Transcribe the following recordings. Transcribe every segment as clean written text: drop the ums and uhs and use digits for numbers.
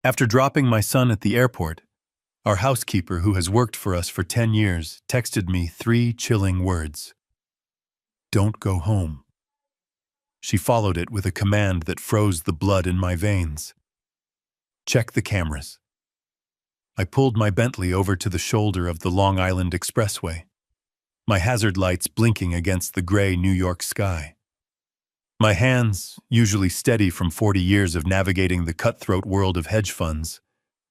After dropping my son at the airport, our housekeeper, who has worked for us for 10 years, texted me 3 chilling words. Don't go home. She followed it with a command that froze the blood in my veins. Check the cameras. I pulled my Bentley over to the shoulder of the Long Island Expressway, my hazard lights blinking against the gray New York sky. My hands, usually steady from 40 years of navigating the cutthroat world of hedge funds,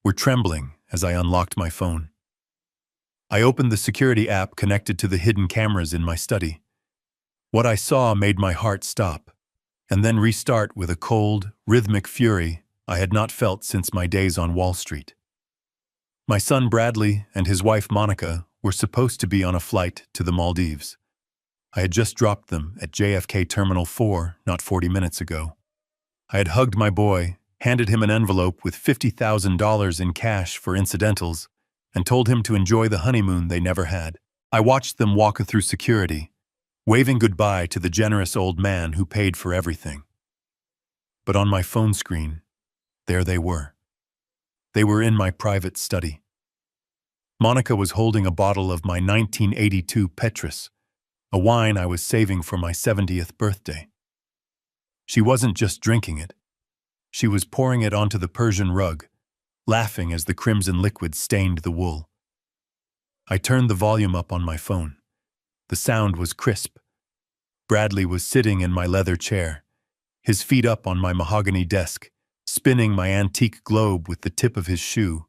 were trembling as I unlocked my phone. I opened the security app connected to the hidden cameras in my study. What I saw made my heart stop, and then restart with a cold, rhythmic fury I had not felt since my days on Wall Street. My son Bradley and his wife Monica were supposed to be on a flight to the Maldives. I had just dropped them at JFK Terminal 4 not 40 minutes ago. I had hugged my boy, handed him an envelope with $50,000 in cash for incidentals, and told him to enjoy the honeymoon they never had. I watched them walk through security, waving goodbye to the generous old man who paid for everything. But on my phone screen, there they were. They were in my private study. Monica was holding a bottle of my 1982 Petrus, a wine I was saving for my 70th birthday. She wasn't just drinking it. She was pouring it onto the Persian rug, laughing as the crimson liquid stained the wool. I turned the volume up on my phone. The sound was crisp. Bradley was sitting in my leather chair, his feet up on my mahogany desk, spinning my antique globe with the tip of his shoe.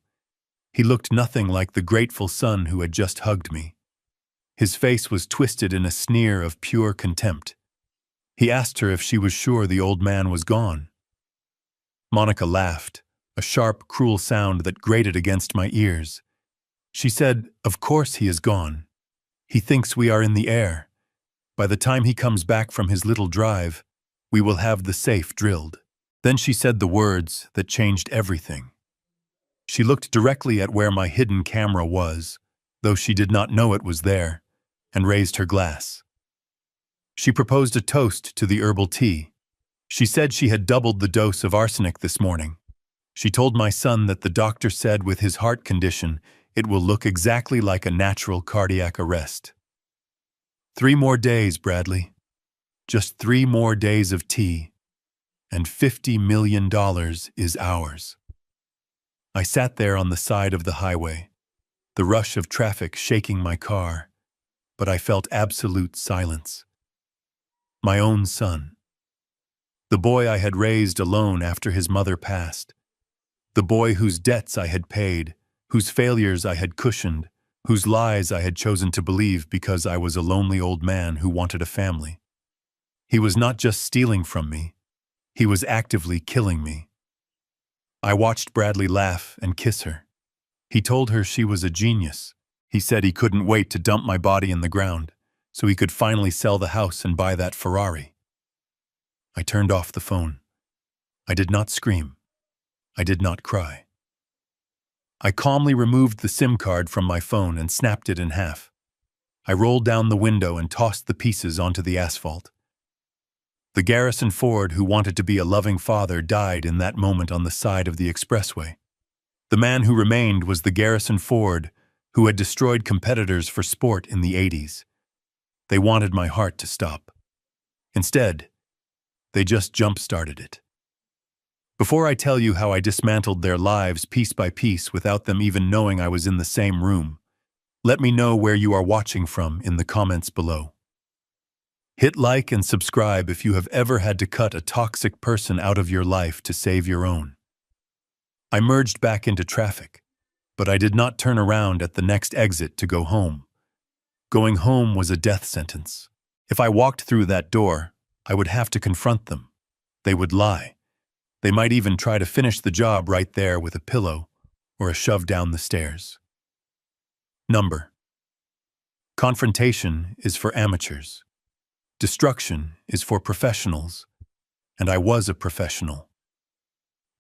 He looked nothing like the grateful son who had just hugged me. His face was twisted in a sneer of pure contempt. He asked her if she was sure the old man was gone. Monica laughed, a sharp, cruel sound that grated against my ears. She said, "Of course he is gone. He thinks we are in the air. By the time he comes back from his little drive, we will have the safe drilled." Then she said the words that changed everything. She looked directly at where my hidden camera was, though she did not know it was there, and raised her glass. She proposed a toast to the herbal tea. She said she had doubled the dose of arsenic this morning. She told my son that the doctor said with his heart condition, it will look exactly like a natural cardiac arrest. 3 more days, Bradley. Just 3 more days of tea, and $50 million is ours. I sat there on the side of the highway, the rush of traffic shaking my car, but I felt absolute silence. My own son. The boy I had raised alone after his mother passed. The boy whose debts I had paid, whose failures I had cushioned, whose lies I had chosen to believe because I was a lonely old man who wanted a family. He was not just stealing from me, he was actively killing me. I watched Bradley laugh and kiss her. He told her she was a genius. He said he couldn't wait to dump my body in the ground, so he could finally sell the house and buy that Ferrari. I turned off the phone. I did not scream. I did not cry. I calmly removed the SIM card from my phone and snapped it in half. I rolled down the window and tossed the pieces onto the asphalt. The Garrison Ford who wanted to be a loving father died in that moment on the side of the expressway. The man who remained was the Garrison Ford who had destroyed competitors for sport in the 80s. They wanted my heart to stop. Instead, they just jump-started it. Before I tell you how I dismantled their lives piece by piece without them even knowing I was in the same room, let me know where you are watching from in the comments below. Hit like and subscribe if you have ever had to cut a toxic person out of your life to save your own. I merged back into traffic, but I did not turn around at the next exit to go home. Going home was a death sentence. If I walked through that door, I would have to confront them. They would lie. They might even try to finish the job right there with a pillow or a shove down the stairs. Number. Confrontation is for amateurs. Destruction is for professionals, and I was a professional.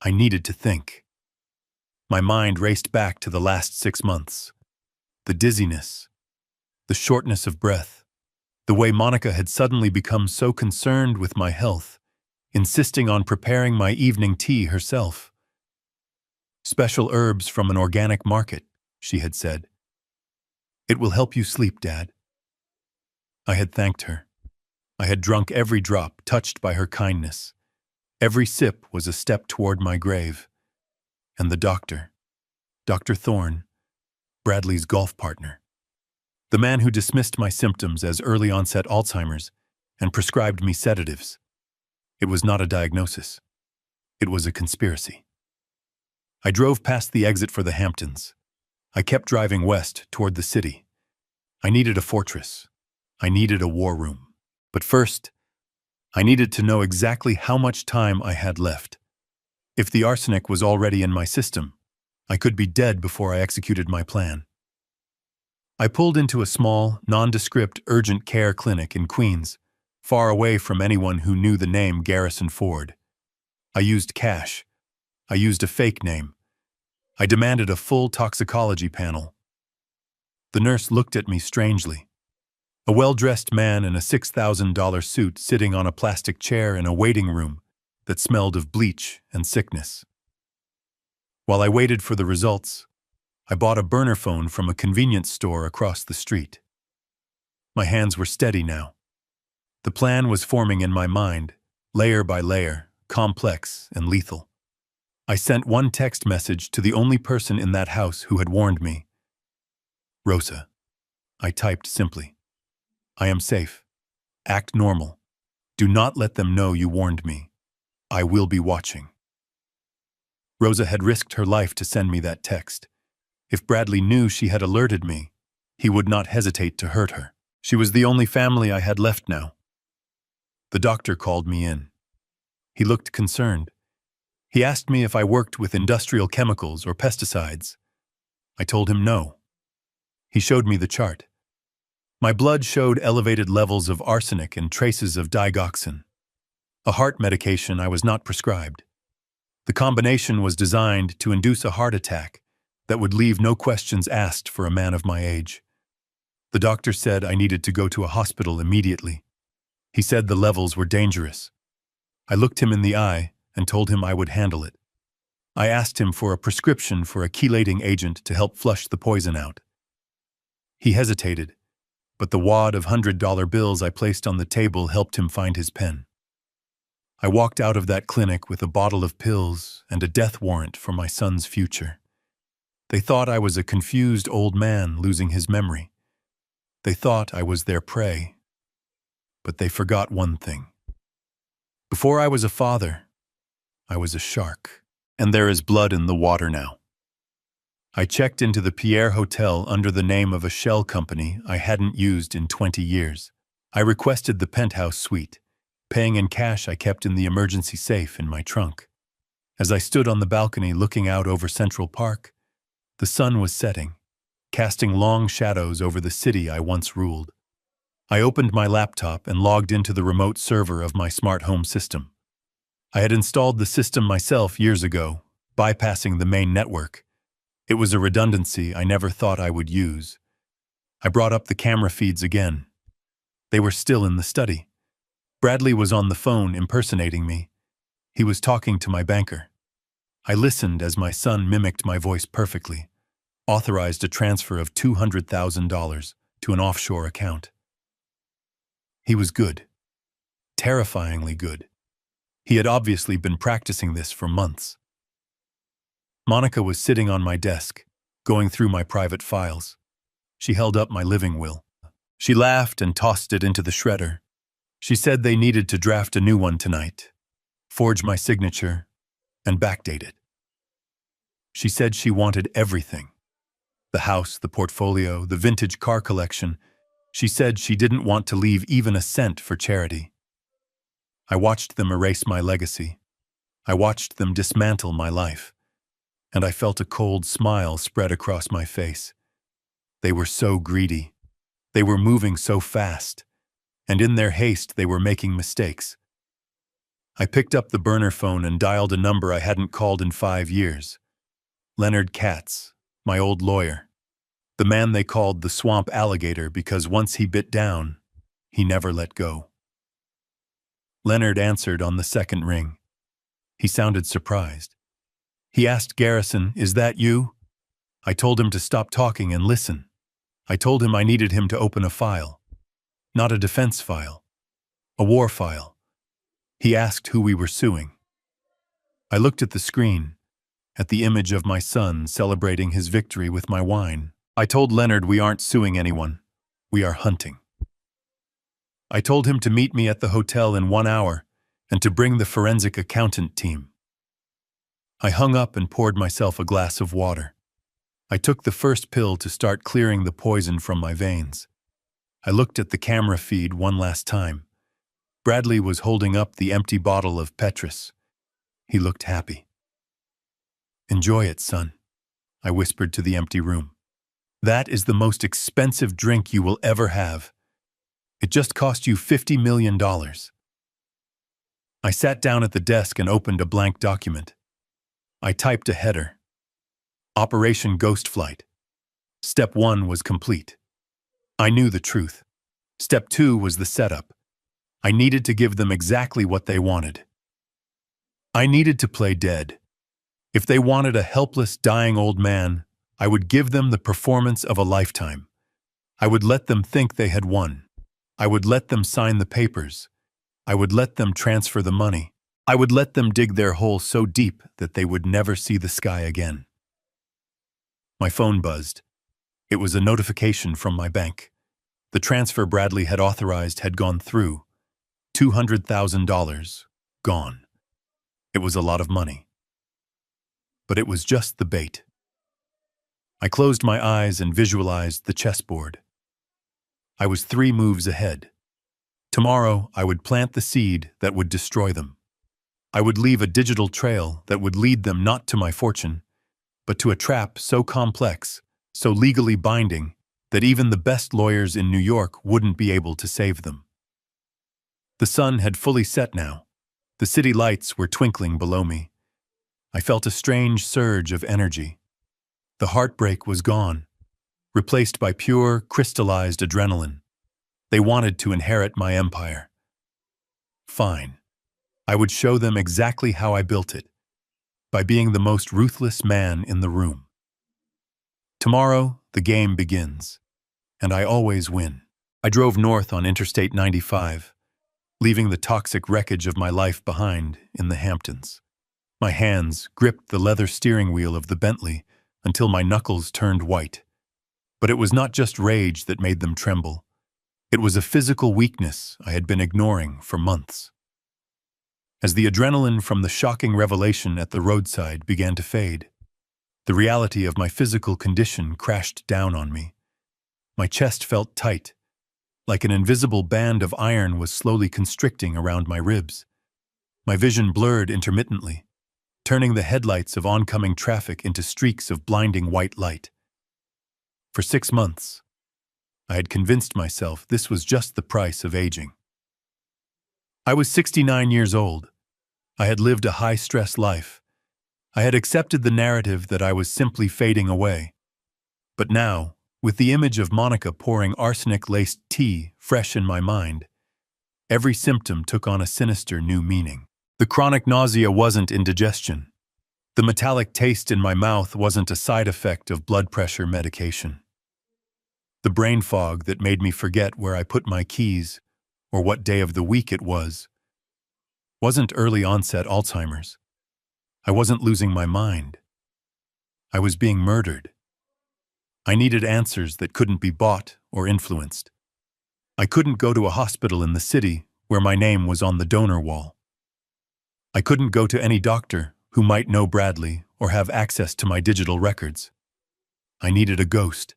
I needed to think. My mind raced back to the last 6 months. The dizziness, the shortness of breath, the way Monica had suddenly become so concerned with my health, insisting on preparing my evening tea herself. Special herbs from an organic market, she had said. It will help you sleep, Dad. I had thanked her. I had drunk every drop, touched by her kindness. Every sip was a step toward my grave. And the doctor, Dr. Thorne, Bradley's golf partner, the man who dismissed my symptoms as early-onset Alzheimer's and prescribed me sedatives. It was not a diagnosis. It was a conspiracy. I drove past the exit for the Hamptons. I kept driving west toward the city. I needed a fortress. I needed a war room. But first, I needed to know exactly how much time I had left. If the arsenic was already in my system, I could be dead before I executed my plan. I pulled into a small, nondescript urgent care clinic in Queens, far away from anyone who knew the name Garrison Ford. I used cash. I used a fake name. I demanded a full toxicology panel. The nurse looked at me strangely. A well-dressed man in a $6,000 suit sitting on a plastic chair in a waiting room that smelled of bleach and sickness. While I waited for the results, I bought a burner phone from a convenience store across the street. My hands were steady now. The plan was forming in my mind, layer by layer, complex and lethal. I sent one text message to the only person in that house who had warned me. Rosa. I typed simply. I am safe. Act normal. Do not let them know you warned me. I will be watching. Rosa had risked her life to send me that text. If Bradley knew she had alerted me, he would not hesitate to hurt her. She was the only family I had left now. The doctor called me in. He looked concerned. He asked me if I worked with industrial chemicals or pesticides. I told him no. He showed me the chart. My blood showed elevated levels of arsenic and traces of digoxin, a heart medication I was not prescribed. The combination was designed to induce a heart attack that would leave no questions asked for a man of my age. The doctor said I needed to go to a hospital immediately. He said the levels were dangerous. I looked him in the eye and told him I would handle it. I asked him for a prescription for a chelating agent to help flush the poison out. He hesitated, but the wad of $100 bills I placed on the table helped him find his pen. I walked out of that clinic with a bottle of pills and a death warrant for my son's future. They thought I was a confused old man losing his memory. They thought I was their prey. But they forgot one thing. Before I was a father, I was a shark, and there is blood in the water now. I checked into the Pierre Hotel under the name of a shell company I hadn't used in 20 years. I requested the penthouse suite. Paying in cash I kept in the emergency safe in my trunk. As I stood on the balcony looking out over Central Park, the sun was setting, casting long shadows over the city I once ruled. I opened my laptop and logged into the remote server of my smart home system. I had installed the system myself years ago, bypassing the main network. It was a redundancy I never thought I would use. I brought up the camera feeds again. They were still in the study. Bradley was on the phone impersonating me. He was talking to my banker. I listened as my son mimicked my voice perfectly, authorized a transfer of $200,000 to an offshore account. He was good. Terrifyingly good. He had obviously been practicing this for months. Monica was sitting on my desk, going through my private files. She held up my living will. She laughed and tossed it into the shredder. She said they needed to draft a new one tonight, forge my signature, and backdate it. She said she wanted everything. The house, the portfolio, the vintage car collection. She said she didn't want to leave even a cent for charity. I watched them erase my legacy. I watched them dismantle my life. And I felt a cold smile spread across my face. They were so greedy. They were moving so fast. And in their haste, they were making mistakes. I picked up the burner phone and dialed a number I hadn't called in 5 years. Leonard Katz, my old lawyer. The man they called the swamp alligator because once he bit down, he never let go. Leonard answered on the second ring. He sounded surprised. He asked Garrison, "Is that you?" I told him to stop talking and listen. I told him I needed him to open a file. Not a defense file. A war file. He asked who we were suing. I looked at the screen, at the image of my son celebrating his victory with my wine. I told Leonard we aren't suing anyone. We are hunting. I told him to meet me at the hotel in 1 hour and to bring the forensic accountant team. I hung up and poured myself a glass of water. I took the first pill to start clearing the poison from my veins. I looked at the camera feed one last time. Bradley was holding up the empty bottle of Petrus. He looked happy. "Enjoy it, son," I whispered to the empty room. "That is the most expensive drink you will ever have. It just cost you $50 million. I sat down at the desk and opened a blank document. I typed a header. Operation Ghost Flight. Step 1 was complete. I knew the truth. Step 2 was the setup. I needed to give them exactly what they wanted. I needed to play dead. If they wanted a helpless, dying old man, I would give them the performance of a lifetime. I would let them think they had won. I would let them sign the papers. I would let them transfer the money. I would let them dig their hole so deep that they would never see the sky again. My phone buzzed. It was a notification from my bank. The transfer Bradley had authorized had gone through. $200,000 gone. It was a lot of money. But it was just the bait. I closed my eyes and visualized the chessboard. I was 3 moves ahead. Tomorrow, I would plant the seed that would destroy them. I would leave a digital trail that would lead them not to my fortune, but to a trap so complex, so legally binding, that even the best lawyers in New York wouldn't be able to save them. The sun had fully set now. The city lights were twinkling below me. I felt a strange surge of energy. The heartbreak was gone, replaced by pure, crystallized adrenaline. They wanted to inherit my empire. Fine. I would show them exactly how I built it, by being the most ruthless man in the room. Tomorrow, the game begins, and I always win. I drove north on Interstate 95, leaving the toxic wreckage of my life behind in the Hamptons. My hands gripped the leather steering wheel of the Bentley until my knuckles turned white. But it was not just rage that made them tremble. It was a physical weakness I had been ignoring for months. As the adrenaline from the shocking revelation at the roadside began to fade, the reality of my physical condition crashed down on me. My chest felt tight, like an invisible band of iron was slowly constricting around my ribs. My vision blurred intermittently, turning the headlights of oncoming traffic into streaks of blinding white light. For 6 months, I had convinced myself this was just the price of aging. I was 69 years old. I had lived a high-stress life. I had accepted the narrative that I was simply fading away. But now, with the image of Monica pouring arsenic-laced tea fresh in my mind, every symptom took on a sinister new meaning. The chronic nausea wasn't indigestion. The metallic taste in my mouth wasn't a side effect of blood pressure medication. The brain fog that made me forget where I put my keys or what day of the week it wasn't early-onset Alzheimer's. I wasn't losing my mind. I was being murdered. I needed answers that couldn't be bought or influenced. I couldn't go to a hospital in the city where my name was on the donor wall. I couldn't go to any doctor who might know Bradley or have access to my digital records. I needed a ghost.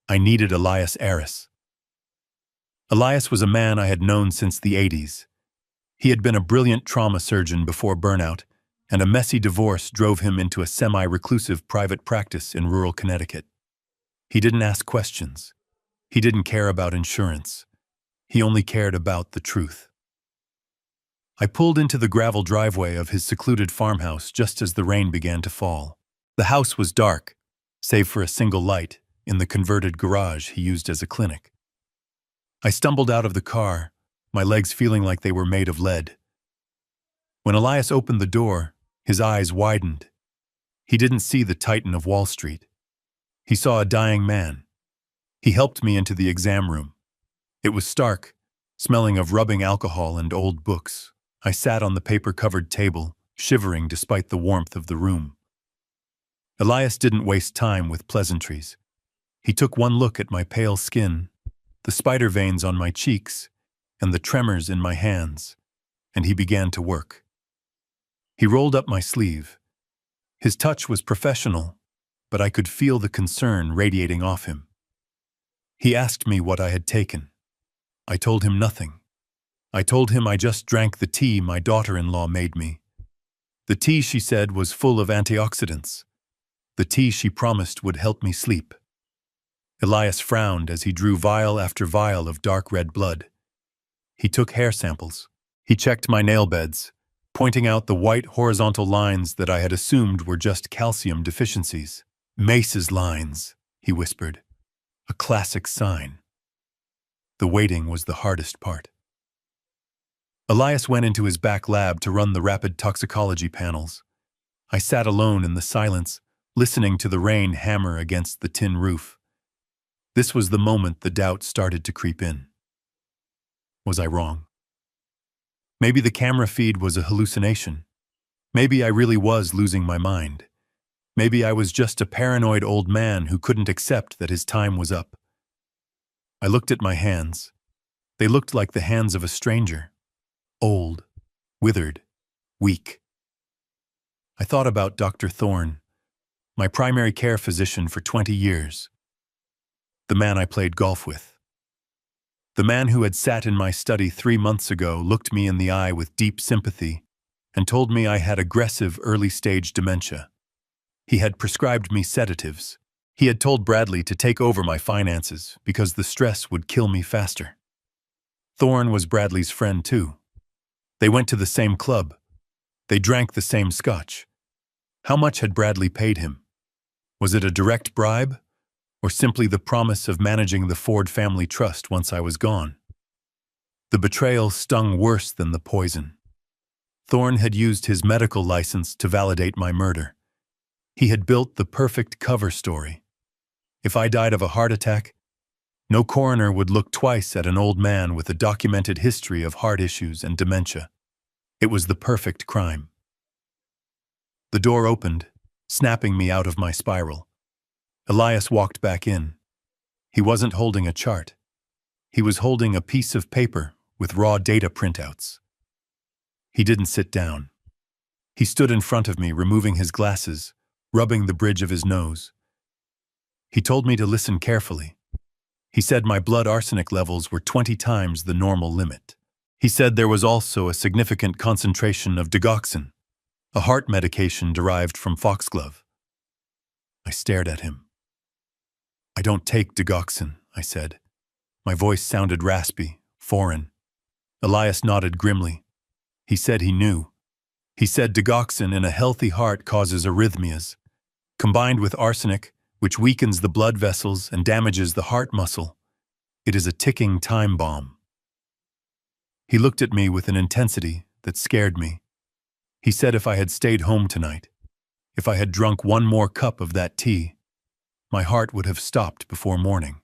I needed Elias Aris. Elias was a man I had known since the 80s. He had been a brilliant trauma surgeon before burnout, and a messy divorce drove him into a semi-reclusive private practice in rural Connecticut. He didn't ask questions. He didn't care about insurance. He only cared about the truth. I pulled into the gravel driveway of his secluded farmhouse just as the rain began to fall. The house was dark, save for a single light in the converted garage he used as a clinic. I stumbled out of the car, my legs feeling like they were made of lead. When Elias opened the door, his eyes widened. He didn't see the Titan of Wall Street. He saw a dying man. He helped me into the exam room. It was stark, smelling of rubbing alcohol and old books. I sat on the paper-covered table, shivering despite the warmth of the room. Elias didn't waste time with pleasantries. He took one look at my pale skin, the spider veins on my cheeks, and the tremors in my hands, and he began to work. He rolled up my sleeve. His touch was professional, but I could feel the concern radiating off him. He asked me what I had taken. I told him nothing. I told him I just drank the tea my daughter-in-law made me. The tea, she said, was full of antioxidants. The tea she promised would help me sleep. Elias frowned as he drew vial after vial of dark red blood. He took hair samples. He checked my nail beds, pointing out the white horizontal lines that I had assumed were just calcium deficiencies. Mace's lines, he whispered. A classic sign. The waiting was the hardest part. Elias went into his back lab to run the rapid toxicology panels. I sat alone in the silence, listening to the rain hammer against the tin roof. This was the moment the doubt started to creep in. Was I wrong? Maybe the camera feed was a hallucination. Maybe I really was losing my mind. Maybe I was just a paranoid old man who couldn't accept that his time was up. I looked at my hands. They looked like the hands of a stranger. Old, withered, weak. I thought about Dr. Thorne, my primary care physician for 20 years. The man I played golf with. The man who had sat in my study 3 months ago looked me in the eye with deep sympathy and told me I had aggressive early-stage dementia. He had prescribed me sedatives. He had told Bradley to take over my finances because the stress would kill me faster. Thorne was Bradley's friend too. They went to the same club. They drank the same scotch. How much had Bradley paid him? Was it a direct bribe, or simply the promise of managing the Ford family trust once I was gone? The betrayal stung worse than the poison. Thorne had used his medical license to validate my murder. He had built the perfect cover story. If I died of a heart attack, no coroner would look twice at an old man with a documented history of heart issues and dementia. It was the perfect crime. The door opened, snapping me out of my spiral. Elias walked back in. He wasn't holding a chart. He was holding a piece of paper with raw data printouts. He didn't sit down. He stood in front of me, removing his glasses, rubbing the bridge of his nose. He told me to listen carefully. He said my blood arsenic levels were 20 times the normal limit. He said there was also a significant concentration of digoxin, a heart medication derived from foxglove. I stared at him. I don't take digoxin, I said. My voice sounded raspy, foreign. Elias nodded grimly. He said he knew. He said digoxin in a healthy heart causes arrhythmias. Combined with arsenic, which weakens the blood vessels and damages the heart muscle, it is a ticking time bomb. He looked at me with an intensity that scared me. He said if I had stayed home tonight, if I had drunk one more cup of that tea, my heart would have stopped before morning.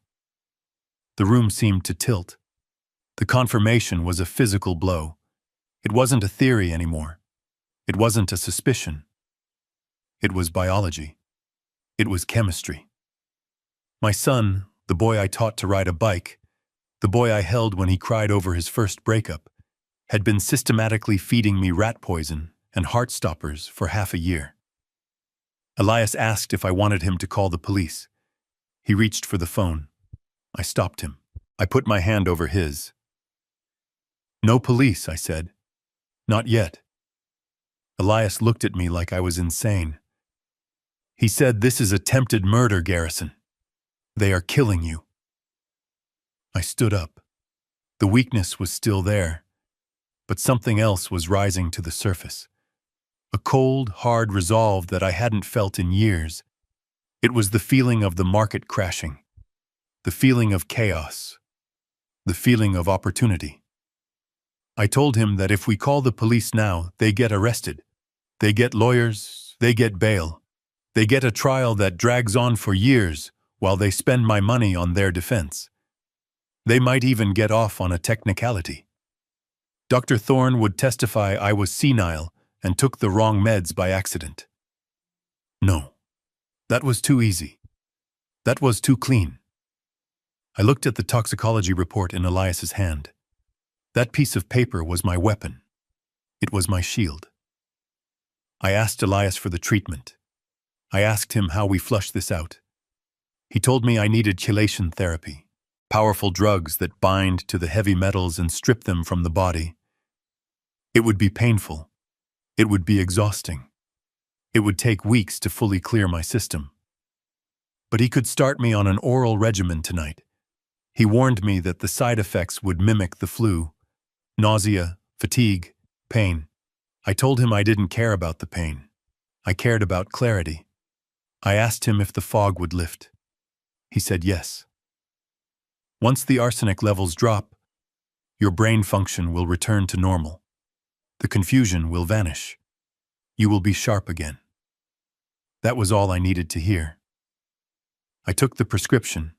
The room seemed to tilt. The confirmation was a physical blow. It wasn't a theory anymore. It wasn't a suspicion. It was biology. It was chemistry. My son, the boy I taught to ride a bike, the boy I held when he cried over his first breakup, had been systematically feeding me rat poison and heart stoppers for half a year. Elias asked if I wanted him to call the police. He reached for the phone. I stopped him. I put my hand over his. No police, I said. Not yet. Elias looked at me like I was insane. He said, "This is attempted murder, Garrison. They are killing you." I stood up. The weakness was still there, but something else was rising to the surface. A cold, hard resolve that I hadn't felt in years. It was the feeling of the market crashing, the feeling of chaos, the feeling of opportunity. I told him that if we call the police now, they get arrested. They get lawyers, they get bail. They get a trial that drags on for years while they spend my money on their defense. They might even get off on a technicality. Dr. Thorne would testify I was senile and took the wrong meds by accident. No, that was too easy. That was too clean. I looked at the toxicology report in Elias's hand. That piece of paper was my weapon. It was my shield. I asked Elias for the treatment. I asked him how we flush this out. He told me I needed chelation therapy, powerful drugs that bind to the heavy metals and strip them from the body. It would be painful. It would be exhausting. It would take weeks to fully clear my system. But he could start me on an oral regimen tonight. He warned me that the side effects would mimic the flu: nausea, fatigue, pain. I told him I didn't care about the pain. I cared about clarity. I asked him if the fog would lift. He said yes. Once the arsenic levels drop, your brain function will return to normal. The confusion will vanish. You will be sharp again. That was all I needed to hear. I took the prescription.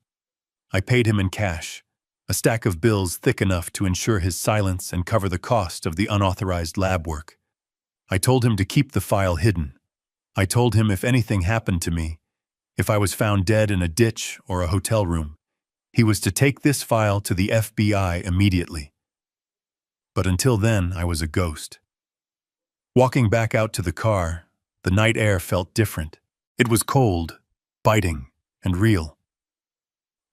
I paid him in cash, a stack of bills thick enough to ensure his silence and cover the cost of the unauthorized lab work. I told him to keep the file hidden. I told him if anything happened to me, if I was found dead in a ditch or a hotel room, he was to take this file to the FBI immediately. But until then, I was a ghost. Walking back out to the car, the night air felt different. It was cold, biting, and real.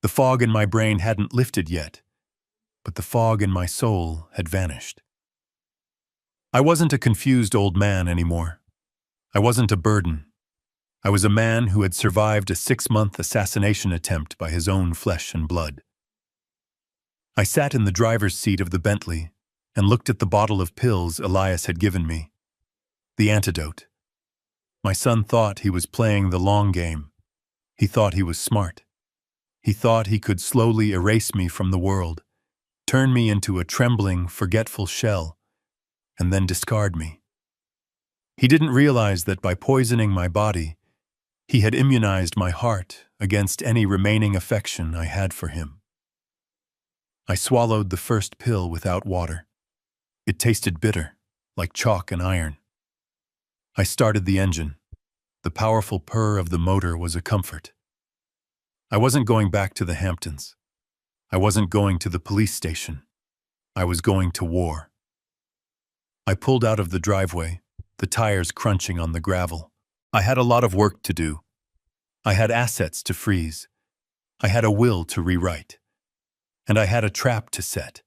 The fog in my brain hadn't lifted yet, but the fog in my soul had vanished. I wasn't a confused old man anymore. I wasn't a burden. I was a man who had survived a 6-month assassination attempt by his own flesh and blood. I sat in the driver's seat of the Bentley and looked at the bottle of pills Elias had given me. The antidote. My son thought he was playing the long game. He thought he was smart. He thought he could slowly erase me from the world, turn me into a trembling, forgetful shell, and then discard me. He didn't realize that by poisoning my body, he had immunized my heart against any remaining affection I had for him. I swallowed the first pill without water. It tasted bitter, like chalk and iron. I started the engine. The powerful purr of the motor was a comfort. I wasn't going back to the Hamptons. I wasn't going to the police station. I was going to war. I pulled out of the driveway, the tires crunching on the gravel. I had a lot of work to do. I had assets to freeze. I had a will to rewrite. And I had a trap to set.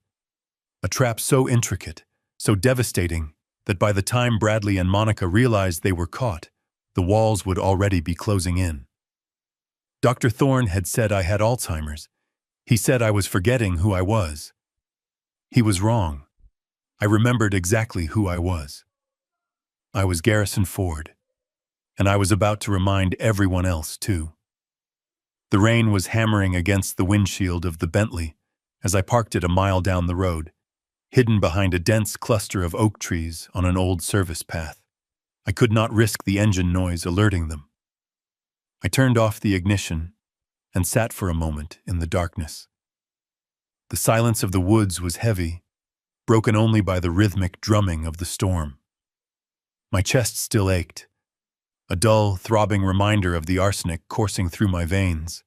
A trap so intricate, so devastating, that by the time Bradley and Monica realized they were caught, the walls would already be closing in. Dr. Thorne had said I had Alzheimer's. He said I was forgetting who I was. He was wrong. I remembered exactly who I was. I was Garrison Ford, and I was about to remind everyone else, too. The rain was hammering against the windshield of the Bentley as I parked it a mile down the road, hidden behind a dense cluster of oak trees on an old service path. I could not risk the engine noise alerting them. I turned off the ignition and sat for a moment in the darkness. The silence of the woods was heavy, broken only by the rhythmic drumming of the storm. My chest still ached, a dull, throbbing reminder of the arsenic coursing through my veins.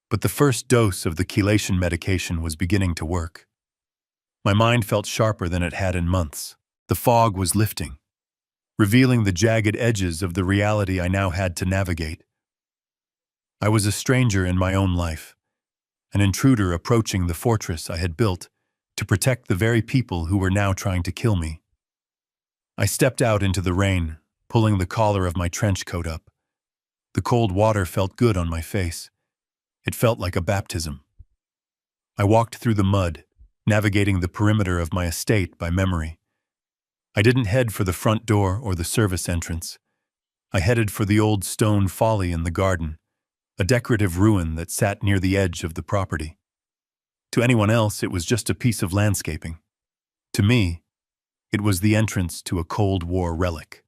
But the first dose of the chelation medication was beginning to work. My mind felt sharper than it had in months. The fog was lifting, revealing the jagged edges of the reality I now had to navigate. I was a stranger in my own life, an intruder approaching the fortress I had built to protect the very people who were now trying to kill me. I stepped out into the rain, pulling the collar of my trench coat up. The cold water felt good on my face. It felt like a baptism. I walked through the mud, navigating the perimeter of my estate by memory. I didn't head for the front door or the service entrance. I headed for the old stone folly in the garden, a decorative ruin that sat near the edge of the property. To anyone else, it was just a piece of landscaping. To me, it was the entrance to a Cold War relic.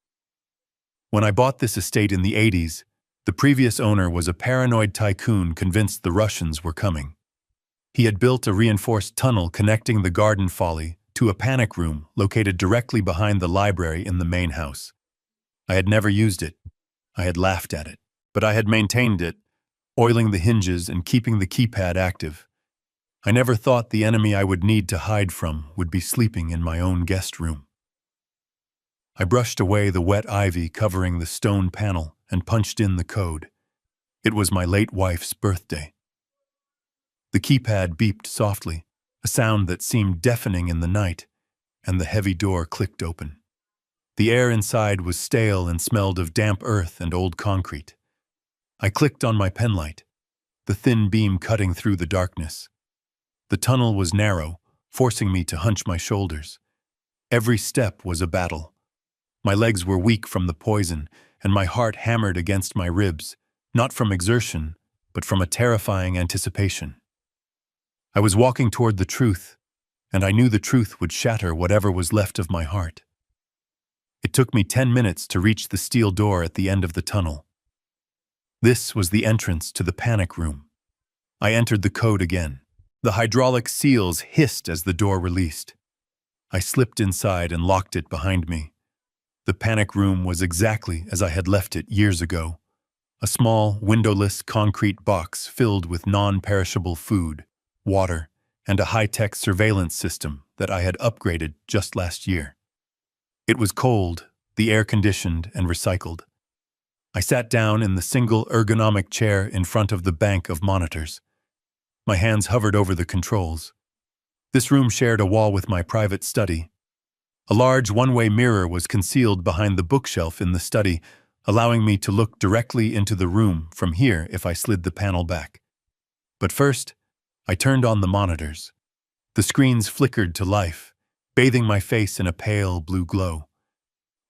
When I bought this estate in the 80s, the previous owner was a paranoid tycoon convinced the Russians were coming. He had built a reinforced tunnel connecting the garden folly to a panic room located directly behind the library in the main house. I had never used it. I had laughed at it. But I had maintained it, oiling the hinges and keeping the keypad active. I never thought the enemy I would need to hide from would be sleeping in my own guest room. I brushed away the wet ivy covering the stone panel and punched in the code. It was my late wife's birthday. The keypad beeped softly, a sound that seemed deafening in the night, and the heavy door clicked open. The air inside was stale and smelled of damp earth and old concrete. I clicked on my penlight, the thin beam cutting through the darkness. The tunnel was narrow, forcing me to hunch my shoulders. Every step was a battle. My legs were weak from the poison, and my heart hammered against my ribs, not from exertion, but from a terrifying anticipation. I was walking toward the truth, and I knew the truth would shatter whatever was left of my heart. It took me 10 minutes to reach the steel door at the end of the tunnel. This was the entrance to the panic room. I entered the code again. The hydraulic seals hissed as the door released. I slipped inside and locked it behind me. The panic room was exactly as I had left it years ago. A small, windowless concrete box filled with non-perishable food, water, and a high-tech surveillance system that I had upgraded just last year. It was cold, the air conditioned and recycled. I sat down in the single ergonomic chair in front of the bank of monitors. My hands hovered over the controls. This room shared a wall with my private study. A large one-way mirror was concealed behind the bookshelf in the study, allowing me to look directly into the room from here if I slid the panel back. But first, I turned on the monitors. The screens flickered to life, bathing my face in a pale blue glow.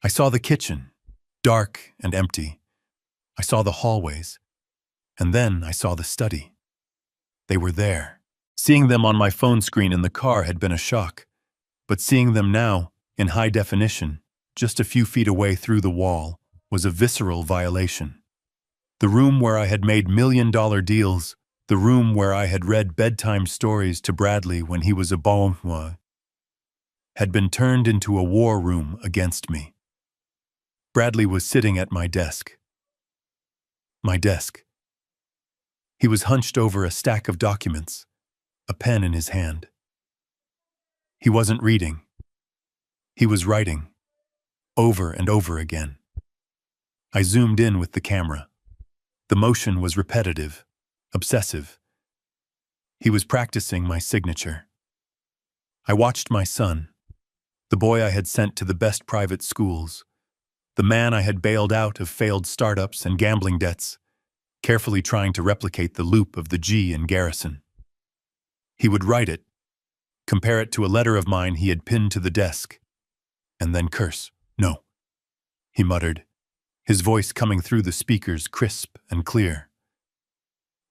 I saw the kitchen, dark and empty. I saw the hallways, and then I saw the study. They were there. Seeing them on my phone screen in the car had been a shock, but seeing them now, in high definition, just a few feet away through the wall, was a visceral violation. The room where I had made million-dollar deals, the room where I had read bedtime stories to Bradley when he was a boy, had been turned into a war room against me. Bradley was sitting at my desk. My desk. He was hunched over a stack of documents, a pen in his hand. He wasn't reading. He was writing, over and over again. I zoomed in with the camera. The motion was repetitive, obsessive. He was practicing my signature. I watched my son, the boy I had sent to the best private schools, the man I had bailed out of failed startups and gambling debts, carefully trying to replicate the loop of the G in Garrison. He would write it, compare it to a letter of mine he had pinned to the desk, and then curse. "No," he muttered, his voice coming through the speakers crisp and clear.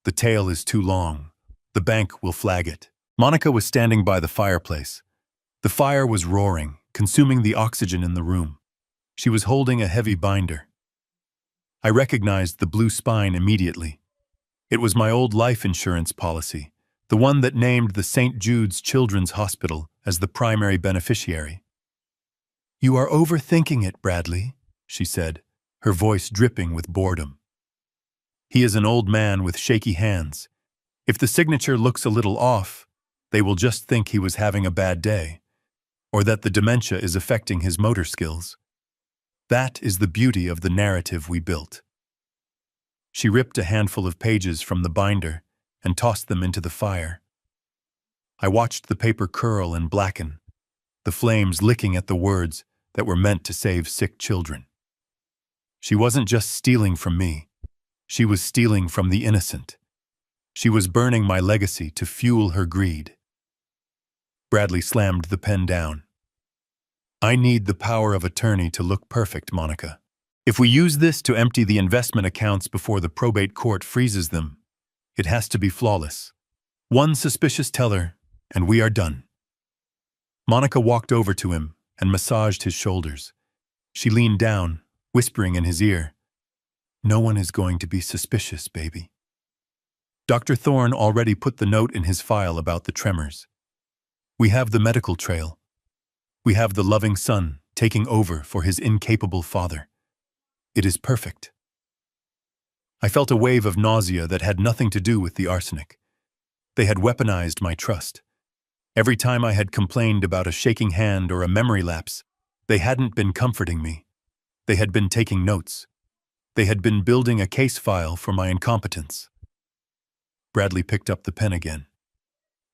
"The tail is too long. The bank will flag it." Monica was standing by the fireplace. The fire was roaring, consuming the oxygen in the room. She was holding a heavy binder. I recognized the blue spine immediately. It was my old life insurance policy, the one that named the St. Jude's Children's Hospital as the primary beneficiary. "You are overthinking it, Bradley," she said, her voice dripping with boredom. He is an old man with shaky hands. If the signature looks a little off, they will just think he was having a bad day, or that the dementia is affecting his motor skills. That is the beauty of the narrative we built. She ripped a handful of pages from the binder and tossed them into the fire. I watched the paper curl and blacken, the flames licking at the words that were meant to save sick children. She wasn't just stealing from me. She was stealing from the innocent. She was burning my legacy to fuel her greed. Bradley slammed the pen down. "I need the power of attorney to look perfect, Monica. If we use this to empty the investment accounts before the probate court freezes them, it has to be flawless. One suspicious teller, and we are done." Monica walked over to him and massaged his shoulders. She leaned down, whispering in his ear, "No one is going to be suspicious, baby." Dr. Thorne already put the note in his file about the tremors. We have the medical trail. We have the loving son taking over for his incapable father. It is perfect. I felt a wave of nausea that had nothing to do with the arsenic. They had weaponized my trust. Every time I had complained about a shaking hand or a memory lapse, they hadn't been comforting me. They had been taking notes. They had been building a case file for my incompetence. Bradley picked up the pen again.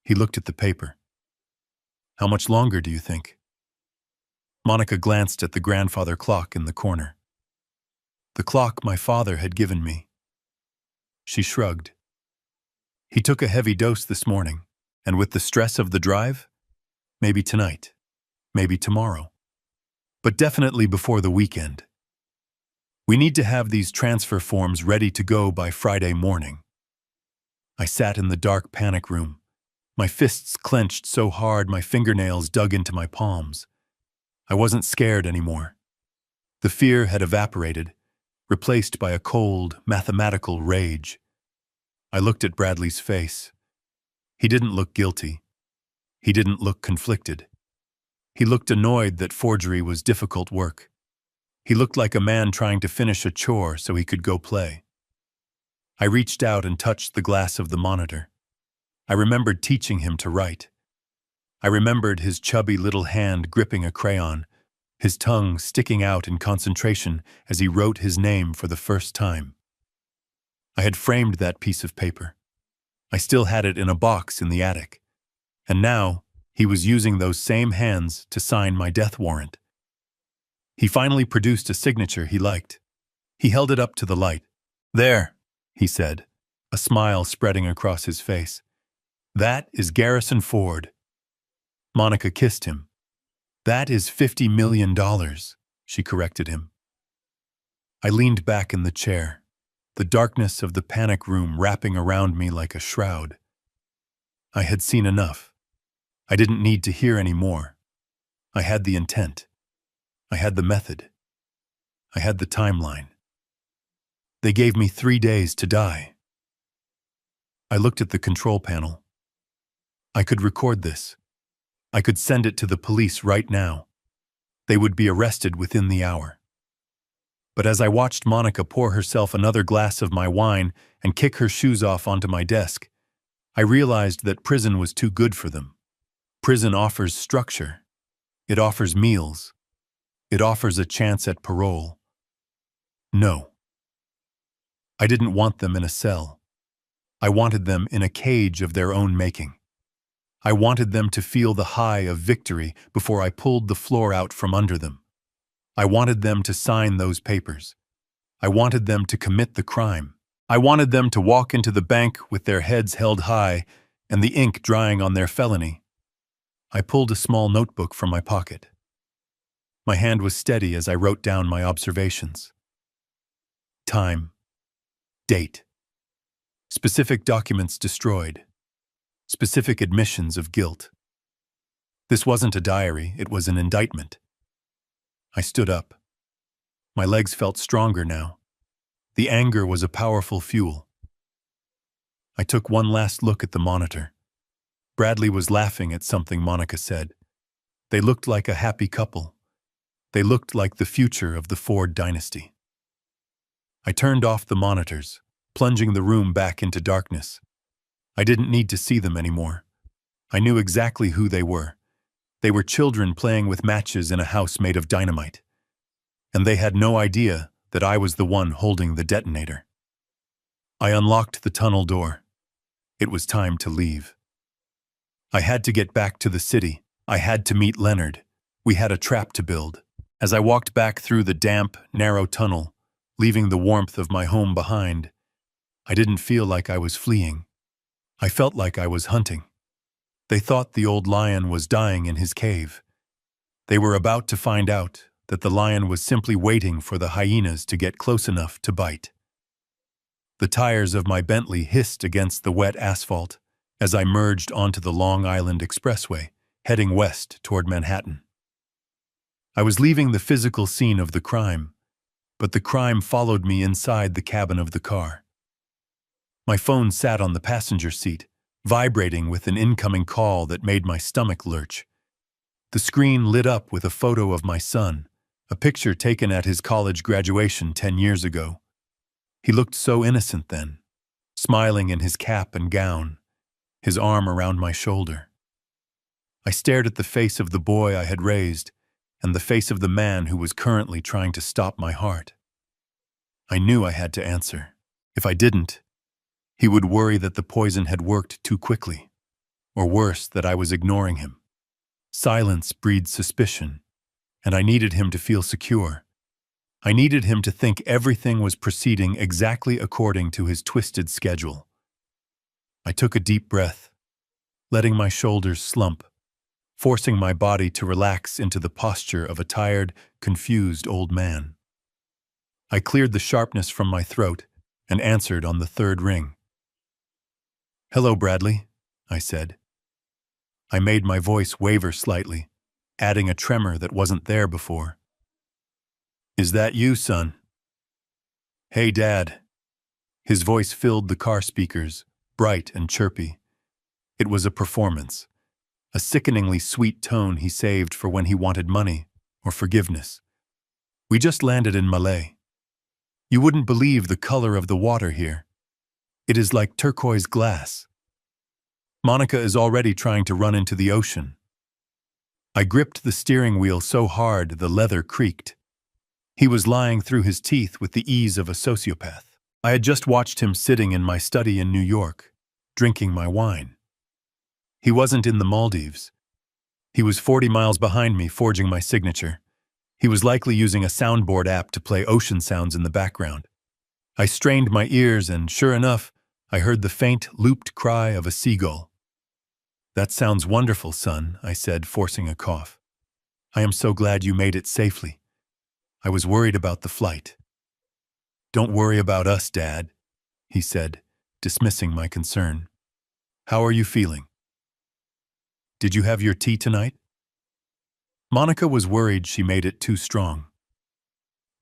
He looked at the paper. "How much longer do you think?" Monica glanced at the grandfather clock in the corner. "The clock my father had given me." She shrugged. "He took a heavy dose this morning, and with the stress of the drive, maybe tonight, maybe tomorrow, but definitely before the weekend. We need to have these transfer forms ready to go by Friday morning." I sat in the dark panic room, my fists clenched so hard my fingernails dug into my palms. I wasn't scared anymore. The fear had evaporated, replaced by a cold, mathematical rage. I looked at Bradley's face. He didn't look guilty. He didn't look conflicted. He looked annoyed that forgery was difficult work. He looked like a man trying to finish a chore so he could go play. I reached out and touched the glass of the monitor. I remembered teaching him to write. I remembered his chubby little hand gripping a crayon, his tongue sticking out in concentration as he wrote his name for the first time. I had framed that piece of paper. I still had it in a box in the attic. And now, he was using those same hands to sign my death warrant. He finally produced a signature he liked. He held it up to the light. "There," he said, a smile spreading across his face. "That is Garrison Ford." Monica kissed him. "That is $50 million, she corrected him. I leaned back in the chair, the darkness of the panic room wrapping around me like a shroud. I had seen enough. I didn't need to hear any more. I had the intent. I had the method. I had the timeline. They gave me 3 days to die. I looked at the control panel. I could record this. I could send it to the police right now. They would be arrested within the hour. But as I watched Monica pour herself another glass of my wine and kick her shoes off onto my desk, I realized that prison was too good for them. Prison offers structure. It offers meals. It offers a chance at parole. No. I didn't want them in a cell. I wanted them in a cage of their own making. I wanted them to feel the high of victory before I pulled the floor out from under them. I wanted them to sign those papers. I wanted them to commit the crime. I wanted them to walk into the bank with their heads held high and the ink drying on their felony. I pulled a small notebook from my pocket. My hand was steady as I wrote down my observations. Time. Date. Specific documents destroyed. Specific admissions of guilt. This wasn't a diary, it was an indictment. I stood up. My legs felt stronger now. The anger was a powerful fuel. I took one last look at the monitor. Bradley was laughing at something Monica said. They looked like a happy couple. They looked like the future of the Ford dynasty. I turned off the monitors, plunging the room back into darkness. I didn't need to see them anymore. I knew exactly who they were. They were children playing with matches in a house made of dynamite. And they had no idea that I was the one holding the detonator. I unlocked the tunnel door. It was time to leave. I had to get back to the city. I had to meet Leonard. We had a trap to build. As I walked back through the damp, narrow tunnel, leaving the warmth of my home behind, I didn't feel like I was fleeing. I felt like I was hunting. They thought the old lion was dying in his cave. They were about to find out that the lion was simply waiting for the hyenas to get close enough to bite. The tires of my Bentley hissed against the wet asphalt as I merged onto the Long Island Expressway, heading west toward Manhattan. I was leaving the physical scene of the crime, but the crime followed me inside the cabin of the car. My phone sat on the passenger seat, vibrating with an incoming call that made my stomach lurch. The screen lit up with a photo of my son, a picture taken at his college graduation 10 years ago. He looked so innocent then, smiling in his cap and gown, his arm around my shoulder. I stared at the face of the boy I had raised and the face of the man who was currently trying to stop my heart. I knew I had to answer. If I didn't, he would worry that the poison had worked too quickly, or worse, that I was ignoring him. Silence breeds suspicion, and I needed him to feel secure. I needed him to think everything was proceeding exactly according to his twisted schedule. I took a deep breath, letting my shoulders slump, forcing my body to relax into the posture of a tired, confused old man. I cleared the sharpness from my throat and answered on the third ring. "Hello, Bradley," I said. I made my voice waver slightly, adding a tremor that wasn't there before. "Is that you, son?" "Hey, Dad." His voice filled the car speakers, bright and chirpy. It was a performance, a sickeningly sweet tone he saved for when he wanted money or forgiveness. "We just landed in Malé. You wouldn't believe the color of the water here. It is like turquoise glass. Monica is already trying to run into the ocean." I gripped the steering wheel so hard the leather creaked. He was lying through his teeth with the ease of a sociopath. I had just watched him sitting in my study in New York, drinking my wine. He wasn't in the Maldives. He was 40 miles behind me, forging my signature. He was likely using a soundboard app to play ocean sounds in the background. I strained my ears and, sure enough, I heard the faint, looped cry of a seagull. "That sounds wonderful, son," I said, forcing a cough. "I am so glad you made it safely. I was worried about the flight." "Don't worry about us, Dad," he said, dismissing my concern. "How are you feeling? Did you have your tea tonight?" Monica was worried she made it too strong.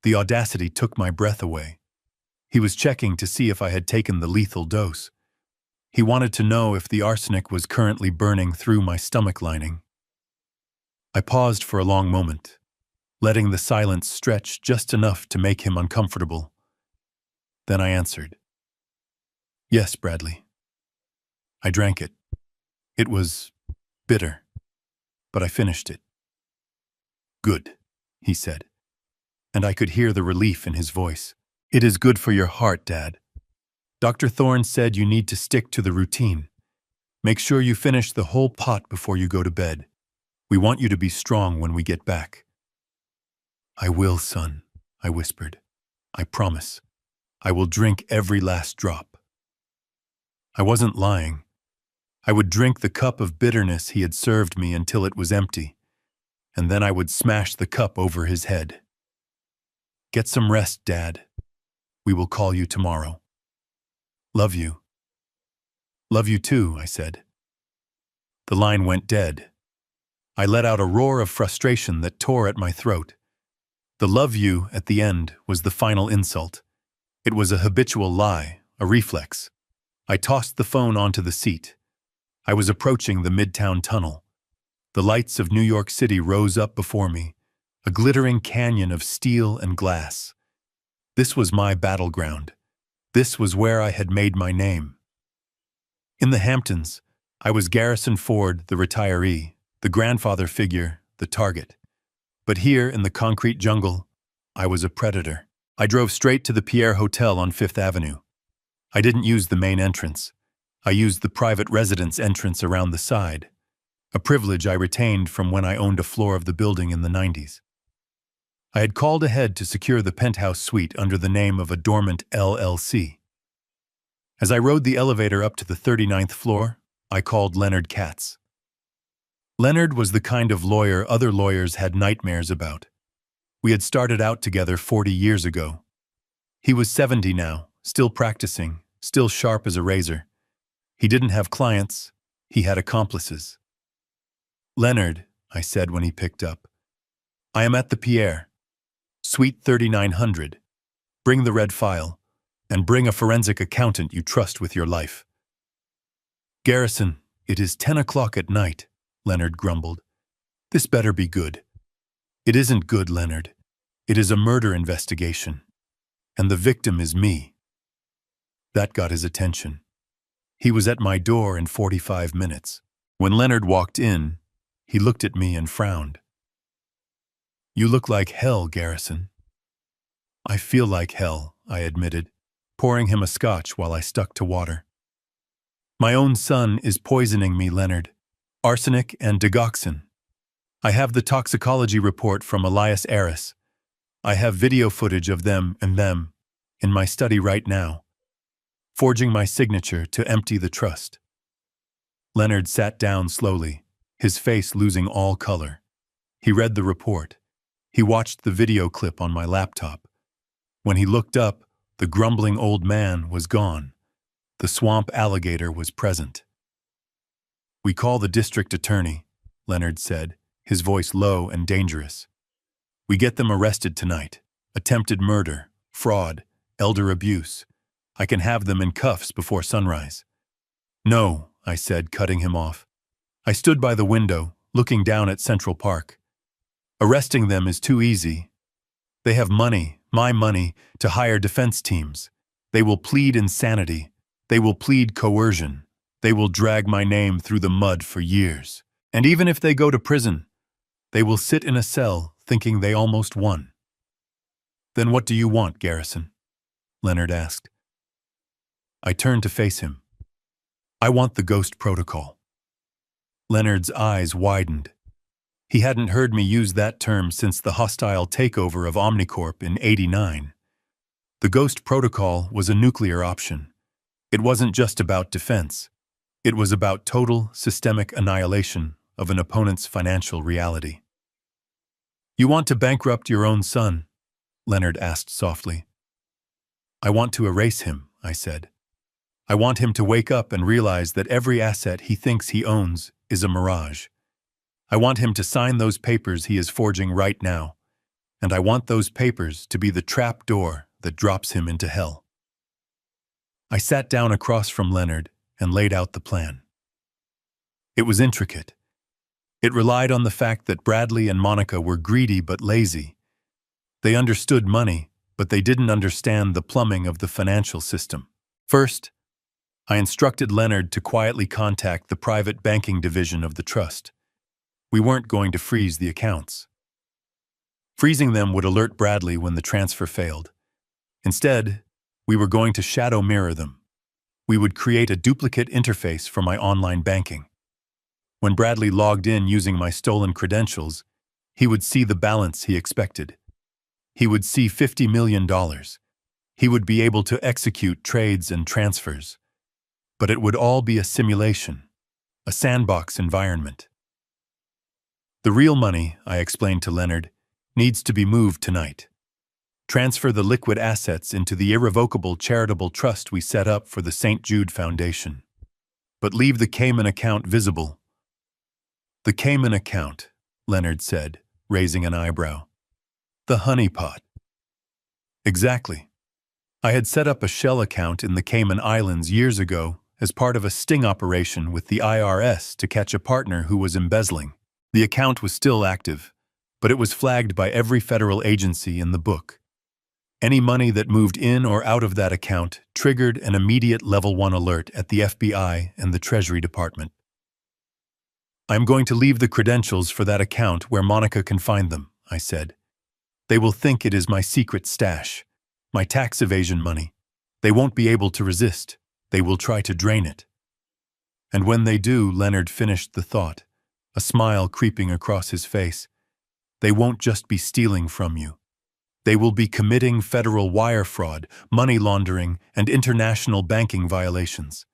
The audacity took my breath away. He was checking to see if I had taken the lethal dose. He wanted to know if the arsenic was currently burning through my stomach lining. I paused for a long moment, letting the silence stretch just enough to make him uncomfortable. Then I answered, "Yes, Bradley." I drank it. It was bitter, but I finished it. "Good," he said, and I could hear the relief in his voice. "It is good for your heart, Dad. Dr. Thorne said you need to stick to the routine. Make sure you finish the whole pot before you go to bed. We want you to be strong when we get back." "I will, son," I whispered. "I promise. I will drink every last drop." I wasn't lying. I would drink the cup of bitterness he had served me until it was empty, and then I would smash the cup over his head. "Get some rest, Dad. We will call you tomorrow." "Love you." "Love you too," I said. The line went dead. I let out a roar of frustration that tore at my throat. The "love you" at the end was the final insult. It was a habitual lie, a reflex. I tossed the phone onto the seat. I was approaching the Midtown Tunnel. The lights of New York City rose up before me, a glittering canyon of steel and glass. This was my battleground. This was where I had made my name. In the Hamptons, I was Garrison Ford, the retiree, the grandfather figure, the target. But here in the concrete jungle, I was a predator. I drove straight to the Pierre Hotel on Fifth Avenue. I didn't use the main entrance. I used the private residence entrance around the side, a privilege I retained from when I owned a floor of the building in the 90s. I had called ahead to secure the penthouse suite under the name of a dormant LLC. As I rode the elevator up to the 39th floor, I called Leonard Katz. Leonard was the kind of lawyer other lawyers had nightmares about. We had started out together 40 years ago. He was 70 now, still practicing, still sharp as a razor. He didn't have clients, he had accomplices. "Leonard," I said when he picked up, "I am at the Pierre. Suite 3900. Bring the red file, and bring a forensic accountant you trust with your life." "Garrison, it is 10 o'clock at night," Leonard grumbled. "This better be good." "It isn't good, Leonard. It is a murder investigation. And the victim is me." That got his attention. He was at my door in 45 minutes. When Leonard walked in, he looked at me and frowned. "You look like hell, Garrison." "I feel like hell," I admitted, pouring him a scotch while I stuck to water. "My own son is poisoning me, Leonard. Arsenic and digoxin. I have the toxicology report from Elias Aris. I have video footage of them in my study right now, forging my signature to empty the trust." Leonard sat down slowly, his face losing all color. He read the report. He watched the video clip on my laptop. When he looked up, the grumbling old man was gone. The swamp alligator was present. "We call the district attorney," Leonard said, his voice low and dangerous. "We get them arrested tonight. Attempted murder, fraud, elder abuse. I can have them in cuffs before sunrise." "No," I said, cutting him off. I stood by the window, looking down at Central Park. "Arresting them is too easy. They have money, my money, to hire defense teams. They will plead insanity. They will plead coercion. They will drag my name through the mud for years. And even if they go to prison, they will sit in a cell thinking they almost won." "Then what do you want, Garrison?" Leonard asked. I turned to face him. "I want the ghost protocol." Leonard's eyes widened. He hadn't heard me use that term since the hostile takeover of Omnicorp in '89. The ghost protocol was a nuclear option. It wasn't just about defense. It was about total, systemic annihilation of an opponent's financial reality. "You want to bankrupt your own son?" Leonard asked softly. "I want to erase him," I said. "I want him to wake up and realize that every asset he thinks he owns is a mirage. I want him to sign those papers he is forging right now, and I want those papers to be the trap door that drops him into hell." I sat down across from Leonard and laid out the plan. It was intricate. It relied on the fact that Bradley and Monica were greedy but lazy. They understood money, but they didn't understand the plumbing of the financial system. First, I instructed Leonard to quietly contact the private banking division of the trust. We weren't going to freeze the accounts. Freezing them would alert Bradley when the transfer failed. Instead, we were going to shadow mirror them. We would create a duplicate interface for my online banking. When Bradley logged in using my stolen credentials, he would see the balance he expected. He would see $50 million. He would be able to execute trades and transfers. But it would all be a simulation, a sandbox environment. "The real money," I explained to Leonard, "needs to be moved tonight. Transfer the liquid assets into the irrevocable charitable trust we set up for the St. Jude Foundation. But leave the Cayman account visible." "The Cayman account," Leonard said, raising an eyebrow. "The honeypot." "Exactly. I had set up a shell account in the Cayman Islands years ago as part of a sting operation with the IRS to catch a partner who was embezzling. The account was still active, but it was flagged by every federal agency in the book. Any money that moved in or out of that account triggered an immediate Level 1 alert at the FBI and the Treasury Department. "I'm going to leave the credentials for that account where Monica can find them," I said. "They will think it is my secret stash, my tax evasion money. They won't be able to resist. They will try to drain it." And when they do, Leonard finished the thought, a smile creeping across his face, "they won't just be stealing from you. They will be committing federal wire fraud, money laundering, and international banking violations.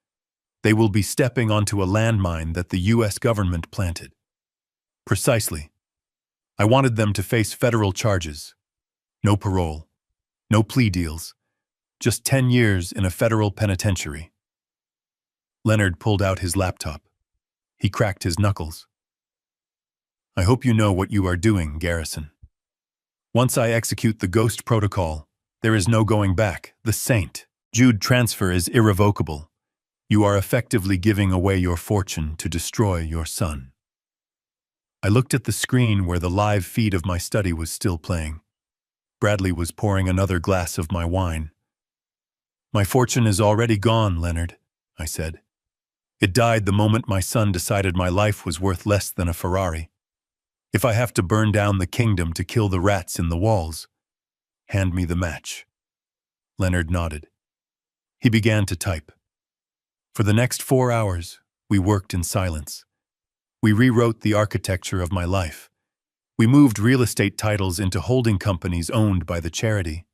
They will be stepping onto a landmine that the U.S. government planted." Precisely. I wanted them to face federal charges. No parole. No plea deals. Just 10 years in a federal penitentiary. Leonard pulled out his laptop. He cracked his knuckles. "I hope you know what you are doing, Garrison. Once I execute the ghost protocol, There is no going back. The Saint Jude transfer is irrevocable. You are effectively giving away your fortune to destroy your son. I looked at the screen where the live feed of my study was still playing. Bradley was pouring another glass of my wine. My fortune is already gone, Leonard, I said. It died the moment my son decided my life was worth less than a Ferrari. If I have to burn down the kingdom to kill the rats in the walls, hand me the match. Leonard nodded. He began to type. For the next 4 hours, we worked in silence. We rewrote the architecture of my life. We moved real estate titles into holding companies owned by the charity.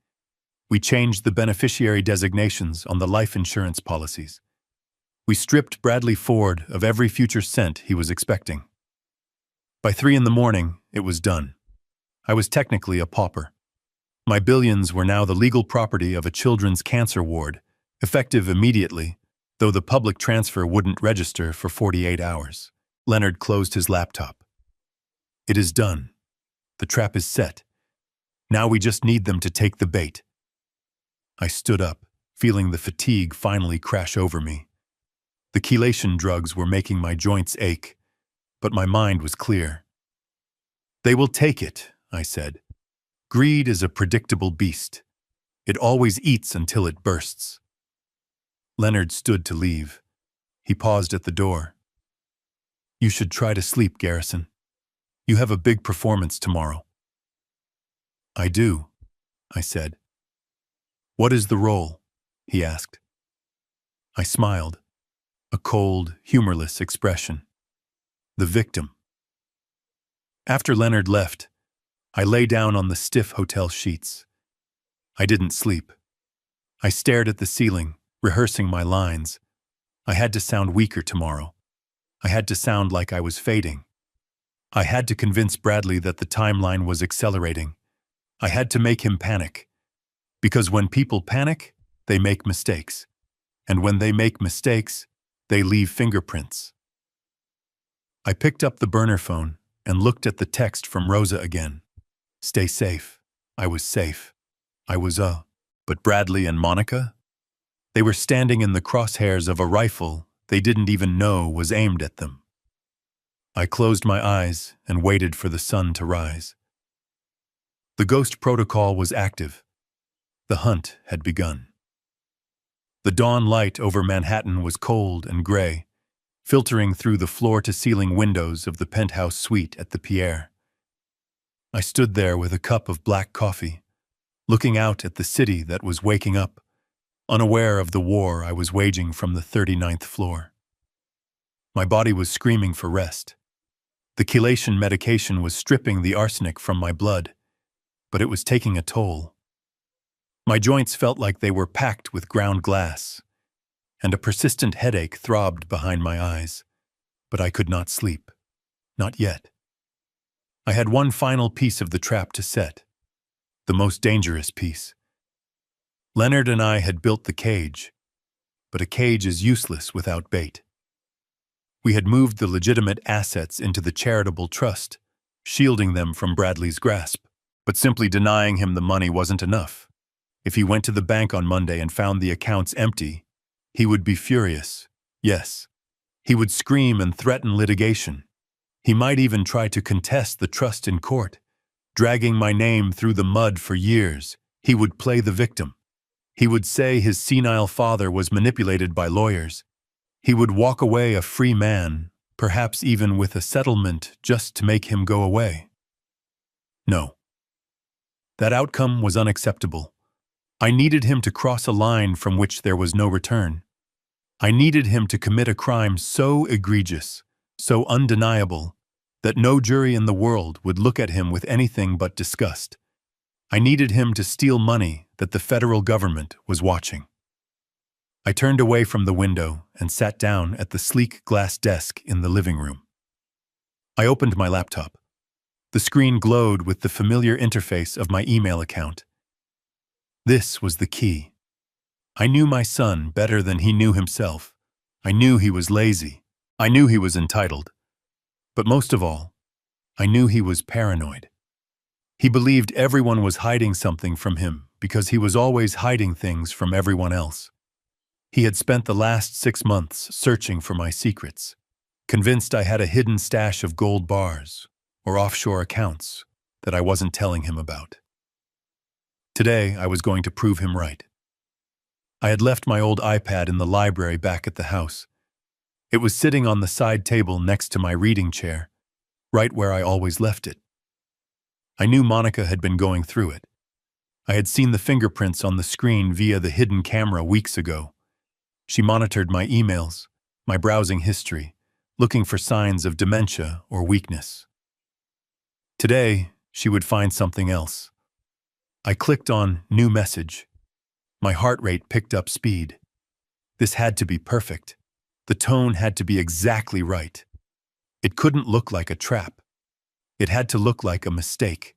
We changed the beneficiary designations on the life insurance policies. We stripped Bradley Ford of every future cent he was expecting. By 3 a.m, it was done. I was technically a pauper. My billions were now the legal property of a children's cancer ward, effective immediately, though the public transfer wouldn't register for 48 hours. Leonard closed his laptop. It is done. The trap is set. Now we just need them to take the bait. I stood up, feeling the fatigue finally crash over me. The chelation drugs were making my joints ache, but my mind was clear. They will take it, I said. Greed is a predictable beast. It always eats until it bursts. Leonard stood to leave. He paused at the door. You should try to sleep, Garrison. You have a big performance tomorrow. I do, I said. What is the role? He asked. I smiled, a cold, humorless expression. The victim. After Leonard left, I lay down on the stiff hotel sheets. I didn't sleep. I stared at the ceiling, rehearsing my lines. I had to sound weaker tomorrow. I had to sound like I was fading. I had to convince Bradley that the timeline was accelerating. I had to make him panic. Because when people panic, they make mistakes. And when they make mistakes, they leave fingerprints. I picked up the burner phone and looked at the text from Rosa again. Stay safe. I was safe. I was But Bradley and Monica? They were standing in the crosshairs of a rifle they didn't even know was aimed at them. I closed my eyes and waited for the sun to rise. The ghost protocol was active. The hunt had begun. The dawn light over Manhattan was cold and gray, filtering through the floor-to-ceiling windows of the penthouse suite at the Pierre. I stood there with a cup of black coffee, looking out at the city that was waking up, unaware of the war I was waging from the 39th floor. My body was screaming for rest. The chelation medication was stripping the arsenic from my blood, but it was taking a toll. My joints felt like they were packed with ground glass, and a persistent headache throbbed behind my eyes, but I could not sleep. Not yet. I had one final piece of the trap to set, the most dangerous piece. Leonard and I had built the cage, but a cage is useless without bait. We had moved the legitimate assets into the charitable trust, shielding them from Bradley's grasp, but simply denying him the money wasn't enough. If he went to the bank on Monday and found the accounts empty, he would be furious. Yes, he would scream and threaten litigation. He might even try to contest the trust in court, dragging my name through the mud for years. He would play the victim. He would say his senile father was manipulated by lawyers. He would walk away a free man, perhaps even with a settlement just to make him go away. No. That outcome was unacceptable. I needed him to cross a line from which there was no return. I needed him to commit a crime so egregious, so undeniable, that no jury in the world would look at him with anything but disgust. I needed him to steal money that the federal government was watching. I turned away from the window and sat down at the sleek glass desk in the living room. I opened my laptop. The screen glowed with the familiar interface of my email account. This was the key. I knew my son better than he knew himself. I knew he was lazy. I knew he was entitled. But most of all, I knew he was paranoid. He believed everyone was hiding something from him, because he was always hiding things from everyone else. He had spent the last 6 months searching for my secrets, convinced I had a hidden stash of gold bars or offshore accounts that I wasn't telling him about. Today, I was going to prove him right. I had left my old iPad in the library back at the house. It was sitting on the side table next to my reading chair, right where I always left it. I knew Monica had been going through it. I had seen the fingerprints on the screen via the hidden camera weeks ago. She monitored my emails, my browsing history, looking for signs of dementia or weakness. Today, she would find something else. I clicked on New Message. My heart rate picked up speed. This had to be perfect. The tone had to be exactly right. It couldn't look like a trap. It had to look like a mistake.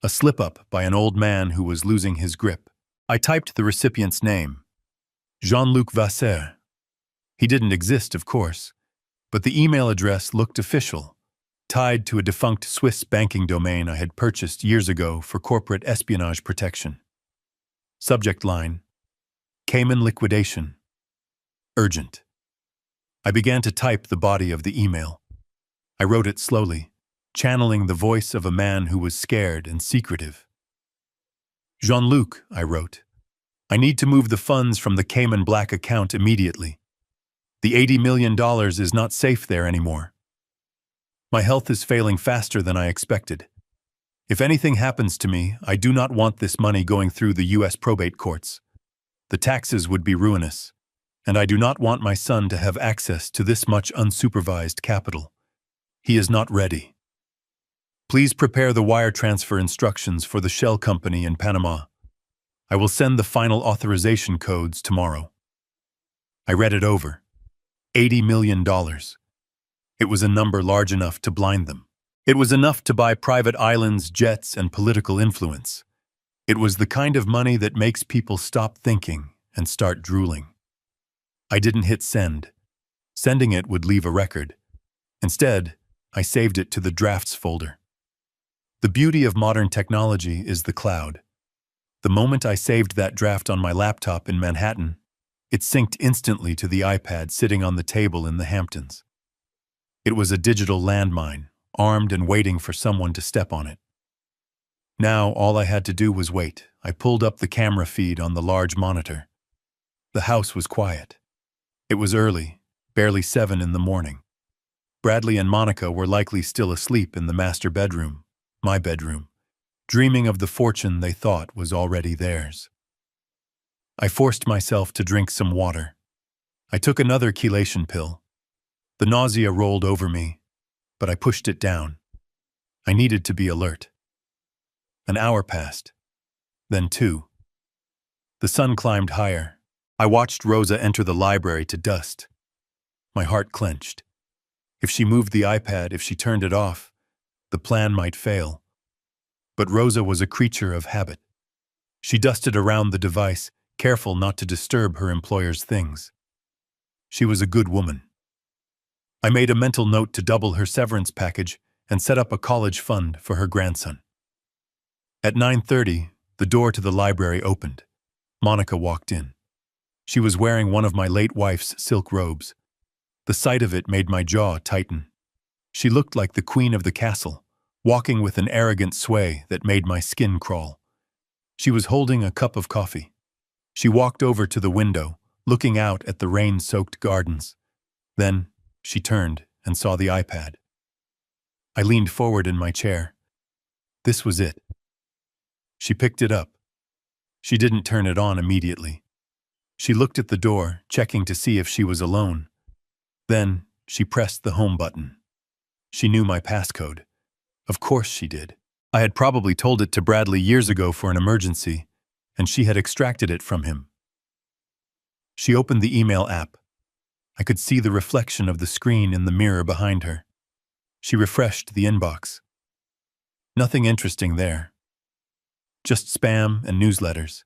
A slip-up by an old man who was losing his grip. I typed the recipient's name, Jean-Luc Vasseur. He didn't exist, of course, but the email address looked official, tied to a defunct Swiss banking domain I had purchased years ago for corporate espionage protection. Subject line, Cayman liquidation. Urgent. I began to type the body of the email. I wrote it slowly, channeling the voice of a man who was scared and secretive. Jean-Luc, I wrote, I need to move the funds from the Cayman Black account immediately. The $80 million is not safe there anymore. My health is failing faster than I expected. If anything happens to me, I do not want this money going through the U.S. probate courts. The taxes would be ruinous, and I do not want my son to have access to this much unsupervised capital. He is not ready. Please prepare the wire transfer instructions for the shell company in Panama. I will send the final authorization codes tomorrow. I read it over. $80 million. It was a number large enough to blind them. It was enough to buy private islands, jets, and political influence. It was the kind of money that makes people stop thinking and start drooling. I didn't hit send. Sending it would leave a record. Instead, I saved it to the drafts folder. The beauty of modern technology is the cloud. The moment I saved that draft on my laptop in Manhattan, it synced instantly to the iPad sitting on the table in the Hamptons. It was a digital landmine, armed and waiting for someone to step on it. Now, all I had to do was wait. I pulled up the camera feed on the large monitor. The house was quiet. It was early, barely 7 in the morning. Bradley and Monica were likely still asleep in the master bedroom, my bedroom, dreaming of the fortune they thought was already theirs. I forced myself to drink some water. I took another chelation pill. The nausea rolled over me, but I pushed it down. I needed to be alert. An hour passed, then 2. The sun climbed higher. I watched Rosa enter the library to dust. My heart clenched. If she moved the iPad, if she turned it off, the plan might fail. But Rosa was a creature of habit. She dusted around the device, careful not to disturb her employer's things. She was a good woman. I made a mental note to double her severance package and set up a college fund for her grandson. At 9:30, the door to the library opened. Monica walked in. She was wearing one of my late wife's silk robes. The sight of it made my jaw tighten. She looked like the queen of the castle, walking with an arrogant sway that made my skin crawl. She was holding a cup of coffee. She walked over to the window, looking out at the rain-soaked gardens. Then, she turned and saw the iPad. I leaned forward in my chair. This was it. She picked it up. She didn't turn it on immediately. She looked at the door, checking to see if she was alone. Then, she pressed the home button. She knew my passcode. Of course she did. I had probably told it to Bradley years ago for an emergency, and she had extracted it from him. She opened the email app. I could see the reflection of the screen in the mirror behind her. She refreshed the inbox. Nothing interesting there. Just spam and newsletters.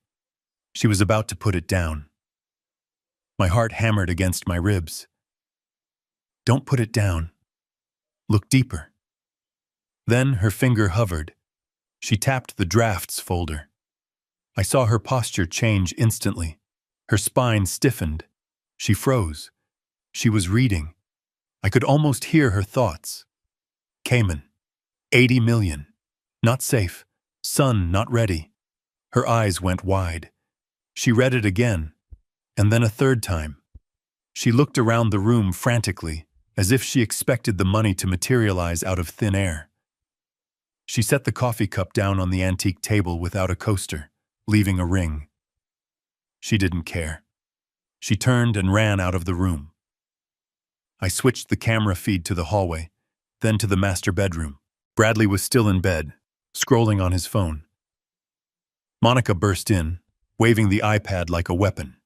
She was about to put it down. My heart hammered against my ribs. Don't put it down. Look deeper. Then her finger hovered. She tapped the drafts folder. I saw her posture change instantly. Her spine stiffened. She froze. She was reading. I could almost hear her thoughts. Cayman. 80 million. Not safe. Son not ready. Her eyes went wide. She read it again, and then a third time. She looked around the room frantically, as if she expected the money to materialize out of thin air. She set the coffee cup down on the antique table without a coaster, leaving a ring. She didn't care. She turned and ran out of the room. I switched the camera feed to the hallway, then to the master bedroom. Bradley was still in bed, scrolling on his phone. Monica burst in, waving the iPad like a weapon.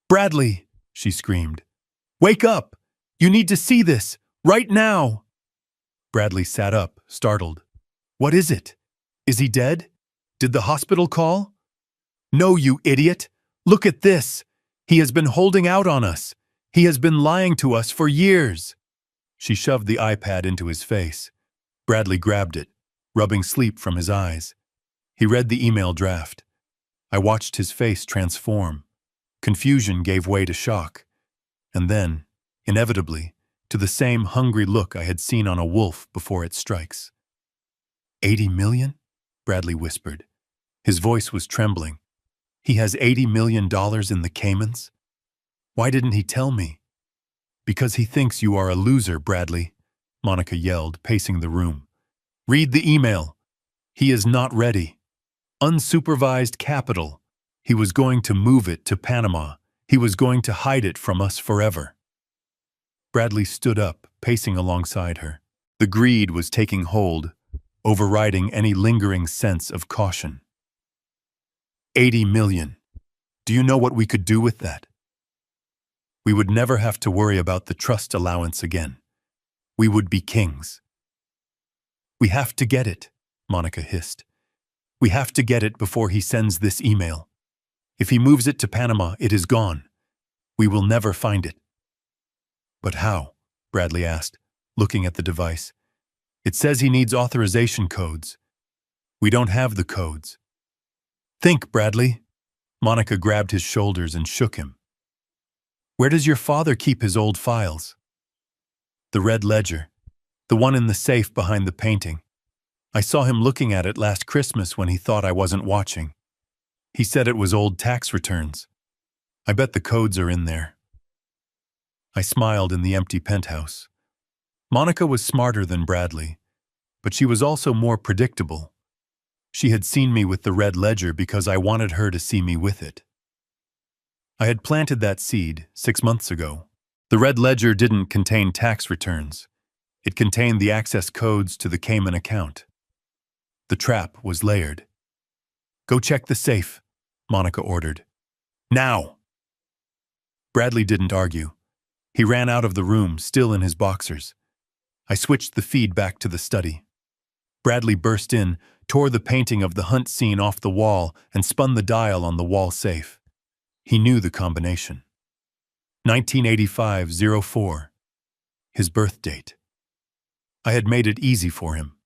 "Bradley!" she screamed. "Wake up! You need to see this, right now!" Bradley sat up, startled. "What is it? Is he dead? Did the hospital call?" "No, you idiot! Look at this! He has been holding out on us! He has been lying to us for years!" She shoved the iPad into his face. Bradley grabbed it, rubbing sleep from his eyes. He read the email draft. I watched his face transform. Confusion gave way to shock. And then, inevitably, to the same hungry look I had seen on a wolf before it strikes. 80 million? Bradley whispered. His voice was trembling. He has $80 million in the Caymans? Why didn't he tell me? Because he thinks you are a loser, Bradley, Monica yelled, pacing the room. Read the email. He is not ready. Unsupervised capital. He was going to move it to Panama. He was going to hide it from us forever. Bradley stood up, pacing alongside her. The greed was taking hold, overriding any lingering sense of caution. 80 million. Do you know what we could do with that? We would never have to worry about the trust allowance again. We would be kings. We have to get it, Monica hissed. We have to get it before he sends this email. If he moves it to Panama, it is gone. We will never find it. But how? Bradley asked, looking at the device. It says he needs authorization codes. We don't have the codes. Think, Bradley. Monica grabbed his shoulders and shook him. Where does your father keep his old files? The red ledger. The one in the safe behind the painting. I saw him looking at it last Christmas when he thought I wasn't watching. He said it was old tax returns. I bet the codes are in there. I smiled in the empty penthouse. Monica was smarter than Bradley, but she was also more predictable. She had seen me with the red ledger because I wanted her to see me with it. I had planted that seed 6 months ago. The red ledger didn't contain tax returns. It contained the access codes to the Cayman account. The trap was layered. Go check the safe, Monica ordered. Now! Bradley didn't argue. He ran out of the room, still in his boxers. I switched the feed back to the study. Bradley burst in, tore the painting of the hunt scene off the wall, and spun the dial on the wall safe. He knew the combination. 1985-04. His birth date. I had made it easy for him.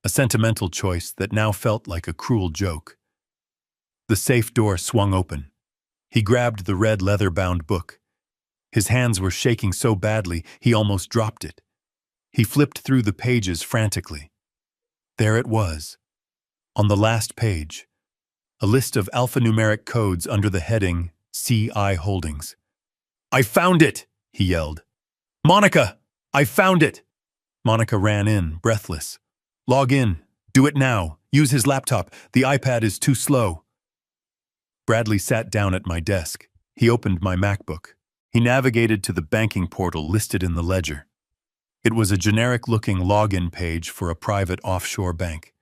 A sentimental choice that now felt like a cruel joke. The safe door swung open. He grabbed the red leather-bound book. His hands were shaking so badly he almost dropped it. He flipped through the pages frantically. There it was. On the last page, a list of alphanumeric codes under the heading CI Holdings. I found it, he yelled. Monica, I found it. Monica ran in, breathless. Log in. Do it now. Use his laptop. The iPad is too slow. Bradley sat down at my desk. He opened my MacBook. He navigated to the banking portal listed in the ledger. It was a generic-looking login page for a private offshore bank.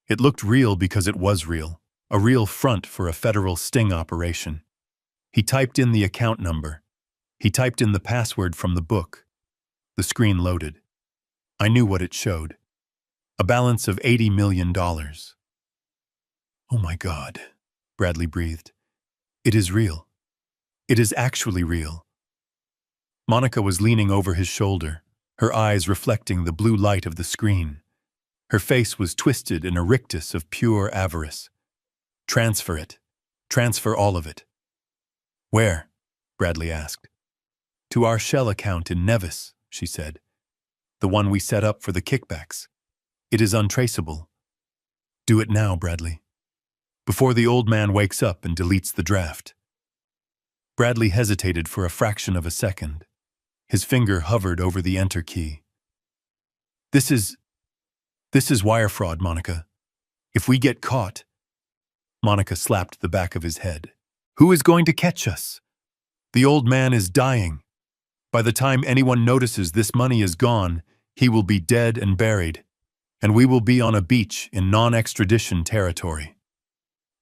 It looked real because it was real, a real front for a federal sting operation. He typed in the account number. He typed in the password from the book. The screen loaded. I knew what it showed. A balance of $80 million. Oh my God, Bradley breathed. It is real. It is actually real. Monica was leaning over his shoulder, her eyes reflecting the blue light of the screen. Her face was twisted in a rictus of pure avarice. Transfer it. Transfer all of it. Where? Bradley asked. To our Shell account in Nevis, she said. The one we set up for the kickbacks. It is untraceable. Do it now, Bradley. Before the old man wakes up and deletes the draft. Bradley hesitated for a fraction of a second. His finger hovered over the enter key. This is wire fraud, Monica. If we get caught... Monica slapped the back of his head. Who is going to catch us? The old man is dying. By the time anyone notices this money is gone, he will be dead and buried, and we will be on a beach in non-extradition territory.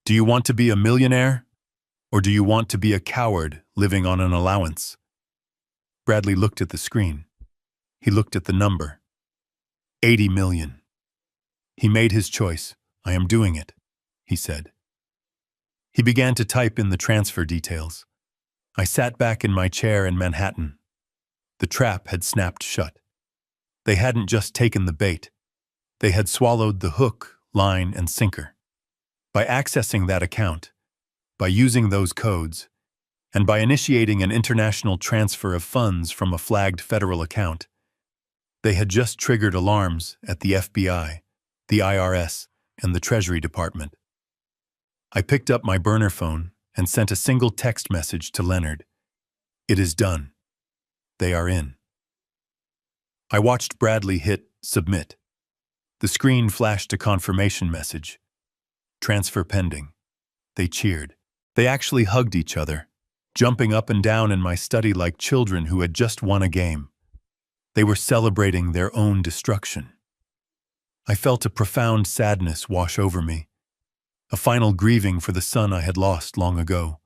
Do you want to be a millionaire? Or do you want to be a coward living on an allowance? Bradley looked at the screen. He looked at the number. 80 million. He made his choice. I am doing it, he said. He began to type in the transfer details. I sat back in my chair in Manhattan. The trap had snapped shut. They hadn't just taken the bait. They had swallowed the hook, line, and sinker. By accessing that account, by using those codes, and by initiating an international transfer of funds from a flagged federal account, they had just triggered alarms at the FBI, the IRS, and the Treasury Department. I picked up my burner phone and sent a single text message to Leonard. It is done. They are in. I watched Bradley hit submit. The screen flashed a confirmation message. Transfer pending. They cheered. They actually hugged each other, jumping up and down in my study like children who had just won a game. They were celebrating their own destruction. I felt a profound sadness wash over me, a final grieving for the son I had lost long ago.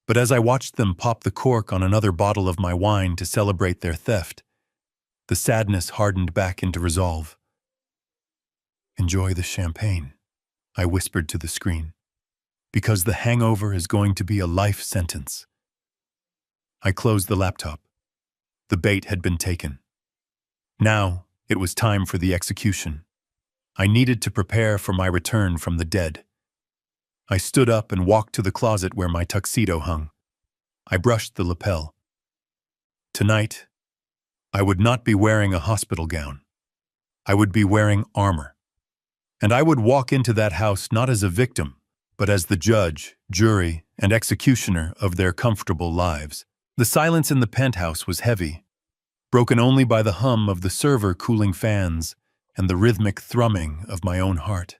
But as I watched them pop the cork on another bottle of my wine to celebrate their theft, the sadness hardened back into resolve. Enjoy the champagne, I whispered to the screen, because the hangover is going to be a life sentence. I closed the laptop. The bait had been taken. Now it was time for the execution. I needed to prepare for my return from the dead. I stood up and walked to the closet where my tuxedo hung. I brushed the lapel. Tonight, I would not be wearing a hospital gown. I would be wearing armor. And I would walk into that house not as a victim, but as the judge, jury, and executioner of their comfortable lives. The silence in the penthouse was heavy, broken only by the hum of the server cooling fans and the rhythmic thrumming of my own heart.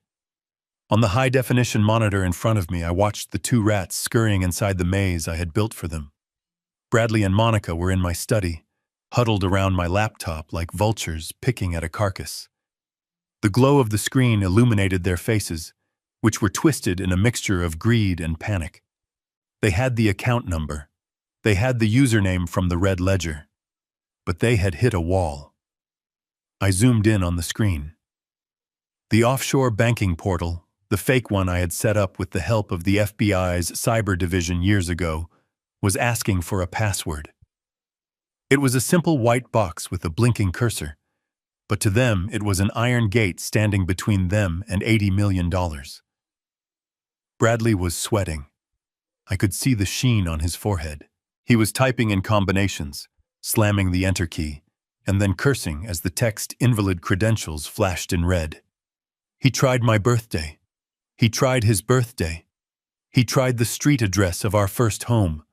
On the high-definition monitor in front of me, I watched the two rats scurrying inside the maze I had built for them. Bradley and Monica were in my study, huddled around my laptop like vultures picking at a carcass. The glow of the screen illuminated their faces, which were twisted in a mixture of greed and panic. They had the account number. They had the username from the red ledger. But they had hit a wall. I zoomed in on the screen. The offshore banking portal, the fake one I had set up with the help of the FBI's cyber division years ago, was asking for a password. It was a simple white box with a blinking cursor, but to them it was an iron gate standing between them and $80 million. Bradley was sweating. I could see the sheen on his forehead. He was typing in combinations, slamming the enter key, and then cursing as the text invalid credentials flashed in red. He tried my birthday. He tried his birthday. He tried the street address of our first home.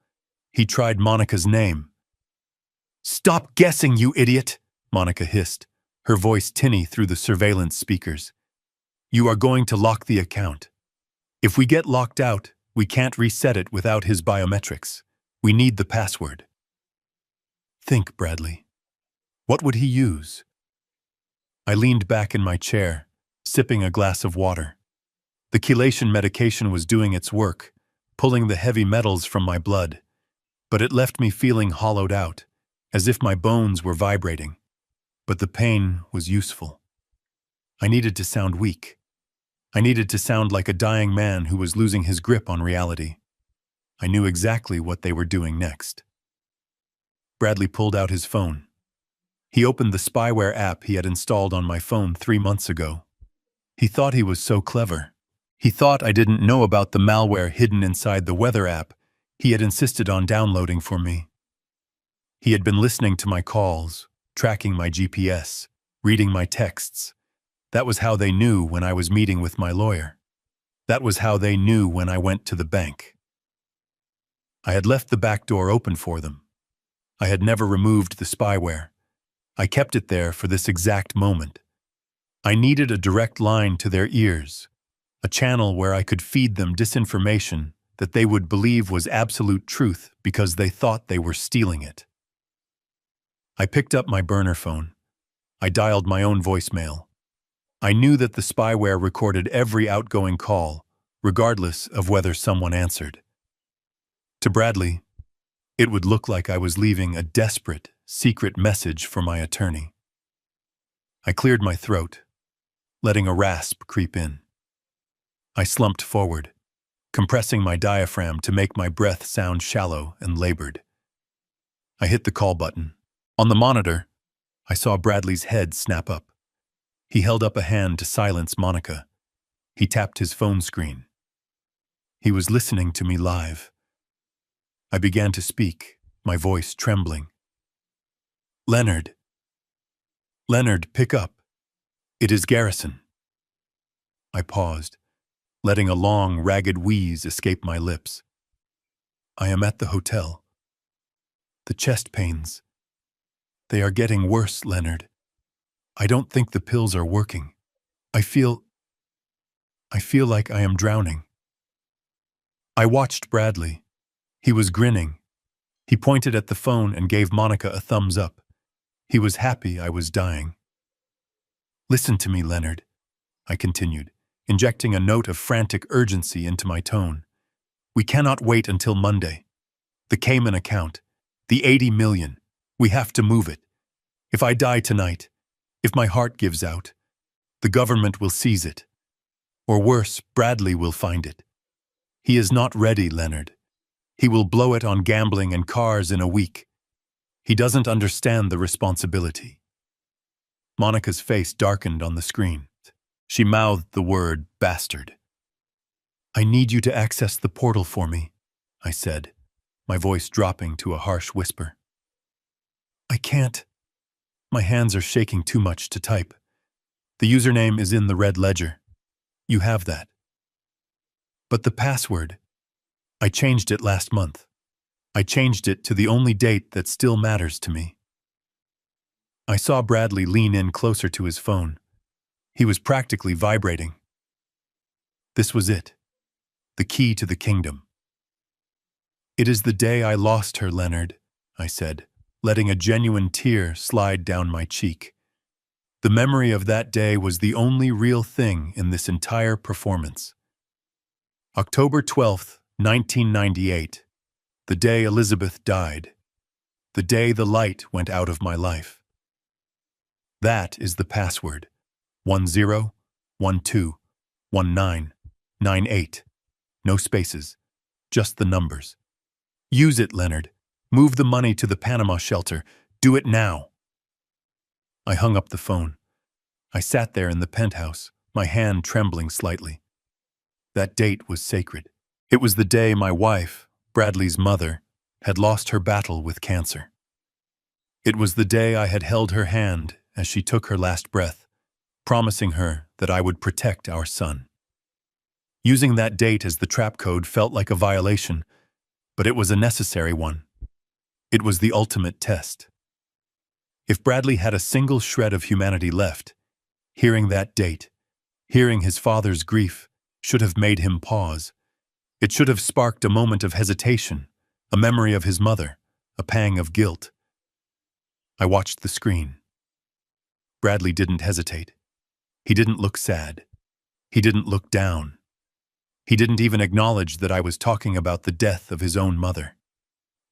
He tried Monica's name. "Stop guessing, you idiot!" Monica hissed, her voice tinny through the surveillance speakers. "You are going to lock the account. If we get locked out, we can't reset it without his biometrics. We need the password." Think, Bradley. What would he use? I leaned back in my chair, sipping a glass of water. The chelation medication was doing its work, pulling the heavy metals from my blood, but it left me feeling hollowed out, as if my bones were vibrating. But the pain was useful. I needed to sound weak. I needed to sound like a dying man who was losing his grip on reality. I knew exactly what they were doing next. Bradley pulled out his phone. He opened the spyware app he had installed on my phone 3 months ago. He thought he was so clever. He thought I didn't know about the malware hidden inside the weather app he had insisted on downloading for me. He had been listening to my calls, tracking my GPS, reading my texts. That was how they knew when I was meeting with my lawyer. That was how they knew when I went to the bank. I had left the back door open for them. I had never removed the spyware. I kept it there for this exact moment. I needed a direct line to their ears, a channel where I could feed them disinformation that they would believe was absolute truth because they thought they were stealing it. I picked up my burner phone. I dialed my own voicemail. I knew that the spyware recorded every outgoing call, regardless of whether someone answered. To Bradley, it would look like I was leaving a desperate, secret message for my attorney. I cleared my throat, letting a rasp creep in. I slumped forward, compressing my diaphragm to make my breath sound shallow and labored. I hit the call button. On the monitor, I saw Bradley's head snap up. He held up a hand to silence Monica. He tapped his phone screen. He was listening to me live. I began to speak, my voice trembling. Leonard. Leonard, pick up. It is Garrison. I paused, letting a long, ragged wheeze escape my lips. I am at the hotel. The chest pains. They are getting worse, Leonard. I don't think the pills are working. I feel like I am drowning. I watched Bradley. He was grinning. He pointed at the phone and gave Monica a thumbs up. He was happy I was dying. Listen to me, Leonard, I continued, injecting a note of frantic urgency into my tone. We cannot wait until Monday. The Cayman account, the 80 million, we have to move it. If I die tonight, if my heart gives out, the government will seize it. Or worse, Bradley will find it. He is not ready, Leonard. He will blow it on gambling and cars in a week. He doesn't understand the responsibility. Monica's face darkened on the screen. She mouthed the word bastard. I need you to access the portal for me, I said, my voice dropping to a harsh whisper. I can't. My hands are shaking too much to type. The username is in the red ledger. You have that. But the password, I changed it last month. I changed it to the only date that still matters to me. I saw Bradley lean in closer to his phone. He was practically vibrating. This was it, the key to the kingdom. It is the day I lost her, Leonard, I said, letting a genuine tear slide down my cheek. The memory of that day was the only real thing in this entire performance. October 12th, 1998, the day Elizabeth died, the day the light went out of my life. That is the password, 10121998. No spaces, just the numbers. Use it, Leonard. Move the money to the Panama shelter. Do it now. I hung up the phone. I sat there in the penthouse, my hand trembling slightly. That date was sacred. It was the day my wife, Bradley's mother, had lost her battle with cancer. It was the day I had held her hand as she took her last breath, promising her that I would protect our son. Using that date as the trap code felt like a violation, but it was a necessary one. It was the ultimate test. If Bradley had a single shred of humanity left, hearing that date, hearing his father's grief, should have made him pause. It should have sparked a moment of hesitation, a memory of his mother, a pang of guilt. I watched the screen. Bradley didn't hesitate. He didn't look sad. He didn't look down. He didn't even acknowledge that I was talking about the death of his own mother.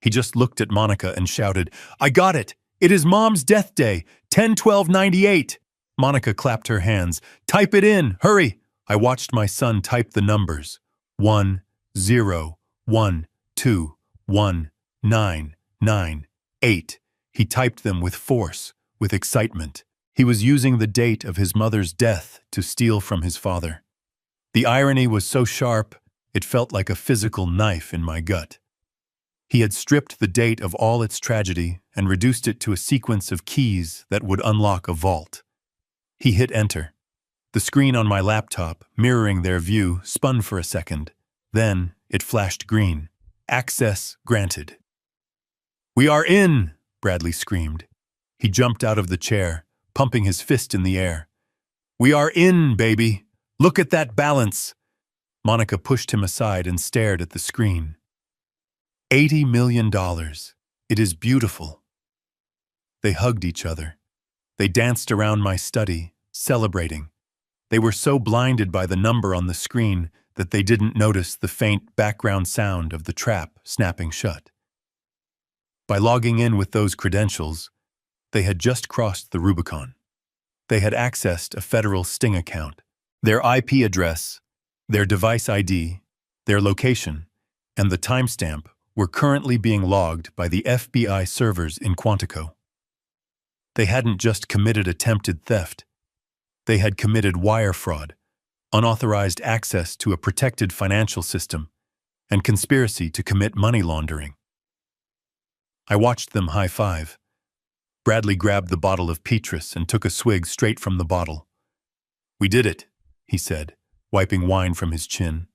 He just looked at Monica and shouted, I got it! It is Mom's death day, 10/12/98! Monica clapped her hands. Type it in, hurry! I watched my son type the numbers. 10121998. He typed them with force, with excitement. He was using the date of his mother's death to steal from his father. The irony was so sharp, it felt like a physical knife in my gut. He had stripped the date of all its tragedy and reduced it to a sequence of keys that would unlock a vault. He hit enter. The screen on my laptop, mirroring their view, spun for a second. Then it flashed green. Access granted. "We are in!" Bradley screamed. He jumped out of the chair, pumping his fist in the air. "We are in, baby! Look at that balance!" Monica pushed him aside and stared at the screen. $80 million. It is beautiful. They hugged each other. They danced around my study, celebrating. They were so blinded by the number on the screen that they didn't notice the faint background sound of the trap snapping shut. By logging in with those credentials, they had just crossed the Rubicon. They had accessed a federal Sting account. Their IP address, their device ID, their location, and the timestamp were currently being logged by the FBI servers in Quantico. They hadn't just committed attempted theft. They had committed wire fraud, unauthorized access to a protected financial system, and conspiracy to commit money laundering. I watched them high-five. Bradley grabbed the bottle of Petrus and took a swig straight from the bottle. "We did it," he said, wiping wine from his chin.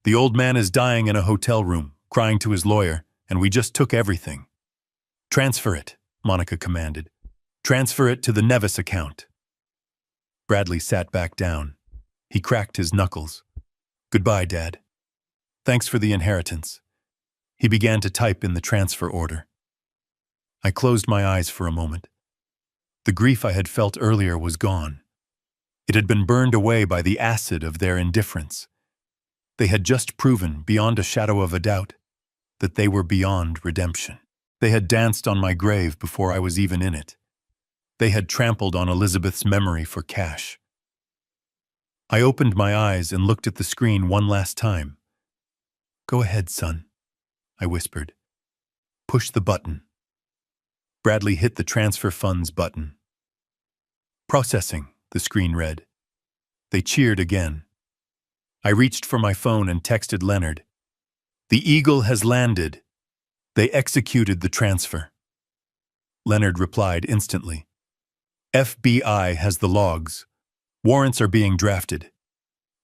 "The old man is dying in a hotel room, crying to his lawyer, and we just took everything." "Transfer it," Monica commanded. "Transfer it to the Nevis account." Bradley sat back down. He cracked his knuckles. "Goodbye, Dad. Thanks for the inheritance." He began to type in the transfer order. I closed my eyes for a moment. The grief I had felt earlier was gone. It had been burned away by the acid of their indifference. They had just proven, beyond a shadow of a doubt, that they were beyond redemption. They had danced on my grave before I was even in it. They had trampled on Elizabeth's memory for cash. I opened my eyes and looked at the screen one last time. "Go ahead, son," I whispered. "Push the button." Bradley hit the transfer funds button. "Processing," the screen read. They cheered again. I reached for my phone and texted Leonard. "The Eagle has landed. They executed the transfer." Leonard replied instantly. "FBI has the logs. Warrants are being drafted.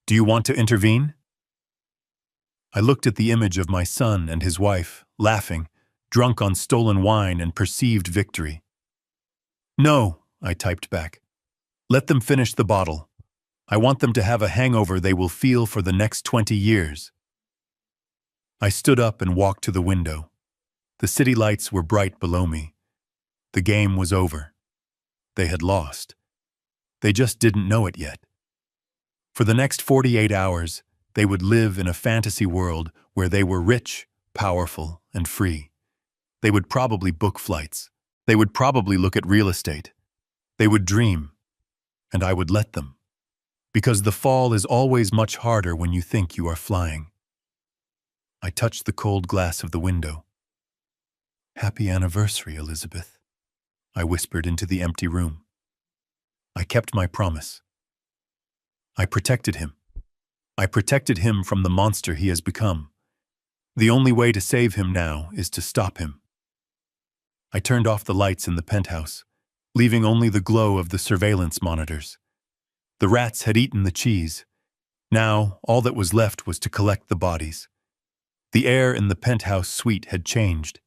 Do you want to intervene?" I looked at the image of my son and his wife, laughing, drunk on stolen wine and perceived victory. "No," I typed back. "Let them finish the bottle. I want them to have a hangover they will feel for the next 20 years. I stood up and walked to the window. The city lights were bright below me. The game was over. They had lost. They just didn't know it yet. For the next 48 hours, they would live in a fantasy world where they were rich, powerful, and free. They would probably book flights. They would probably look at real estate. They would dream, and I would let them. Because the fall is always much harder when you think you are flying. I touched the cold glass of the window. "Happy anniversary, Elizabeth," I whispered into the empty room. I kept my promise. I protected him. I protected him from the monster he has become. The only way to save him now is to stop him. I turned off the lights in the penthouse, leaving only the glow of the surveillance monitors. The rats had eaten the cheese. Now, all that was left was to collect the bodies. The air in the penthouse suite had changed.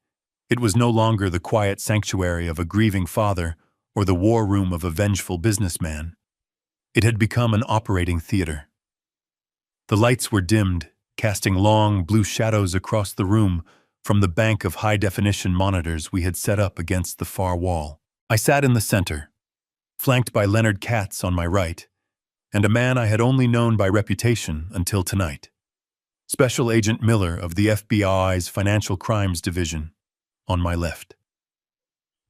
It was no longer the quiet sanctuary of a grieving father or the war room of a vengeful businessman. It had become an operating theater. The lights were dimmed, casting long, blue shadows across the room from the bank of high-definition monitors we had set up against the far wall. I sat in the center, flanked by Leonard Katz on my right, and a man I had only known by reputation until tonight. Special Agent Miller of the FBI's Financial Crimes Division, on my left.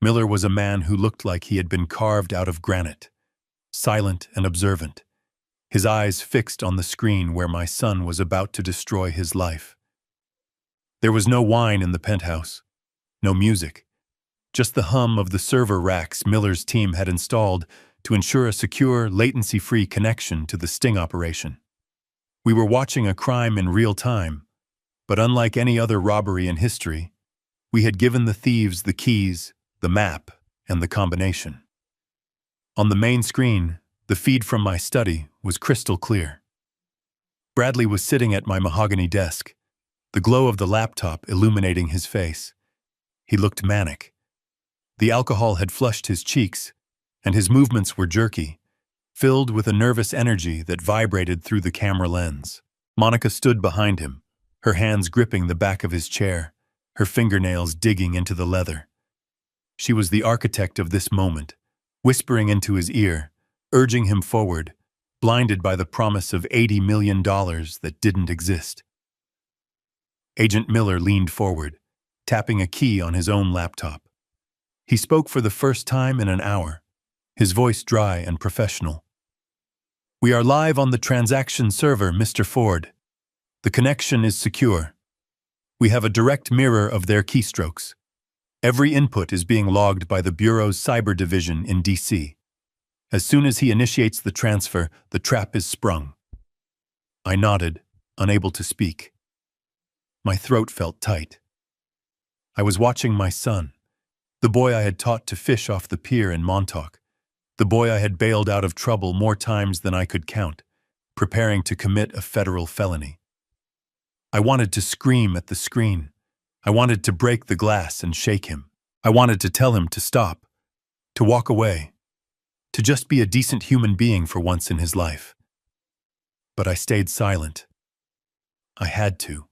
Miller was a man who looked like he had been carved out of granite, silent and observant, his eyes fixed on the screen where my son was about to destroy his life. There was no wine in the penthouse, no music, just the hum of the server racks Miller's team had installed to ensure a secure, latency-free connection to the sting operation. We were watching a crime in real time, but unlike any other robbery in history, we had given the thieves the keys, the map, and the combination. On the main screen, the feed from my study was crystal clear. Bradley was sitting at my mahogany desk, the glow of the laptop illuminating his face. He looked manic. The alcohol had flushed his cheeks, and his movements were jerky, filled with a nervous energy that vibrated through the camera lens. Monica stood behind him, her hands gripping the back of his chair, her fingernails digging into the leather. She was the architect of this moment, whispering into his ear, urging him forward, blinded by the promise of $80 million that didn't exist. Agent Miller leaned forward, tapping a key on his own laptop. He spoke for the first time in an hour, his voice dry and professional. "We are live on the transaction server, Mr. Ford. The connection is secure. We have a direct mirror of their keystrokes. Every input is being logged by the Bureau's cyber division in D.C. As soon as he initiates the transfer, the trap is sprung." I nodded, unable to speak. My throat felt tight. I was watching my son, the boy I had taught to fish off the pier in Montauk, the boy I had bailed out of trouble more times than I could count, preparing to commit a federal felony. I wanted to scream at the screen. I wanted to break the glass and shake him. I wanted to tell him to stop, to walk away, to just be a decent human being for once in his life. But I stayed silent. I had to.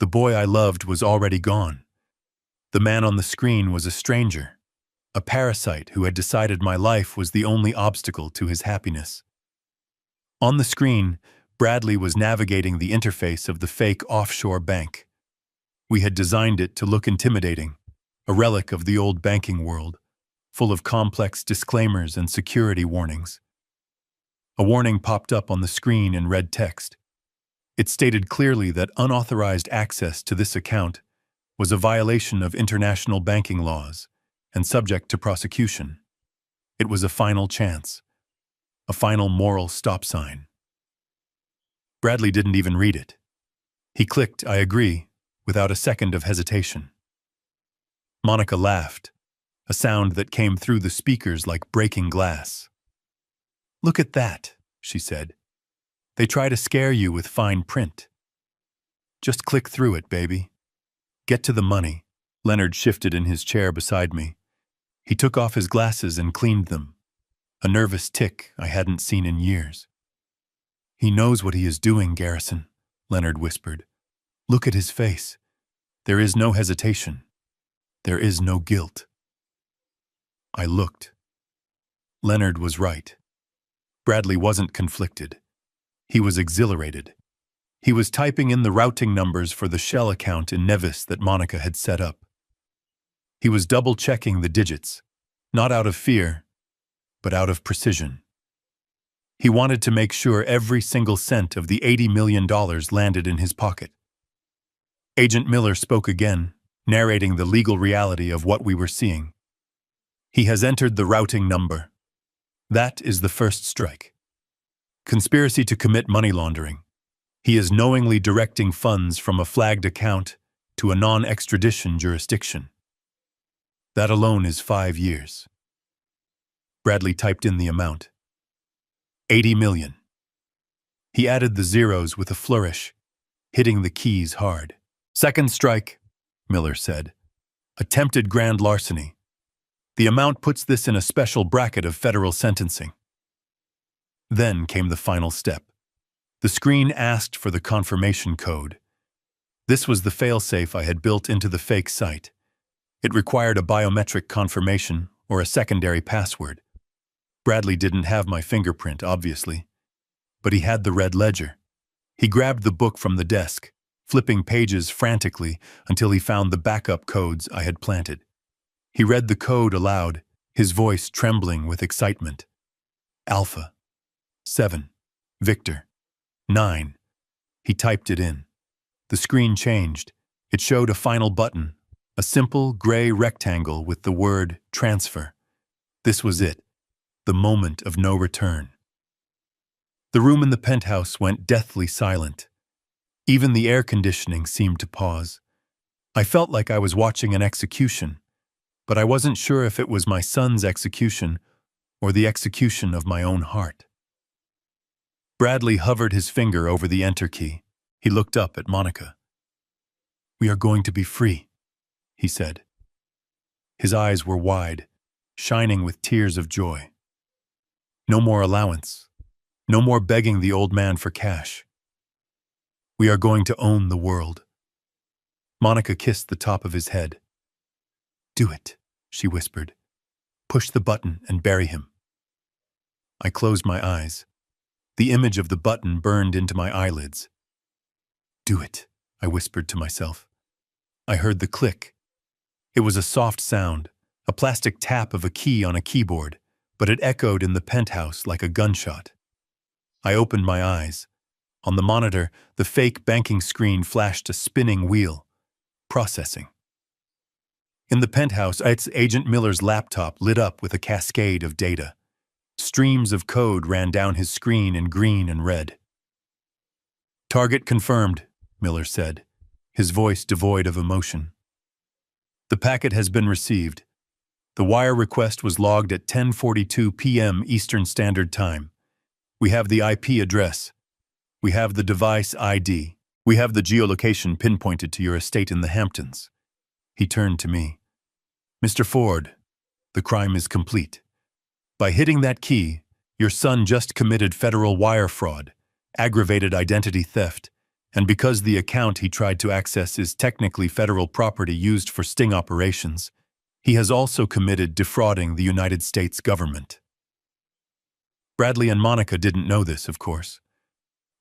The boy I loved was already gone. The man on the screen was a stranger, a parasite who had decided my life was the only obstacle to his happiness. On the screen, Bradley was navigating the interface of the fake offshore bank. We had designed it to look intimidating, a relic of the old banking world, full of complex disclaimers and security warnings. A warning popped up on the screen in red text. It stated clearly that unauthorized access to this account was a violation of international banking laws and subject to prosecution. It was a final chance, a final moral stop sign. Bradley didn't even read it. He clicked, "I agree," without a second of hesitation. Monica laughed, a sound that came through the speakers like breaking glass. "Look at that," she said. "They try to scare you with fine print. Just click through it, baby. Get to the money." Leonard shifted in his chair beside me. He took off his glasses and cleaned them, a nervous tick I hadn't seen in years. "He knows what he is doing, Garrison," Leonard whispered. "Look at his face. There is no hesitation. There is no guilt." I looked. Leonard was right. Bradley wasn't conflicted. He was exhilarated. He was typing in the routing numbers for the shell account in Nevis that Monica had set up. He was double-checking the digits, not out of fear, but out of precision. He wanted to make sure every single cent of the $80 million landed in his pocket. Agent Miller spoke again, narrating the legal reality of what we were seeing. "He has entered the routing number. That is the first strike. Conspiracy to commit money laundering. He is knowingly directing funds from a flagged account to a non-extradition jurisdiction. That alone is 5 years." Bradley typed in the amount. 80 million. He added the zeros with a flourish, hitting the keys hard. "Second strike," Miller said. "Attempted grand larceny. The amount puts this in a special bracket of federal sentencing." Then came the final step. The screen asked for the confirmation code. This was the failsafe I had built into the fake site. It required a biometric confirmation or a secondary password. Bradley didn't have my fingerprint, obviously, but he had the red ledger. He grabbed the book from the desk, flipping pages frantically until he found the backup codes I had planted. He read the code aloud, his voice trembling with excitement. "Alpha. 7. Victor. 9. He typed it in. The screen changed. It showed a final button, a simple gray rectangle with the word transfer. This was it, the moment of no return. The room in the penthouse went deathly silent. Even the air conditioning seemed to pause. I felt like I was watching an execution, but I wasn't sure if it was my son's execution or the execution of my own heart. Bradley hovered his finger over the enter key. He looked up at Monica. "We are going to be free," he said. His eyes were wide, shining with tears of joy. No more allowance. No more begging the old man for cash. We are going to own the world. Monica kissed the top of his head. "Do it," she whispered. "Push the button and bury him." I closed my eyes. The image of the button burned into my eyelids. "Do it," I whispered to myself. I heard the click. It was a soft sound, a plastic tap of a key on a keyboard, but it echoed in the penthouse like a gunshot. I opened my eyes. On the monitor, the fake banking screen flashed a spinning wheel. Processing. In the penthouse, Agent Miller's laptop lit up with a cascade of data. Streams of code ran down his screen in green and red. "Target confirmed," Miller said, his voice devoid of emotion. "The packet has been received. The wire request was logged at 10:42 p.m. Eastern Standard Time. We have the IP address. We have the device ID. We have the geolocation pinpointed to your estate in the Hamptons." He turned to me. "Mr. Ford, the crime is complete. By hitting that key, your son just committed federal wire fraud, aggravated identity theft, and because the account he tried to access is technically federal property used for sting operations, he has also committed defrauding the United States government." Bradley and Monica didn't know this, of course.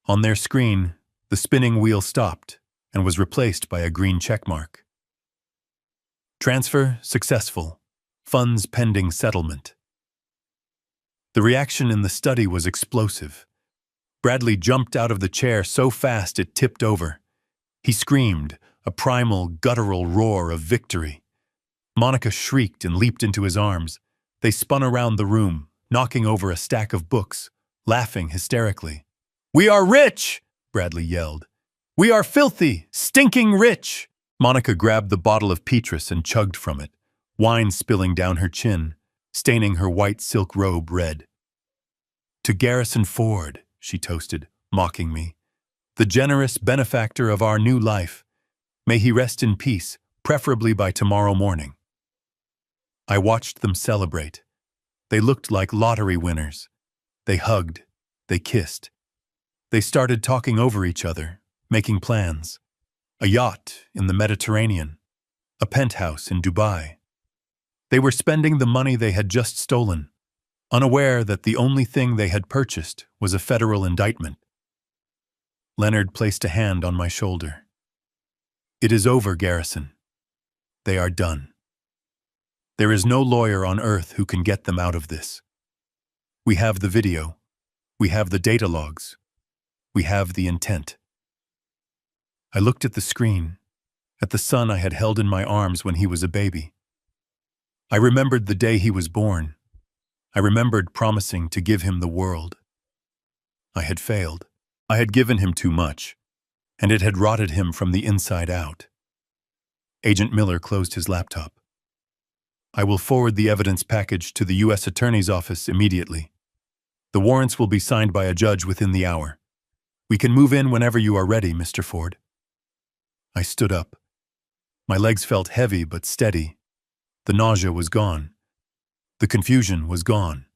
On their screen, the spinning wheel stopped and was replaced by a green checkmark. "Transfer successful. Funds pending settlement." The reaction in the study was explosive. Bradley jumped out of the chair so fast it tipped over. He screamed, a primal, guttural roar of victory. Monica shrieked and leaped into his arms. They spun around the room, knocking over a stack of books, laughing hysterically. "We are rich!" Bradley yelled. "We are filthy, stinking rich!" Monica grabbed the bottle of Petrus and chugged from it, wine spilling down her chin, staining her white silk robe red. "To Garrison Ford," she toasted, mocking me, "the generous benefactor of our new life. May he rest in peace, preferably by tomorrow morning." I watched them celebrate. They looked like lottery winners. They hugged. They kissed. They started talking over each other, making plans. A yacht in the Mediterranean. A penthouse in Dubai. They were spending the money they had just stolen, unaware that the only thing they had purchased was a federal indictment. Leonard placed a hand on my shoulder. "It is over, Garrison. They are done. There is no lawyer on earth who can get them out of this. We have the video. We have the data logs. We have the intent." I looked at the screen, at the son I had held in my arms when he was a baby. I remembered the day he was born. I remembered promising to give him the world. I had failed. I had given him too much, and it had rotted him from the inside out. Agent Miller closed his laptop. "I will forward the evidence package to the U.S. Attorney's Office immediately. The warrants will be signed by a judge within the hour. We can move in whenever you are ready, Mr. Ford." I stood up. My legs felt heavy but steady. The nausea was gone. The confusion was gone.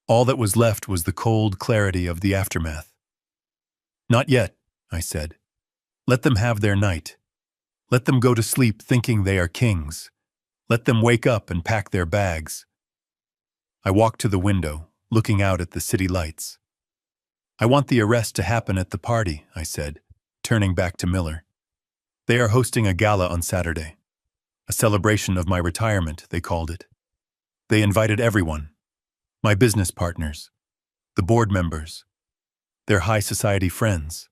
All that was left was the cold clarity of the aftermath. "Not yet," I said. "Let them have their night. Let them go to sleep thinking they are kings. Let them wake up and pack their bags." I walked to the window, looking out at the city lights. "I want the arrest to happen at the party," I said, turning back to Miller. "They are hosting a gala on Saturday. A celebration of my retirement, they called it. They invited everyone, my business partners, the board members, their high society friends."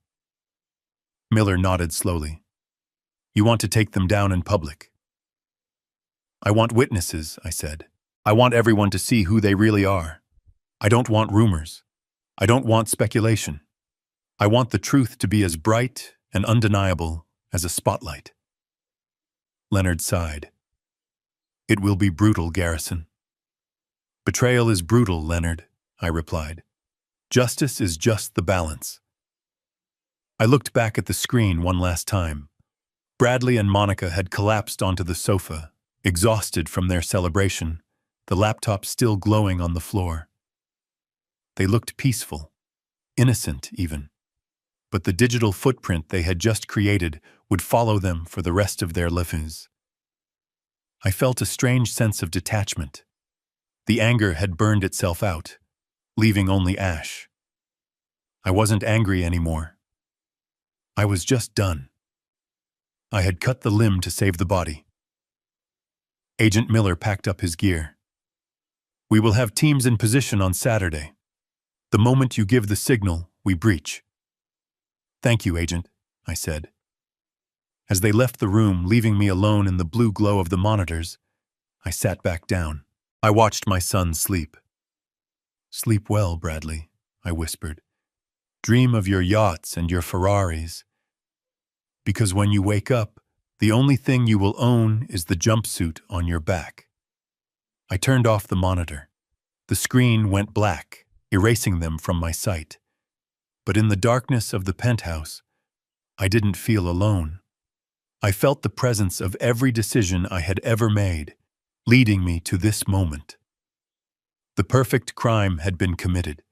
Miller nodded slowly. "You want to take them down in public?" "I want witnesses," I said. "I want everyone to see who they really are. I don't want rumors. I don't want speculation. I want the truth to be as bright and undeniable as a spotlight. Leonard sighed. It will be brutal, Garrison. Betrayal is brutal, Leonard, I replied. Justice is just the balance. I looked back at the screen one last time. Bradley and Monica had collapsed onto the sofa, exhausted from their celebration, the laptop still glowing on the floor. They looked peaceful, innocent even. But the digital footprint they had just created would follow them for the rest of their lives. I felt a strange sense of detachment. The anger had burned itself out, leaving only ash. I wasn't angry anymore. I was just done. I had cut the limb to save the body. Agent Miller packed up his gear. We will have teams in position on Saturday. The moment you give the signal, we breach. Thank you, Agent, I said. As they left the room, leaving me alone in the blue glow of the monitors, I sat back down. I watched my son sleep. Sleep well, Bradley, I whispered. Dream of your yachts and your Ferraris. Because when you wake up, the only thing you will own is the jumpsuit on your back. I turned off the monitor. The screen went black, erasing them from my sight. But in the darkness of the penthouse, I didn't feel alone. I felt the presence of every decision I had ever made, leading me to this moment. The perfect crime had been committed,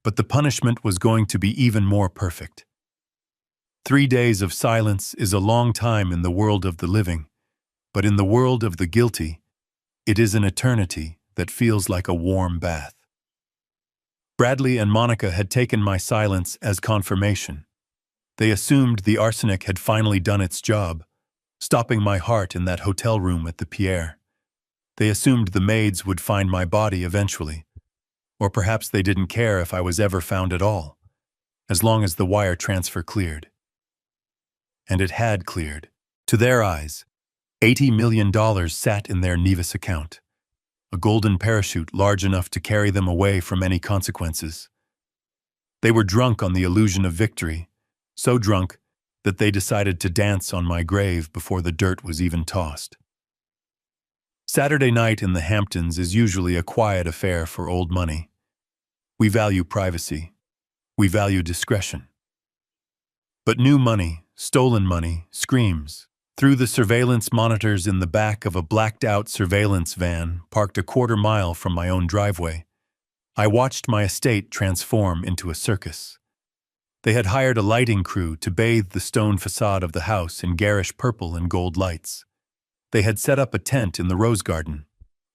but the punishment was going to be even more perfect. 3 days of silence is a long time in the world of the living, but in the world of the guilty, it is an eternity that feels like a warm bath. Bradley and Monica had taken my silence as confirmation. They assumed the arsenic had finally done its job, stopping my heart in that hotel room at the Pierre. They assumed the maids would find my body eventually, or perhaps they didn't care if I was ever found at all, as long as the wire transfer cleared. And it had cleared. To their eyes, $80 million sat in their Nevis account, a golden parachute large enough to carry them away from any consequences. They were drunk on the illusion of victory, so drunk that they decided to dance on my grave before the dirt was even tossed. Saturday night in the Hamptons is usually a quiet affair for old money. We value privacy. We value discretion. But new money, stolen money, screams. Through the surveillance monitors in the back of a blacked-out surveillance van parked a quarter-mile from my own driveway, I watched my estate transform into a circus. They had hired a lighting crew to bathe the stone facade of the house in garish purple and gold lights. They had set up a tent in the rose garden,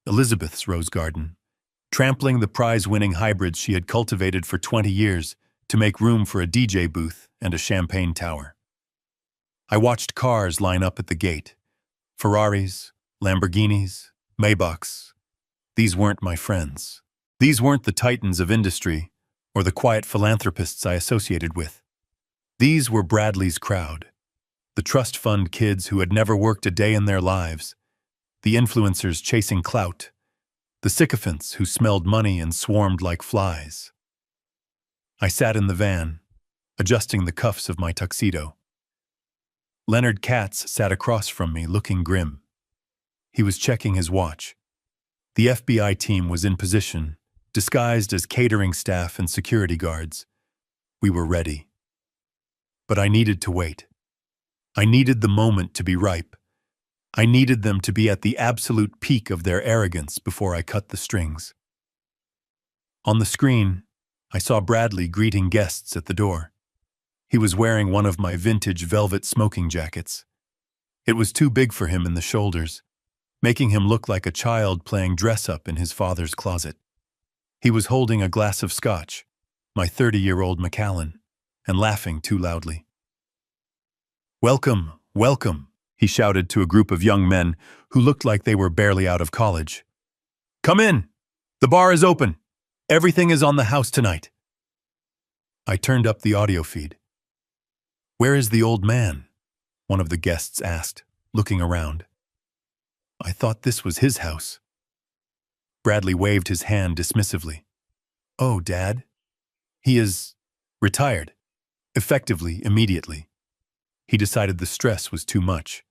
Elizabeth's rose garden, trampling the prize-winning hybrids she had cultivated for 20 years to make room for a DJ booth and a champagne tower. I watched cars line up at the gate. Ferraris, Lamborghinis, Maybachs. These weren't my friends. These weren't the titans of industry or the quiet philanthropists I associated with. These were Bradley's crowd, the trust fund kids who had never worked a day in their lives, the influencers chasing clout, the sycophants who smelled money and swarmed like flies. I sat in the van, adjusting the cuffs of my tuxedo. Leonard Katz sat across from me, looking grim. He was checking his watch. The FBI team was in position, disguised as catering staff and security guards. We were ready. But I needed to wait. I needed the moment to be ripe. I needed them to be at the absolute peak of their arrogance before I cut the strings. On the screen, I saw Bradley greeting guests at the door. He was wearing one of my vintage velvet smoking jackets. It was too big for him in the shoulders, making him look like a child playing dress-up in his father's closet. He was holding a glass of scotch, my 30-year-old Macallan, and laughing too loudly. "Welcome, welcome," he shouted to a group of young men who looked like they were barely out of college. "Come in! The bar is open! Everything is on the house tonight." I turned up the audio feed. "Where is the old man?" one of the guests asked, looking around. I thought this was his house. Bradley waved his hand dismissively. "Oh, Dad?" He is retired, effectively, immediately. He decided the stress was too much.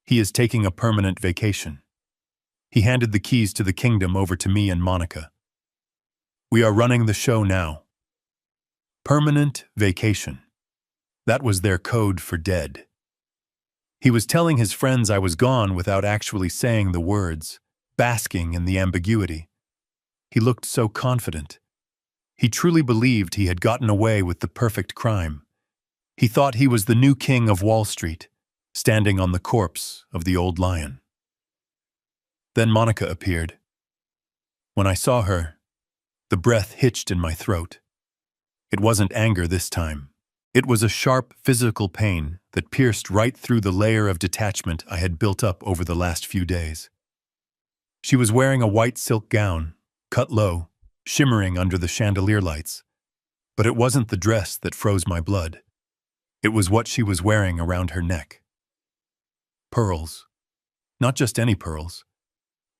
He is taking a permanent vacation. He handed the keys to the kingdom over to me and Monica. We are running the show now. Permanent vacation. That was their code for dead. He was telling his friends I was gone without actually saying the words, basking in the ambiguity. He looked so confident. He truly believed he had gotten away with the perfect crime. He thought he was the new king of Wall Street, standing on the corpse of the old lion. Then Monica appeared. When I saw her, the breath hitched in my throat. It wasn't anger this time. It was a sharp physical pain that pierced right through the layer of detachment I had built up over the last few days. She was wearing a white silk gown, cut low, shimmering under the chandelier lights. But it wasn't the dress that froze my blood. It was what she was wearing around her neck. Pearls. Not just any pearls.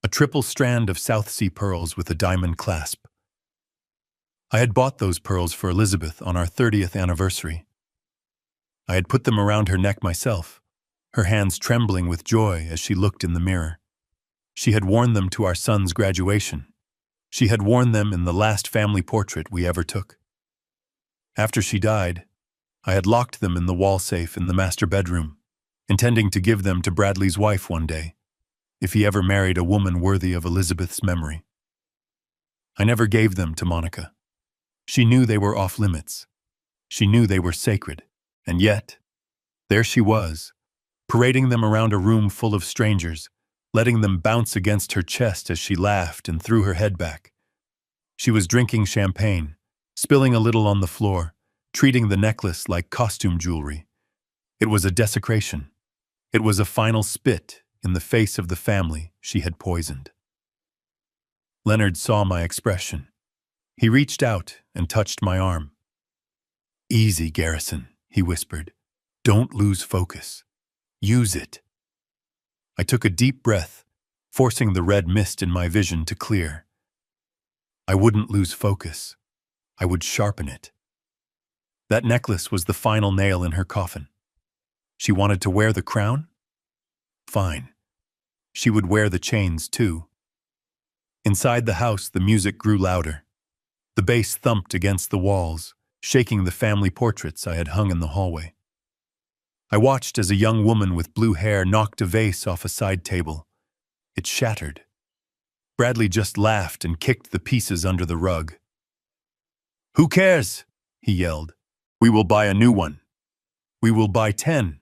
A triple strand of South Sea pearls with a diamond clasp. I had bought those pearls for Elizabeth on our 30th anniversary. I had put them around her neck myself, her hands trembling with joy as she looked in the mirror. She had worn them to our son's graduation. She had worn them in the last family portrait we ever took. After she died, I had locked them in the wall safe in the master bedroom, intending to give them to Bradley's wife one day, if he ever married a woman worthy of Elizabeth's memory. I never gave them to Monica. She knew they were off limits. She knew they were sacred. And yet, there she was, parading them around a room full of strangers, letting them bounce against her chest as she laughed and threw her head back. She was drinking champagne, spilling a little on the floor, treating the necklace like costume jewelry. It was a desecration. It was a final spit in the face of the family she had poisoned. Leonard saw my expression. He reached out and touched my arm. "Easy, Garrison," he whispered. "Don't lose focus. Use it." I took a deep breath, forcing the red mist in my vision to clear. I wouldn't lose focus. I would sharpen it. That necklace was the final nail in her coffin. She wanted to wear the crown? Fine. She would wear the chains too. Inside the house, the music grew louder. The bass thumped against the walls, shaking the family portraits I had hung in the hallway. I watched as a young woman with blue hair knocked a vase off a side table. It shattered. Bradley just laughed and kicked the pieces under the rug. "Who cares?" he yelled. "We will buy a new one. We will buy 10.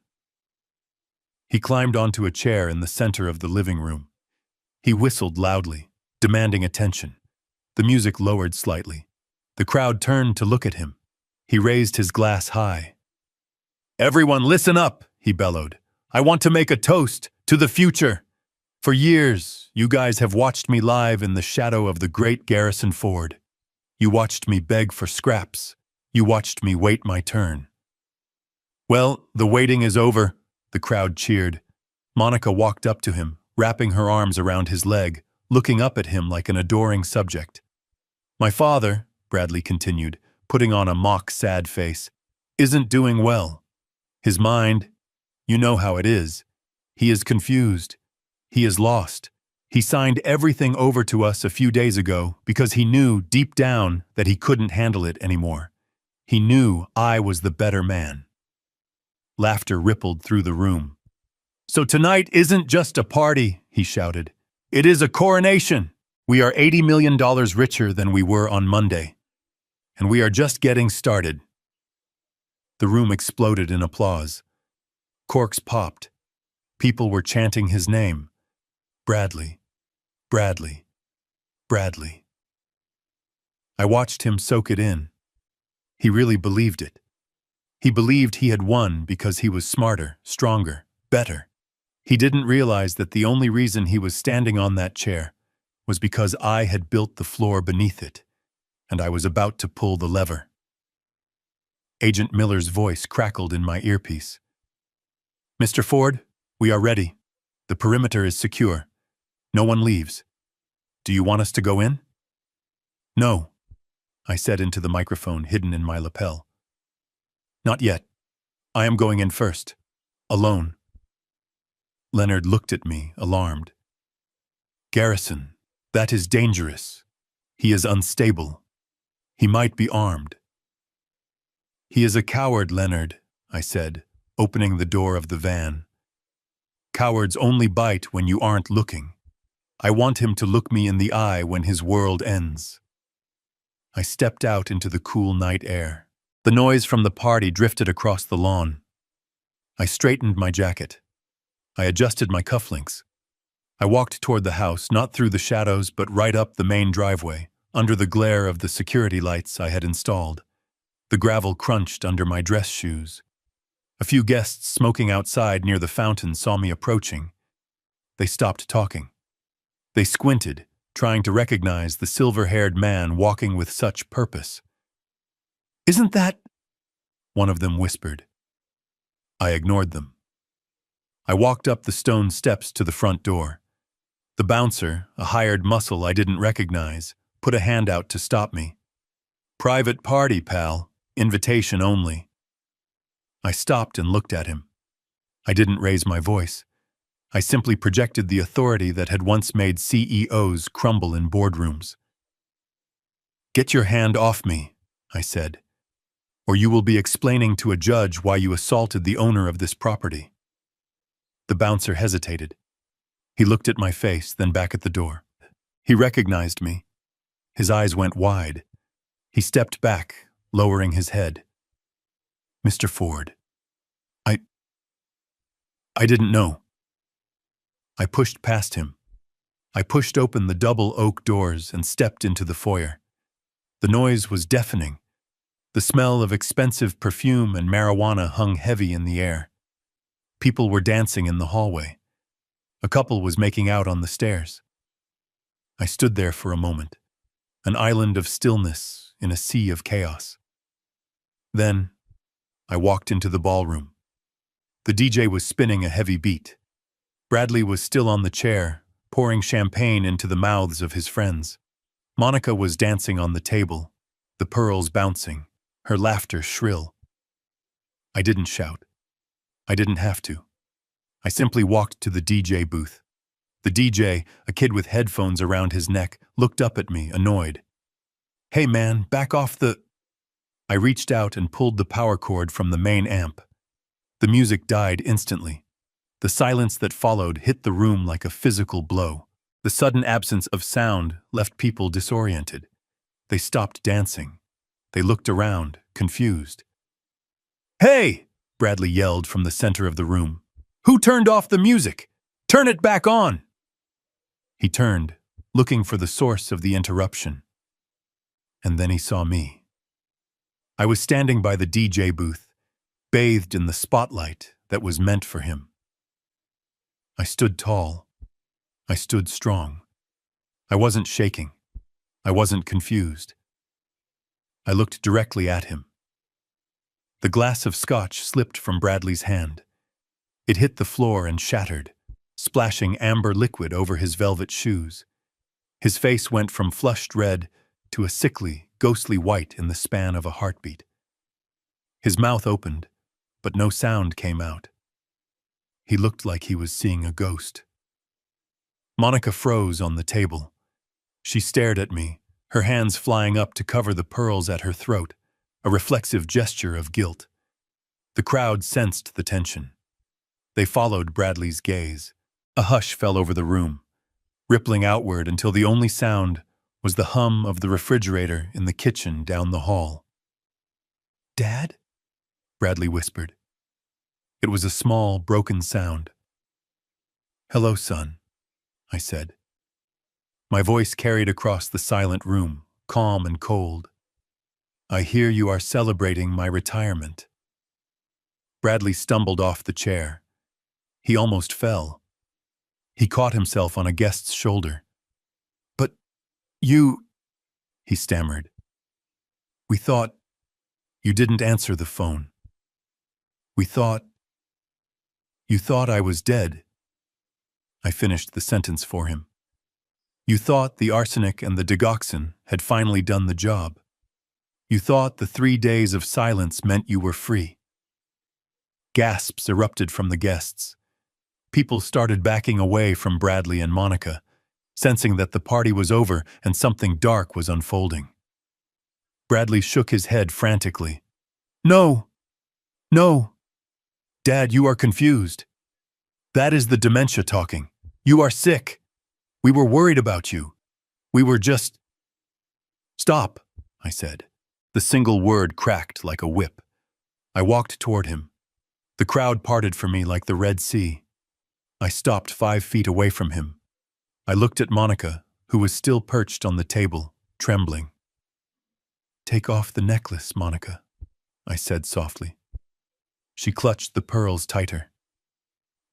He climbed onto a chair in the center of the living room. He whistled loudly, demanding attention. The music lowered slightly. The crowd turned to look at him. He raised his glass high. "Everyone listen up," he bellowed. "I want to make a toast to the future. For years, you guys have watched me live in the shadow of the great Garrison Ford. You watched me beg for scraps. You watched me wait my turn. Well, the waiting is over," the crowd cheered. Monica walked up to him, wrapping her arms around his leg, looking up at him like an adoring subject. "My father," Bradley continued, putting on a mock sad face, "isn't doing well. His mind, you know how it is. He is confused. He is lost. He signed everything over to us a few days ago because he knew deep down that he couldn't handle it anymore. He knew I was the better man." Laughter rippled through the room. "So tonight isn't just a party," he shouted. "It is a coronation. We are $80 million richer than we were on Monday. And we are just getting started." The room exploded in applause. Corks popped. People were chanting his name. Bradley, Bradley, Bradley. I watched him soak it in. He really believed it. He believed he had won because he was smarter, stronger, better. He didn't realize that the only reason he was standing on that chair was because I had built the floor beneath it, and I was about to pull the lever. Agent Miller's voice crackled in my earpiece. "Mr. Ford, we are ready. The perimeter is secure. No one leaves. Do you want us to go in?" "No," I said into the microphone hidden in my lapel. Not yet. I am going in first. Alone. Leonard looked at me, alarmed. Garrison, that is dangerous. He is unstable. He might be armed. He is a coward, Leonard, I said, opening the door of the van. Cowards only bite when you aren't looking. I want him to look me in the eye when his world ends. I stepped out into the cool night air. The noise from the party drifted across the lawn. I straightened my jacket. I adjusted my cufflinks. I walked toward the house, not through the shadows, but right up the main driveway, under the glare of the security lights I had installed. The gravel crunched under my dress shoes. A few guests smoking outside near the fountain saw me approaching. They stopped talking. They squinted, trying to recognize the silver-haired man walking with such purpose. "Isn't that—" one of them whispered. I ignored them. I walked up the stone steps to the front door. The bouncer, a hired muscle I didn't recognize, put a hand out to stop me. "Private party, pal. Invitation only." I stopped and looked at him. I didn't raise my voice. I simply projected the authority that had once made CEOs crumble in boardrooms. "Get your hand off me," I said, "or you will be explaining to a judge why you assaulted the owner of this property." The bouncer hesitated. He looked at my face, then back at the door. He recognized me. His eyes went wide. He stepped back, lowering his head. "Mr. Ford, I didn't know." I pushed past him. I pushed open the double oak doors and stepped into the foyer. The noise was deafening. The smell of expensive perfume and marijuana hung heavy in the air. People were dancing in the hallway. A couple was making out on the stairs. I stood there for a moment, an island of stillness in a sea of chaos. Then, I walked into the ballroom. The DJ was spinning a heavy beat. Bradley was still on the chair, pouring champagne into the mouths of his friends. Monica was dancing on the table, the pearls bouncing, her laughter shrill. I didn't shout. I didn't have to. I simply walked to the DJ booth. The DJ, a kid with headphones around his neck, looked up at me, annoyed. "Hey man, back off the—" I reached out and pulled the power cord from the main amp. The music died instantly. The silence that followed hit the room like a physical blow. The sudden absence of sound left people disoriented. They stopped dancing. They looked around, confused. "Hey!" Bradley yelled from the center of the room. "Who turned off the music? Turn it back on!" He turned, looking for the source of the interruption. And then he saw me. I was standing by the DJ booth, bathed in the spotlight that was meant for him. I stood tall. I stood strong. I wasn't shaking. I wasn't confused. I looked directly at him. The glass of scotch slipped from Bradley's hand. It hit the floor and shattered, splashing amber liquid over his velvet shoes. His face went from flushed red to a sickly, ghostly white in the span of a heartbeat. His mouth opened, but no sound came out. He looked like he was seeing a ghost. Monica froze on the table. She stared at me, her hands flying up to cover the pearls at her throat, a reflexive gesture of guilt. The crowd sensed the tension. They followed Bradley's gaze. A hush fell over the room, rippling outward until the only sound was the hum of the refrigerator in the kitchen down the hall. "Dad?" Bradley whispered. It was a small, broken sound. "Hello, son," I said. My voice carried across the silent room, calm and cold. "I hear you are celebrating my retirement." Bradley stumbled off the chair. He almost fell. He caught himself on a guest's shoulder. "But you—" he stammered. "We thought—" "You didn't answer the phone. We thought—" "You thought I was dead." I finished the sentence for him. "You thought the arsenic and the digoxin had finally done the job." You thought the 3 days of silence meant you were free. Gasps erupted from the guests. People started backing away from Bradley and Monica, sensing that the party was over and something dark was unfolding. Bradley shook his head frantically. No! No! Dad, you are confused. That is the dementia talking. You are sick. We were worried about you. We were just... Stop, I said. The single word cracked like a whip. I walked toward him. The crowd parted for me like the Red Sea. I stopped 5 feet away from him. I looked at Monica, who was still perched on the table, trembling. Take off the necklace, Monica, I said softly. She clutched the pearls tighter.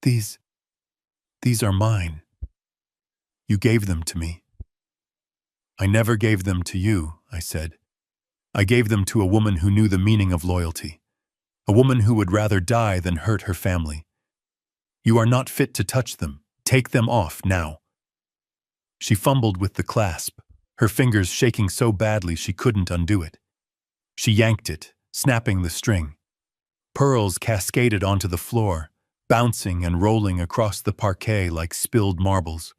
These are mine. You gave them to me. I never gave them to you, I said. I gave them to a woman who knew the meaning of loyalty, a woman who would rather die than hurt her family. You are not fit to touch them. Take them off now. She fumbled with the clasp, her fingers shaking so badly she couldn't undo it. She yanked it, snapping the string. Pearls cascaded onto the floor, bouncing and rolling across the parquet like spilled marbles.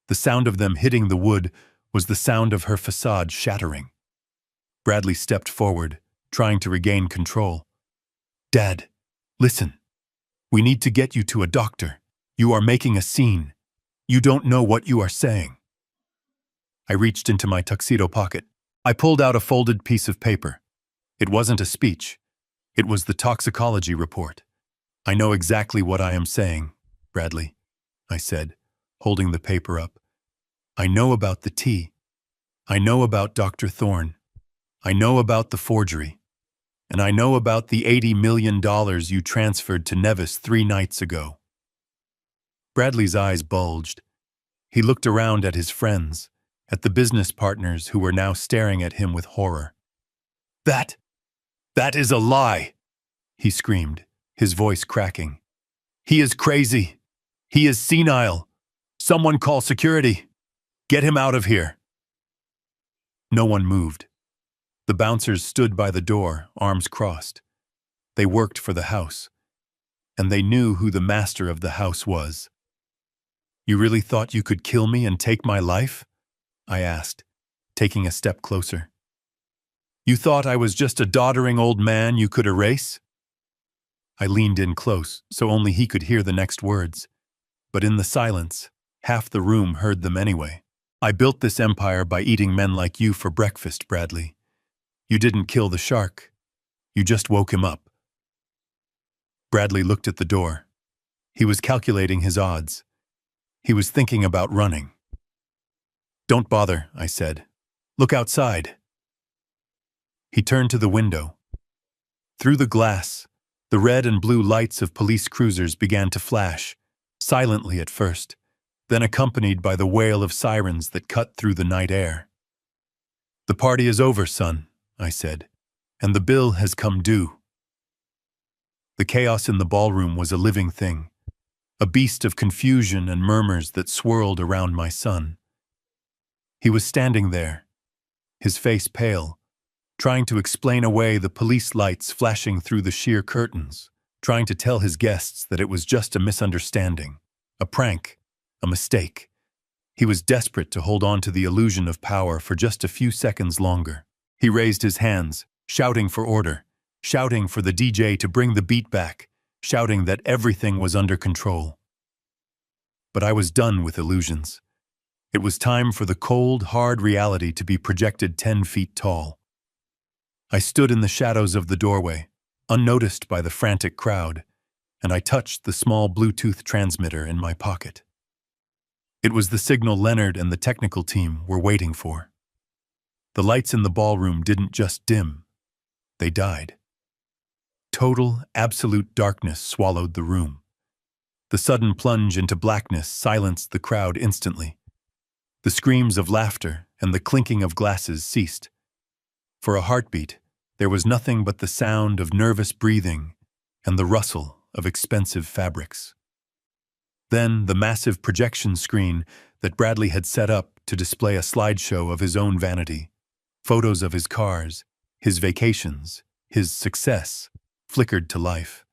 The sound of them hitting the wood was the sound of her facade shattering. Bradley stepped forward, trying to regain control. Dad, listen. We need to get you to a doctor. You are making a scene. You don't know what you are saying. I reached into my tuxedo pocket. I pulled out a folded piece of paper. It wasn't a speech. It was the toxicology report. I know exactly what I am saying, Bradley, I said, holding the paper up. I know about the tea. I know about Dr. Thorne. I know about the forgery. And I know about the $80 million you transferred to Nevis 3 nights ago. Bradley's eyes bulged. He looked around at his friends, at the business partners who were now staring at him with horror. That is a lie, he screamed, his voice cracking. He is crazy. He is senile. Someone call security. Get him out of here. No one moved. The bouncers stood by the door, arms crossed. They worked for the house, and they knew who the master of the house was. You really thought you could kill me and take my life? I asked, taking a step closer. You thought I was just a doddering old man you could erase? I leaned in close, so only he could hear the next words. But in the silence, half the room heard them anyway. I built this empire by eating men like you for breakfast, Bradley. You didn't kill the shark. You just woke him up. Bradley looked at the door. He was calculating his odds. He was thinking about running. Don't bother, I said. Look outside. He turned to the window. Through the glass, the red and blue lights of police cruisers began to flash, silently at first, then accompanied by the wail of sirens that cut through the night air. The party is over, son, I said, and the bill has come due. The chaos in the ballroom was a living thing, a beast of confusion and murmurs that swirled around my son. He was standing there, his face pale, trying to explain away the police lights flashing through the sheer curtains, trying to tell his guests that it was just a misunderstanding, a prank, a mistake. He was desperate to hold on to the illusion of power for just a few seconds longer. He raised his hands, shouting for order, shouting for the DJ to bring the beat back, shouting that everything was under control. But I was done with illusions. It was time for the cold, hard reality to be projected 10 feet tall. I stood in the shadows of the doorway, unnoticed by the frantic crowd, and I touched the small Bluetooth transmitter in my pocket. It was the signal Leonard and the technical team were waiting for. The lights in the ballroom didn't just dim, they died. Total, absolute darkness swallowed the room. The sudden plunge into blackness silenced the crowd instantly. The screams of laughter and the clinking of glasses ceased. For a heartbeat, there was nothing but the sound of nervous breathing and the rustle of expensive fabrics. Then the massive projection screen that Bradley had set up to display a slideshow of his own vanity, photos of his cars, his vacations, his success, flickered to life.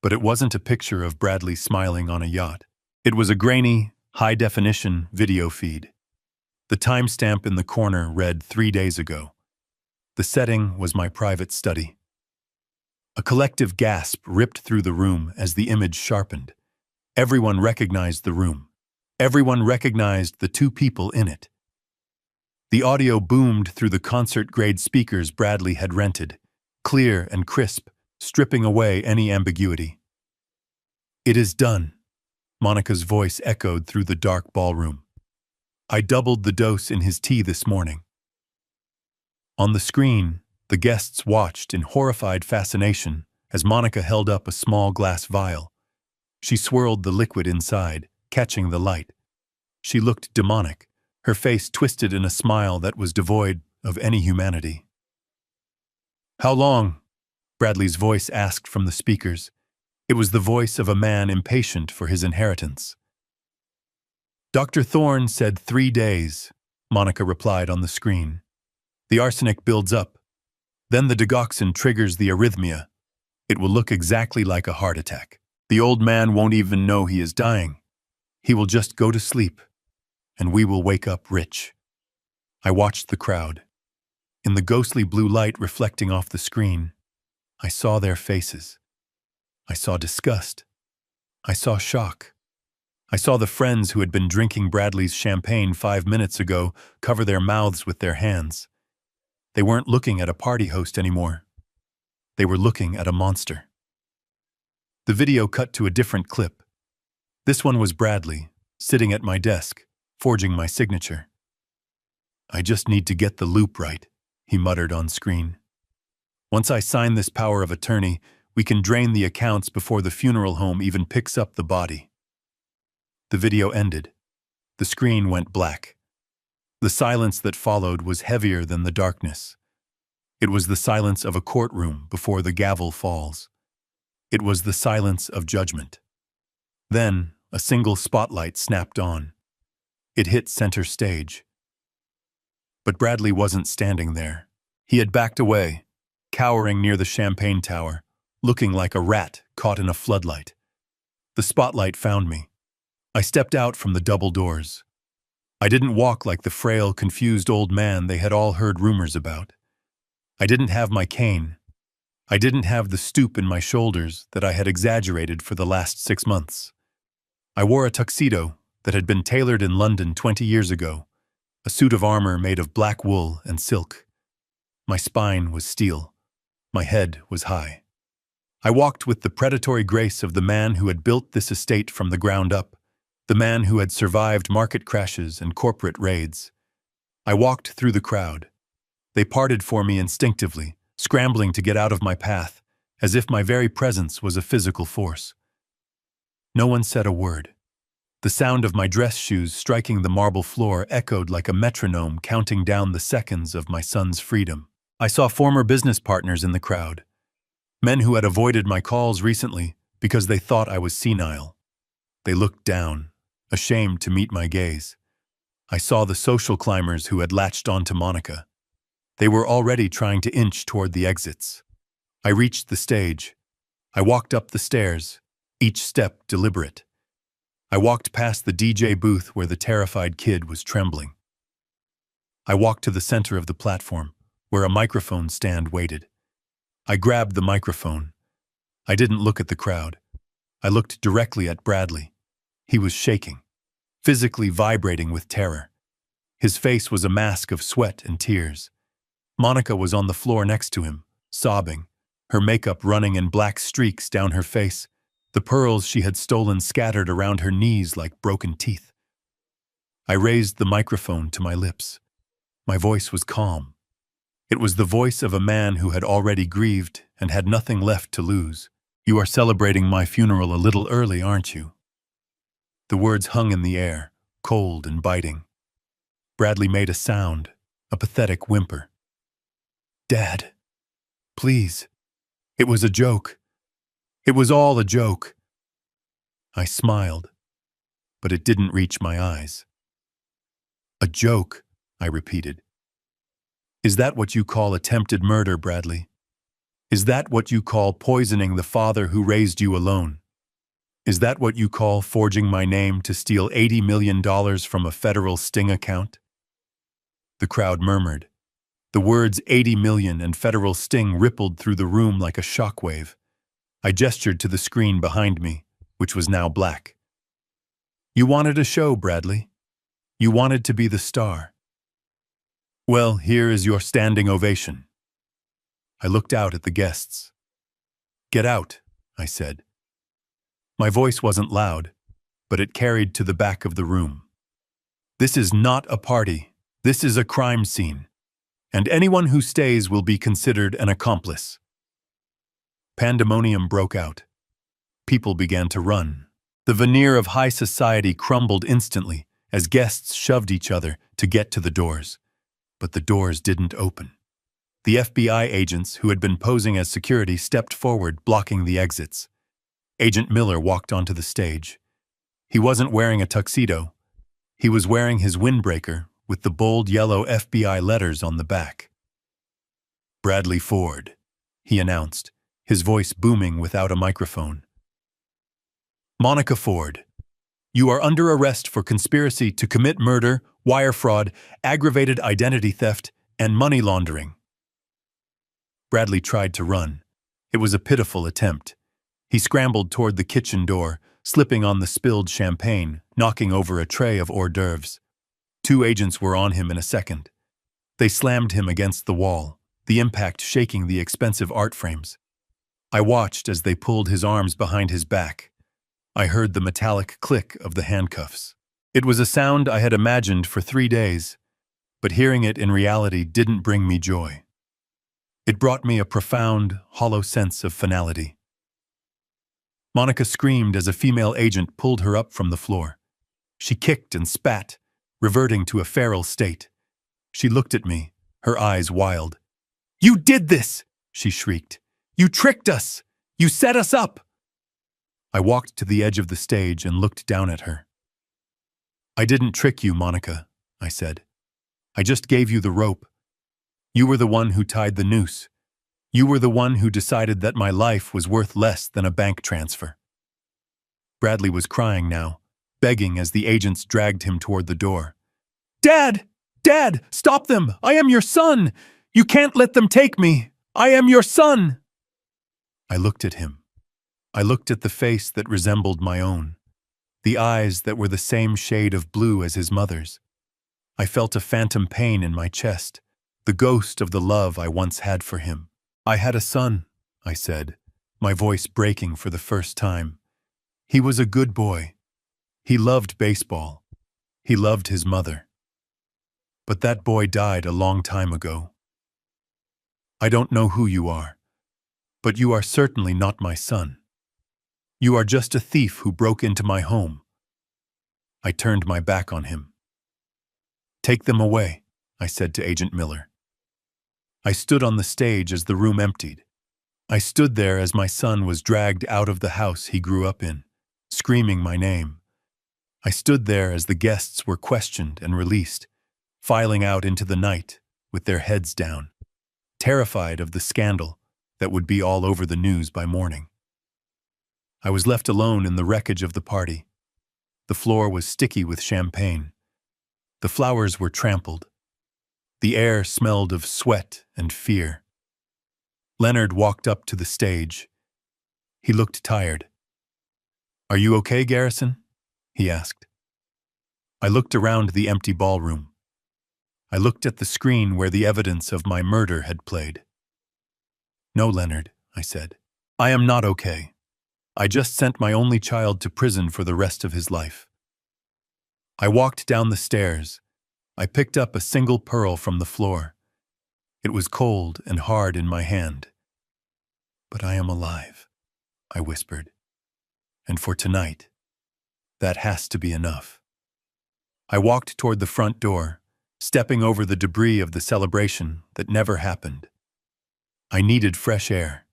But it wasn't a picture of Bradley smiling on a yacht. It was a grainy, high-definition video feed. The timestamp in the corner read 3 days ago. The setting was my private study. A collective gasp ripped through the room as the image sharpened. Everyone recognized the room. Everyone recognized the two people in it. The audio boomed through the concert-grade speakers Bradley had rented, clear and crisp, stripping away any ambiguity. "It is done," Monica's voice echoed through the dark ballroom. "I doubled the dose in his tea this morning." On the screen, the guests watched in horrified fascination as Monica held up a small glass vial. She swirled the liquid inside, catching the light. She looked demonic, her face twisted in a smile that was devoid of any humanity. "How long?" Bradley's voice asked from the speakers. It was the voice of a man impatient for his inheritance. "Dr. Thorne said 3 days," Monica replied on the screen. "The arsenic builds up. Then the digoxin triggers the arrhythmia. It will look exactly like a heart attack. The old man won't even know he is dying. He will just go to sleep, and we will wake up rich." I watched the crowd. In the ghostly blue light reflecting off the screen, I saw their faces. I saw disgust. I saw shock. I saw the friends who had been drinking Bradley's champagne 5 minutes ago cover their mouths with their hands. They weren't looking at a party host anymore. They were looking at a monster. The video cut to a different clip. This one was Bradley, sitting at my desk, forging my signature. "I just need to get the loop right," he muttered on screen. "Once I sign this power of attorney, we can drain the accounts before the funeral home even picks up the body." The video ended. The screen went black. The silence that followed was heavier than the darkness. It was the silence of a courtroom before the gavel falls. It was the silence of judgment. Then, a single spotlight snapped on. It hit center stage. But Bradley wasn't standing there. He had backed away, cowering near the champagne tower, looking like a rat caught in a floodlight. The spotlight found me. I stepped out from the double doors. I didn't walk like the frail, confused old man they had all heard rumors about. I didn't have my cane. I didn't have the stoop in my shoulders that I had exaggerated for the last 6 months. I wore a tuxedo that had been tailored in London 20 years ago, a suit of armor made of black wool and silk. My spine was steel. My head was high. I walked with the predatory grace of the man who had built this estate from the ground up, the man who had survived market crashes and corporate raids. I walked through the crowd. They parted for me instinctively, scrambling to get out of my path, as if my very presence was a physical force. No one said a word. The sound of my dress shoes striking the marble floor echoed like a metronome counting down the seconds of my son's freedom. I saw former business partners in the crowd, men who had avoided my calls recently because they thought I was senile. They looked down, ashamed to meet my gaze. I saw the social climbers who had latched onto Monica. They were already trying to inch toward the exits. I reached the stage. I walked up the stairs, each step deliberate. I walked past the DJ booth where the terrified kid was trembling. I walked to the center of the platform, where a microphone stand waited. I grabbed the microphone. I didn't look at the crowd. I looked directly at Bradley. He was shaking, physically vibrating with terror. His face was a mask of sweat and tears. Monica was on the floor next to him, sobbing, her makeup running in black streaks down her face, the pearls she had stolen scattered around her knees like broken teeth. I raised the microphone to my lips. My voice was calm. It was the voice of a man who had already grieved and had nothing left to lose. "You are celebrating my funeral a little early, aren't you?" The words hung in the air, cold and biting. Bradley made a sound, a pathetic whimper. "Dad, please. It was a joke. It was all a joke." I smiled, but it didn't reach my eyes. "A joke," I repeated. Is that what you call attempted murder, Bradley? Is that what you call poisoning the father who raised you alone? Is that what you call forging my name to steal $80 million from a federal sting account? The crowd murmured. The words 80 million and federal sting rippled through the room like a shockwave. I gestured to the screen behind me, which was now black. You wanted a show, Bradley. You wanted to be the star. Well, here is your standing ovation. I looked out at the guests. Get out, I said. My voice wasn't loud, but it carried to the back of the room. This is not a party. This is a crime scene. And anyone who stays will be considered an accomplice. Pandemonium broke out. People began to run. The veneer of high society crumbled instantly as guests shoved each other to get to the doors. But the doors didn't open. The FBI agents who had been posing as security stepped forward, blocking the exits. Agent Miller walked onto the stage. He wasn't wearing a tuxedo. He was wearing his windbreaker with the bold yellow FBI letters on the back. Bradley Ford, he announced, his voice booming without a microphone. Monica Ford, you are under arrest for conspiracy to commit murder, wire fraud, aggravated identity theft, and money laundering. Bradley tried to run. It was a pitiful attempt. He scrambled toward the kitchen door, slipping on the spilled champagne, knocking over a tray of hors d'oeuvres. 2 agents were on him in a second. They slammed him against the wall, the impact shaking the expensive art frames. I watched as they pulled his arms behind his back. I heard the metallic click of the handcuffs. It was a sound I had imagined for 3 days, but hearing it in reality didn't bring me joy. It brought me a profound, hollow sense of finality. Monica screamed as a female agent pulled her up from the floor. She kicked and spat, reverting to a feral state. She looked at me, her eyes wild. "You did this!" she shrieked. "You tricked us! You set us up!" I walked to the edge of the stage and looked down at her. "I didn't trick you, Monica," I said. "I just gave you the rope. You were the one who tied the noose. You were the one who decided that my life was worth less than a bank transfer." Bradley was crying now, begging as the agents dragged him toward the door. "Dad! Dad! Stop them! I am your son! You can't let them take me! I am your son!" I looked at him. I looked at the face that resembled my own, the eyes that were the same shade of blue as his mother's. I felt a phantom pain in my chest, the ghost of the love I once had for him. "I had a son," I said, my voice breaking for the first time. "He was a good boy. He loved baseball. He loved his mother. But that boy died a long time ago. I don't know who you are, but you are certainly not my son. You are just a thief who broke into my home." I turned my back on him. "Take them away," I said to Agent Miller. I stood on the stage as the room emptied. I stood there as my son was dragged out of the house he grew up in, screaming my name. I stood there as the guests were questioned and released, filing out into the night with their heads down, terrified of the scandal that would be all over the news by morning. I was left alone in the wreckage of the party. The floor was sticky with champagne. The flowers were trampled. The air smelled of sweat and fear. Leonard walked up to the stage. He looked tired. "Are you okay, Garrison?" he asked. I looked around the empty ballroom. I looked at the screen where the evidence of my murder had played. "No, Leonard," I said. "I am not okay. I just sent my only child to prison for the rest of his life." I walked down the stairs. I picked up a single pearl from the floor. It was cold and hard in my hand. "But I am alive," I whispered. "And for tonight, that has to be enough." I walked toward the front door, stepping over the debris of the celebration that never happened. I needed fresh air.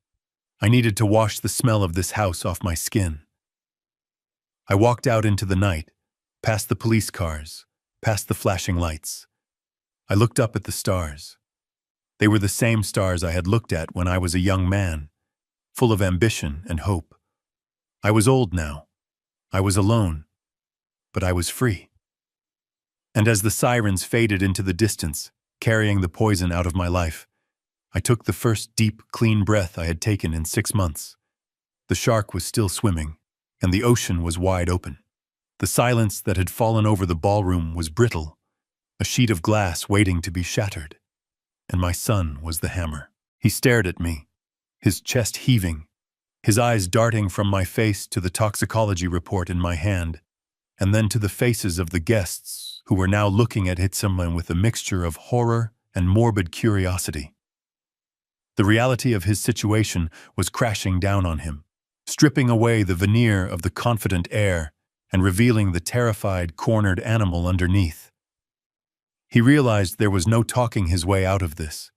I needed to wash the smell of this house off my skin. I walked out into the night, past the police cars, past the flashing lights. I looked up at the stars. They were the same stars I had looked at when I was a young man, full of ambition and hope. I was old now. I was alone, but I was free. And as the sirens faded into the distance, carrying the poison out of my life, I took the first deep, clean breath I had taken in 6 months. The shark was still swimming, and the ocean was wide open. The silence that had fallen over the ballroom was brittle, a sheet of glass waiting to be shattered. And my son was the hammer. He stared at me, his chest heaving, his eyes darting from my face to the toxicology report in my hand, and then to the faces of the guests who were now looking at someone with a mixture of horror and morbid curiosity. The reality of his situation was crashing down on him, stripping away the veneer of the confident air and revealing the terrified, cornered animal underneath. He realized there was no talking his way out of this.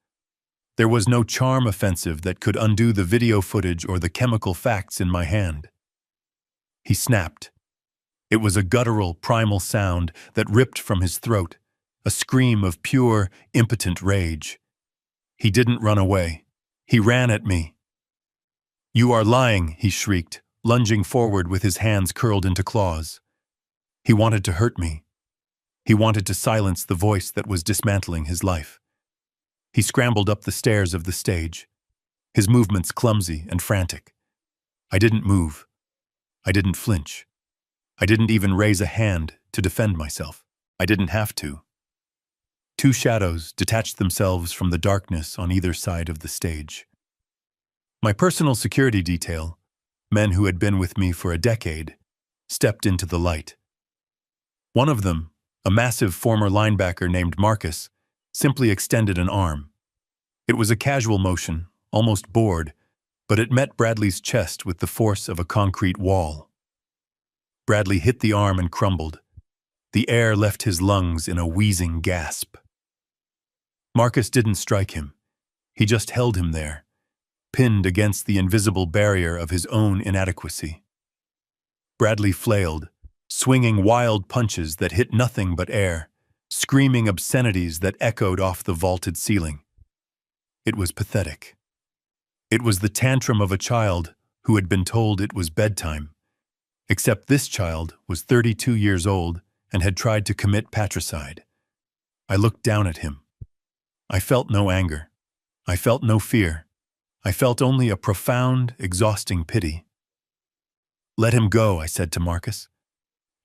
There was no charm offensive that could undo the video footage or the chemical facts in my hand. He snapped. It was a guttural, primal sound that ripped from his throat, a scream of pure, impotent rage. He didn't run away. He ran at me. "You are lying," he shrieked, lunging forward with his hands curled into claws. He wanted to hurt me. He wanted to silence the voice that was dismantling his life. He scrambled up the stairs of the stage, his movements clumsy and frantic. I didn't move. I didn't flinch. I didn't even raise a hand to defend myself. I didn't have to. Two shadows detached themselves from the darkness on either side of the stage. My personal security detail, men who had been with me for a decade, stepped into the light. One of them, a massive former linebacker named Marcus, simply extended an arm. It was a casual motion, almost bored, but it met Bradley's chest with the force of a concrete wall. Bradley hit the arm and crumbled. The air left his lungs in a wheezing gasp. Marcus didn't strike him. He just held him there, pinned against the invisible barrier of his own inadequacy. Bradley flailed, swinging wild punches that hit nothing but air, screaming obscenities that echoed off the vaulted ceiling. It was pathetic. It was the tantrum of a child who had been told it was bedtime, except this child was 32 years old and had tried to commit patricide. I looked down at him. I felt no anger. I felt no fear. I felt only a profound, exhausting pity. "Let him go," I said to Marcus.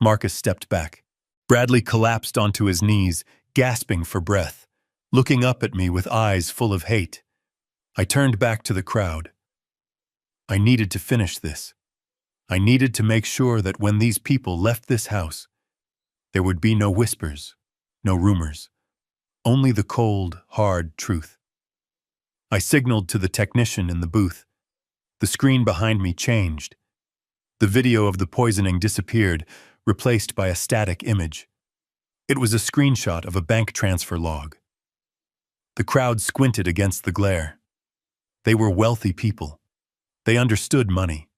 Marcus stepped back. Bradley collapsed onto his knees, gasping for breath, looking up at me with eyes full of hate. I turned back to the crowd. I needed to finish this. I needed to make sure that when these people left this house, there would be no whispers, no rumors, only the cold, hard truth. I signaled to the technician in the booth. The screen behind me changed. The video of the poisoning disappeared, replaced by a static image. It was a screenshot of a bank transfer log. The crowd squinted against the glare. They were wealthy people. They understood money.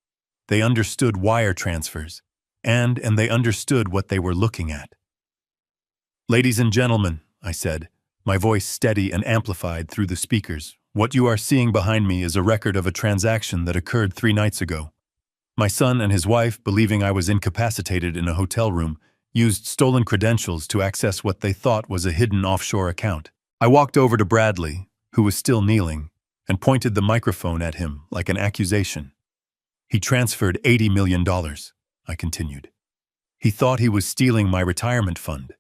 They understood wire transfers, and they understood what they were looking at. "Ladies and gentlemen," I said, my voice steady and amplified through the speakers, "what you are seeing behind me is a record of a transaction that occurred 3 nights ago. My son and his wife, believing I was incapacitated in a hotel room, used stolen credentials to access what they thought was a hidden offshore account. I walked over to Bradley, who was still kneeling, and pointed the microphone at him like an accusation. He transferred $80 million, I continued. He thought he was stealing my retirement fund.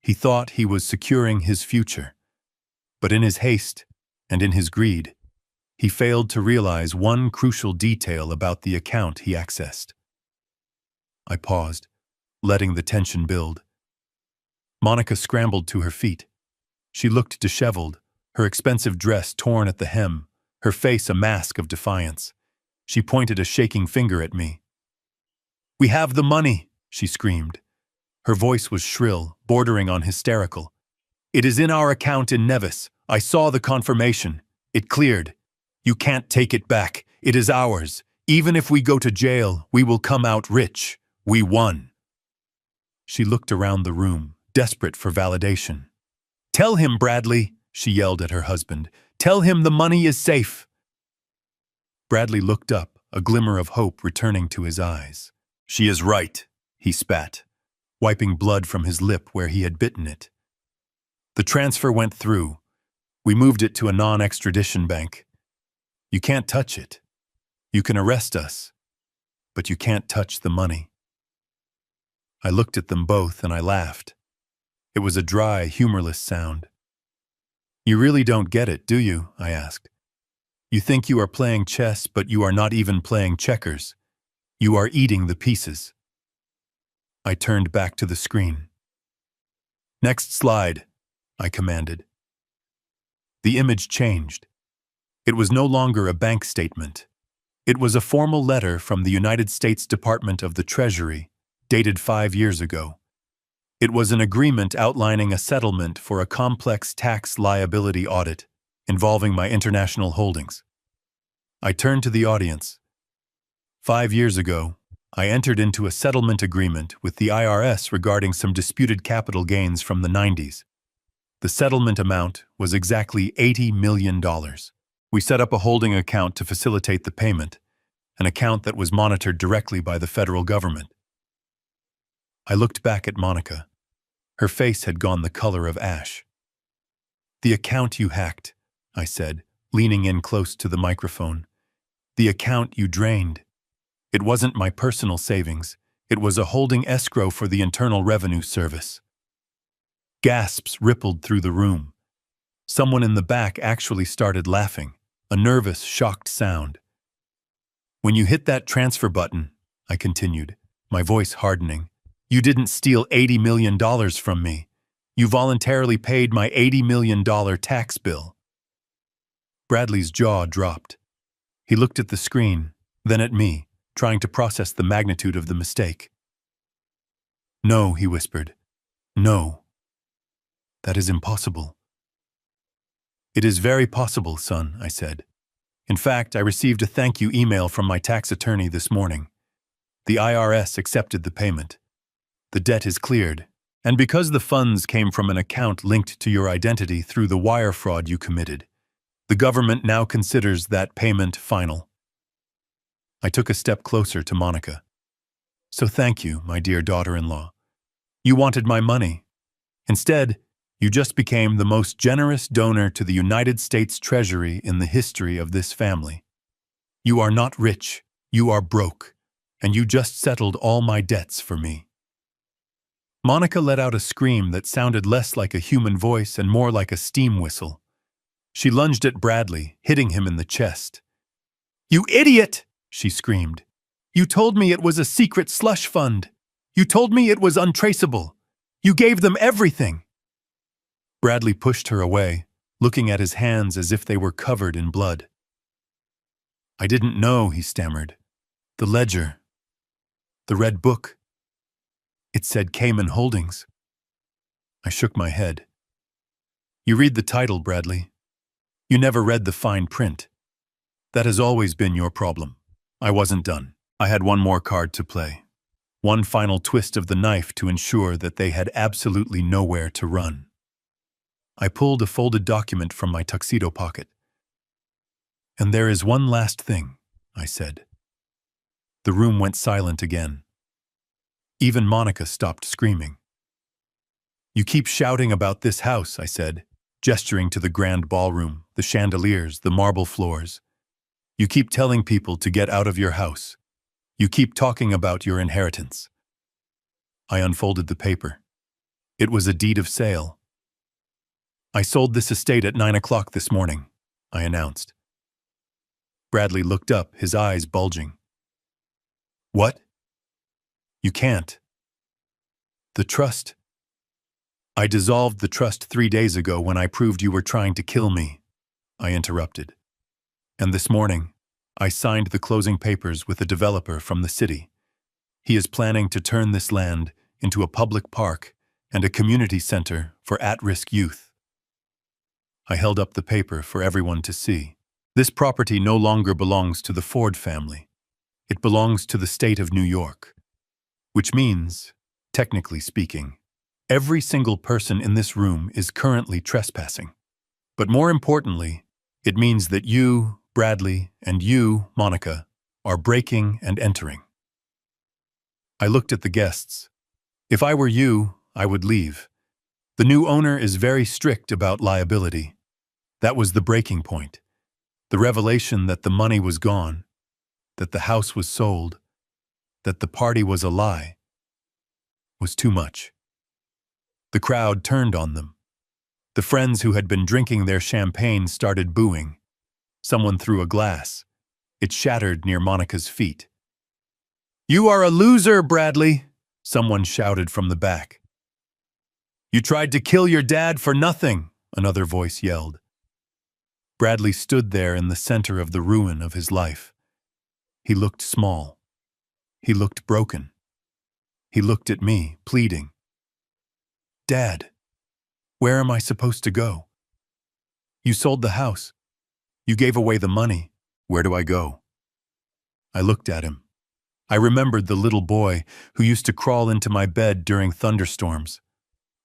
He thought he was securing his future. But in his haste and in his greed, he failed to realize one crucial detail about the account he accessed." I paused, letting the tension build. Monica scrambled to her feet. She looked disheveled, her expensive dress torn at the hem, her face a mask of defiance. She pointed a shaking finger at me. "We have the money," she screamed. Her voice was shrill, bordering on hysterical. "It is in our account in Nevis. I saw the confirmation. It cleared. You can't take it back. It is ours. Even if we go to jail, we will come out rich. We won." She looked around the room, desperate for validation. "Tell him, Bradley," she yelled at her husband. Tell him the money is safe." Bradley looked up, a glimmer of hope returning to his eyes. "She is right," he spat, wiping blood from his lip where he had bitten it. "The transfer went through. We moved it to a non-extradition bank. You can't touch it. You can arrest us, but you can't touch the money." I looked at them both and I laughed. It was a dry, humorless sound. "You really don't get it, do you?" I asked. "You think you are playing chess, but you are not even playing checkers. You are eating the pieces." I turned back to the screen. "Next slide," I commanded. The image changed. It was no longer a bank statement. It was a formal letter from the United States Department of the Treasury, dated 5 years ago. It was an agreement outlining a settlement for a complex tax liability audit involving my international holdings. I turned to the audience. 5 years ago, I entered into a settlement agreement with the IRS regarding some disputed capital gains from the 90s. The settlement amount was exactly $80 million. We set up a holding account to facilitate the payment, an account that was monitored directly by the federal government. I looked back at Monica. Her face had gone the color of ash. "The account you hacked," I said, leaning in close to the microphone. "The account you drained. It wasn't my personal savings. It was a holding escrow for the Internal Revenue Service." Gasps rippled through the room. Someone in the back actually started laughing, a nervous, shocked sound. "When you hit that transfer button," I continued, my voice hardening, "you didn't steal $80 million from me. You voluntarily paid my $80 million tax bill." Bradley's jaw dropped. He looked at the screen, then at me, trying to process the magnitude of the mistake. "No," he whispered. "No. That is impossible." "It is very possible, son," I said. "In fact, I received a thank you email from my tax attorney this morning. The IRS accepted the payment. The debt is cleared, and because the funds came from an account linked to your identity through the wire fraud you committed, the government now considers that payment final." I took a step closer to Monica. "So thank you, my dear daughter-in-law. You wanted my money. Instead, you just became the most generous donor to the United States Treasury in the history of this family. You are not rich, you are broke, and you just settled all my debts for me." Monica let out a scream that sounded less like a human voice and more like a steam whistle. She lunged at Bradley, hitting him in the chest. "You idiot!" she screamed. "You told me it was a secret slush fund. You told me it was untraceable. You gave them everything." Bradley pushed her away, looking at his hands as if they were covered in blood. "I didn't know," he stammered. "The ledger. The red book. It said Cayman Holdings." I shook my head. "You read the title, Bradley. You never read the fine print. That has always been your problem." I wasn't done. I had one more card to play. One final twist of the knife to ensure that they had absolutely nowhere to run. I pulled a folded document from my tuxedo pocket. "And there is one last thing," I said. The room went silent again. Even Monica stopped screaming. "You keep shouting about this house," I said, gesturing to the grand ballroom, the chandeliers, the marble floors. "You keep telling people to get out of your house. You keep talking about your inheritance." I unfolded the paper. It was a deed of sale. "I sold this estate at 9 o'clock this morning," I announced. Bradley looked up, his eyes bulging. "What? You can't." "The trust." "I dissolved the trust 3 days ago when I proved you were trying to kill me," I interrupted. "And this morning, I signed the closing papers with a developer from the city. He is planning to turn this land into a public park and a community center for at-risk youth." I held up the paper for everyone to see. "This property no longer belongs to the Ford family. It belongs to the state of New York. Which means, technically speaking, every single person in this room is currently trespassing. But more importantly, It means that you, Bradley, and you, Monica, are breaking and entering. I looked at the guests. If I were you, I would leave. The new owner is very strict about liability. That was the breaking point. The revelation that the money was gone, that the house was sold, that the party was a lie, was too much. The crowd turned on them. The friends who had been drinking their champagne started booing. Someone threw a glass. It shattered near Monica's feet. "You are a loser, Bradley," someone shouted from the back. "You tried to kill your dad for nothing," another voice yelled. Bradley stood there in the center of the ruin of his life. He looked small. He looked broken. He looked at me, pleading. "Dad, where am I supposed to go? You sold the house. You gave away the money. Where do I go?" I looked at him. I remembered the little boy who used to crawl into my bed during thunderstorms.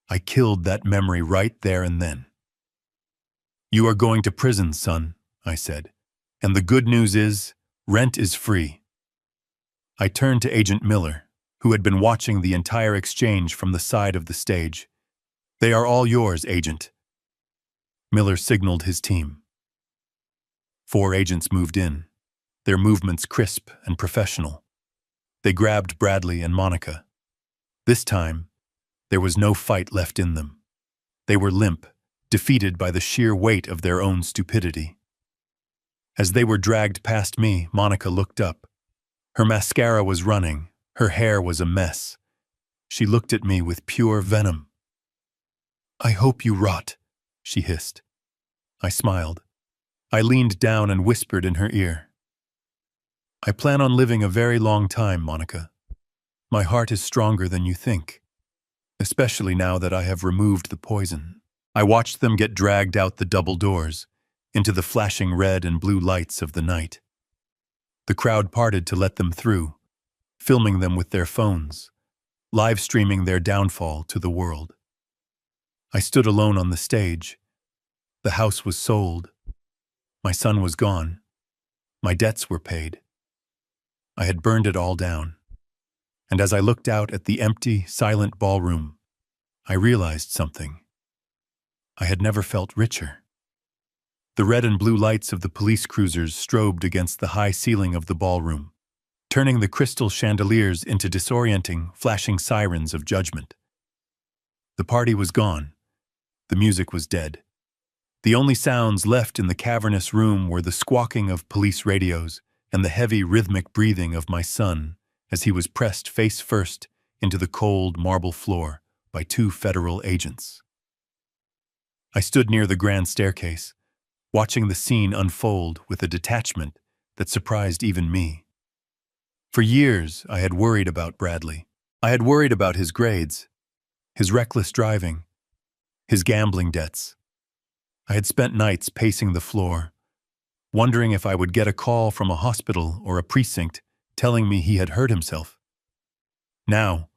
I killed that memory right there and then. "You are going to prison, son," I said. "And the good news is, rent is free." I turned to Agent Miller, who had been watching the entire exchange from the side of the stage. "They are all yours, Agent." Miller signaled his team. 4 agents moved in, their movements crisp and professional. They grabbed Bradley and Monica. This time, there was no fight left in them. They were limp, defeated by the sheer weight of their own stupidity. As they were dragged past me, Monica looked up. Her mascara was running, her hair was a mess. She looked at me with pure venom. "I hope you rot," she hissed. I smiled. I leaned down and whispered in her ear. "I plan on living a very long time, Monica. My heart is stronger than you think, especially now that I have removed the poison." I watched them get dragged out the double doors, into the flashing red and blue lights of the night. The crowd parted to let them through, filming them with their phones, live streaming their downfall to the world. I stood alone on the stage. The house was sold. My son was gone. My debts were paid. I had burned it all down. And as I looked out at the empty, silent ballroom, I realized something. I had never felt richer. The red and blue lights of the police cruisers strobed against the high ceiling of the ballroom, turning the crystal chandeliers into disorienting, flashing sirens of judgment. The party was gone. The music was dead. The only sounds left in the cavernous room were the squawking of police radios and the heavy, rhythmic breathing of my son as he was pressed face first into the cold marble floor by 2 federal agents. I stood near the grand staircase, watching the scene unfold with a detachment that surprised even me. For years, I had worried about Bradley. I had worried about his grades, his reckless driving, his gambling debts. I had spent nights pacing the floor, wondering if I would get a call from a hospital or a precinct telling me he had hurt himself. Now,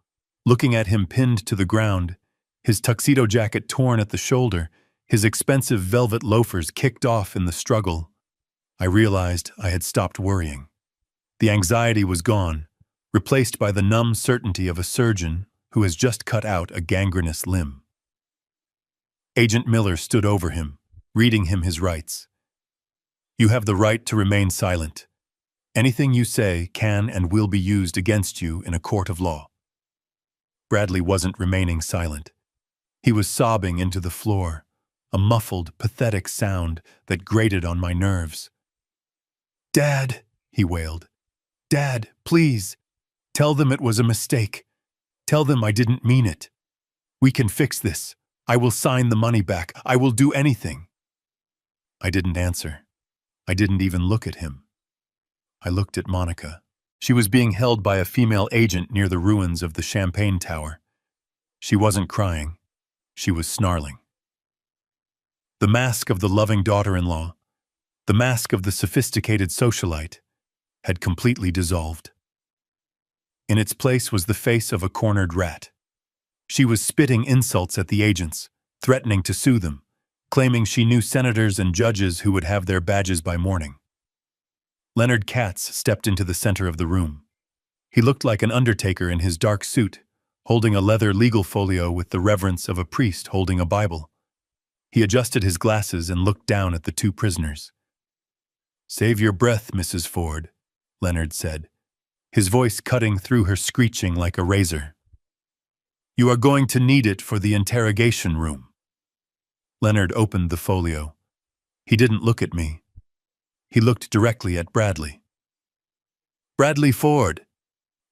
looking at him pinned to the ground, his tuxedo jacket torn at the shoulder, his expensive velvet loafers kicked off in the struggle, I realized I had stopped worrying. The anxiety was gone, replaced by the numb certainty of a surgeon who has just cut out a gangrenous limb. Agent Miller stood over him, reading him his rights. "You have the right to remain silent. Anything you say can and will be used against you in a court of law." Bradley wasn't remaining silent. He was sobbing into the floor, a muffled, pathetic sound that grated on my nerves. "Dad," he wailed. "Dad, please. Tell them it was a mistake. Tell them I didn't mean it. We can fix this. I will sign the money back. I will do anything." I didn't answer. I didn't even look at him. I looked at Monica. She was being held by a female agent near the ruins of the Champagne Tower. She wasn't crying. She was snarling. The mask of the loving daughter-in-law, the mask of the sophisticated socialite, had completely dissolved. In its place was the face of a cornered rat. She was spitting insults at the agents, threatening to sue them, claiming she knew senators and judges who would have their badges by morning. Leonard Katz stepped into the center of the room. He looked like an undertaker in his dark suit, holding a leather legal folio with the reverence of a priest holding a Bible. He adjusted his glasses and looked down at the two prisoners. "Save your breath, Mrs. Ford," Leonard said, his voice cutting through her screeching like a razor. "You are going to need it for the interrogation room." Leonard opened the folio. He didn't look at me. He looked directly at Bradley. "Bradley Ford,"